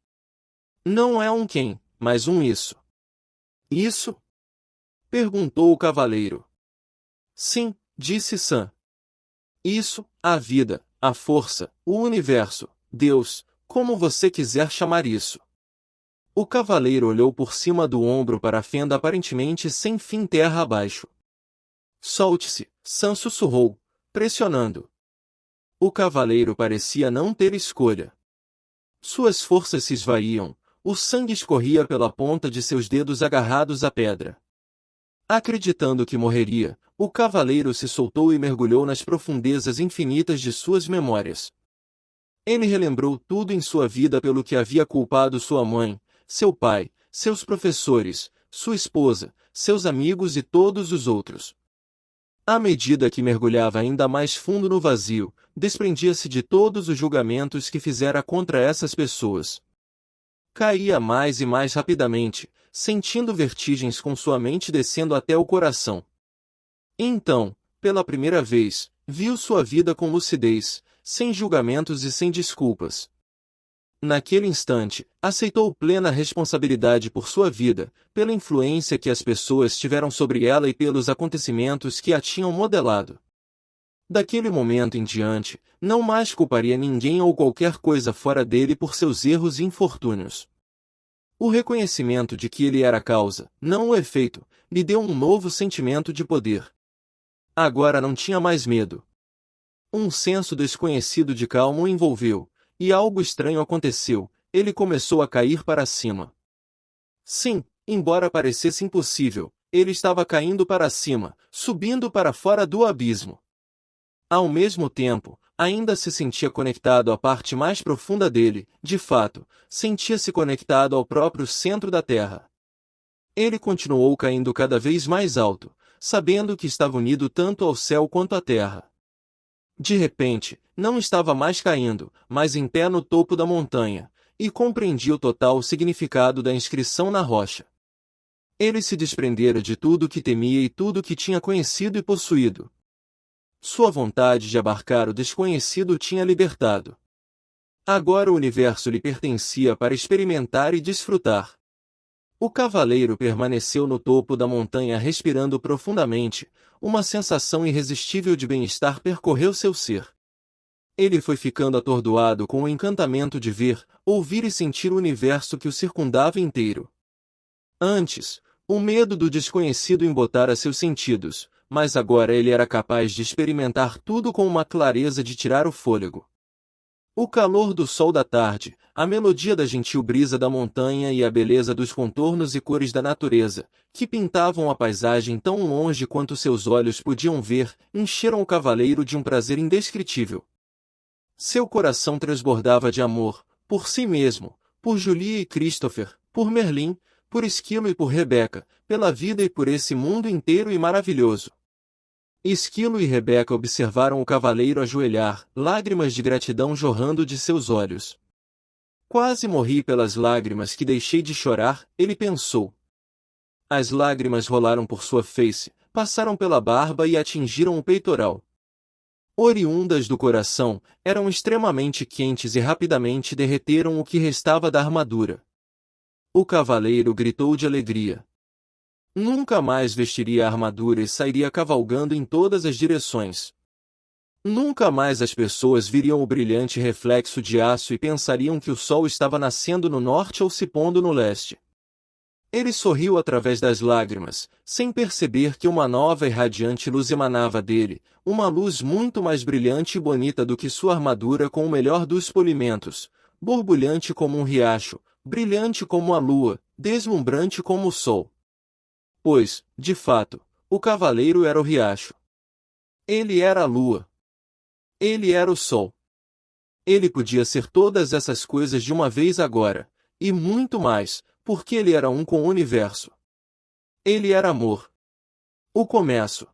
Não é um quem, mas um isso. Isso? Perguntou o cavaleiro. Sim, disse Sam. Isso, a vida, a força, o universo, Deus, como você quiser chamar isso. O cavaleiro olhou por cima do ombro para a fenda aparentemente sem fim terra abaixo. Solte-se, Sam sussurrou, pressionando. O cavaleiro parecia não ter escolha. Suas forças se esvaíam, o sangue escorria pela ponta de seus dedos agarrados à pedra. Acreditando que morreria, o cavaleiro se soltou e mergulhou nas profundezas infinitas de suas memórias. Ele relembrou tudo em sua vida pelo que havia culpado sua mãe, seu pai, seus professores, sua esposa, seus amigos e todos os outros. À medida que mergulhava ainda mais fundo no vazio, desprendia-se de todos os julgamentos que fizera contra essas pessoas. Caía mais e mais rapidamente, sentindo vertigens com sua mente descendo até o coração. Então, pela primeira vez, viu sua vida com lucidez, sem julgamentos e sem desculpas. Naquele instante, aceitou plena responsabilidade por sua vida, pela influência que as pessoas tiveram sobre ela e pelos acontecimentos que a tinham modelado. Daquele momento em diante, não mais culparia ninguém ou qualquer coisa fora dele por seus erros e infortúnios. O reconhecimento de que ele era a causa, não o efeito, lhe deu um novo sentimento de poder. Agora não tinha mais medo. Um senso desconhecido de calma o envolveu, e algo estranho aconteceu, ele começou a cair para cima. Sim, embora parecesse impossível, ele estava caindo para cima, subindo para fora do abismo. Ao mesmo tempo, ainda se sentia conectado à parte mais profunda dele, de fato, sentia-se conectado ao próprio centro da Terra. Ele continuou caindo cada vez mais alto, sabendo que estava unido tanto ao céu quanto à terra. De repente, não estava mais caindo, mas em pé no topo da montanha, e compreendia o total significado da inscrição na rocha. Ele se desprendera de tudo o que temia e tudo o que tinha conhecido e possuído. Sua vontade de abarcar o desconhecido o tinha libertado. Agora o universo lhe pertencia para experimentar e desfrutar. O cavaleiro permaneceu no topo da montanha respirando profundamente, uma sensação irresistível de bem-estar percorreu seu ser. Ele foi ficando atordoado com o encantamento de ver, ouvir e sentir o universo que o circundava inteiro. Antes, o medo do desconhecido embotara seus sentidos, mas agora ele era capaz de experimentar tudo com uma clareza de tirar o fôlego. O calor do sol da tarde, a melodia da gentil brisa da montanha e a beleza dos contornos e cores da natureza, que pintavam a paisagem tão longe quanto seus olhos podiam ver, encheram o cavaleiro de um prazer indescritível. Seu coração transbordava de amor, por si mesmo, por Julia e Christopher, por Merlin, por Esquilo e por Rebeca, pela vida e por esse mundo inteiro e maravilhoso. Esquilo e Rebeca observaram o cavaleiro ajoelhar, lágrimas de gratidão jorrando de seus olhos. Quase morri pelas lágrimas que deixei de chorar, ele pensou. As lágrimas rolaram por sua face, passaram pela barba e atingiram o peitoral. Oriundas do coração, eram extremamente quentes e rapidamente derreteram o que restava da armadura. O cavaleiro gritou de alegria. Nunca mais vestiria a armadura e sairia cavalgando em todas as direções. Nunca mais as pessoas viriam o brilhante reflexo de aço e pensariam que o sol estava nascendo no norte ou se pondo no leste. Ele sorriu através das lágrimas, sem perceber que uma nova e radiante luz emanava dele, uma luz muito mais brilhante e bonita do que sua armadura com o melhor dos polimentos, borbulhante como um riacho, brilhante como a lua, deslumbrante como o sol. Pois, de fato, o cavaleiro era o riacho. Ele era a lua. Ele era o sol. Ele podia ser todas essas coisas de uma vez agora, e muito mais, porque ele era um com o universo. Ele era amor. O começo,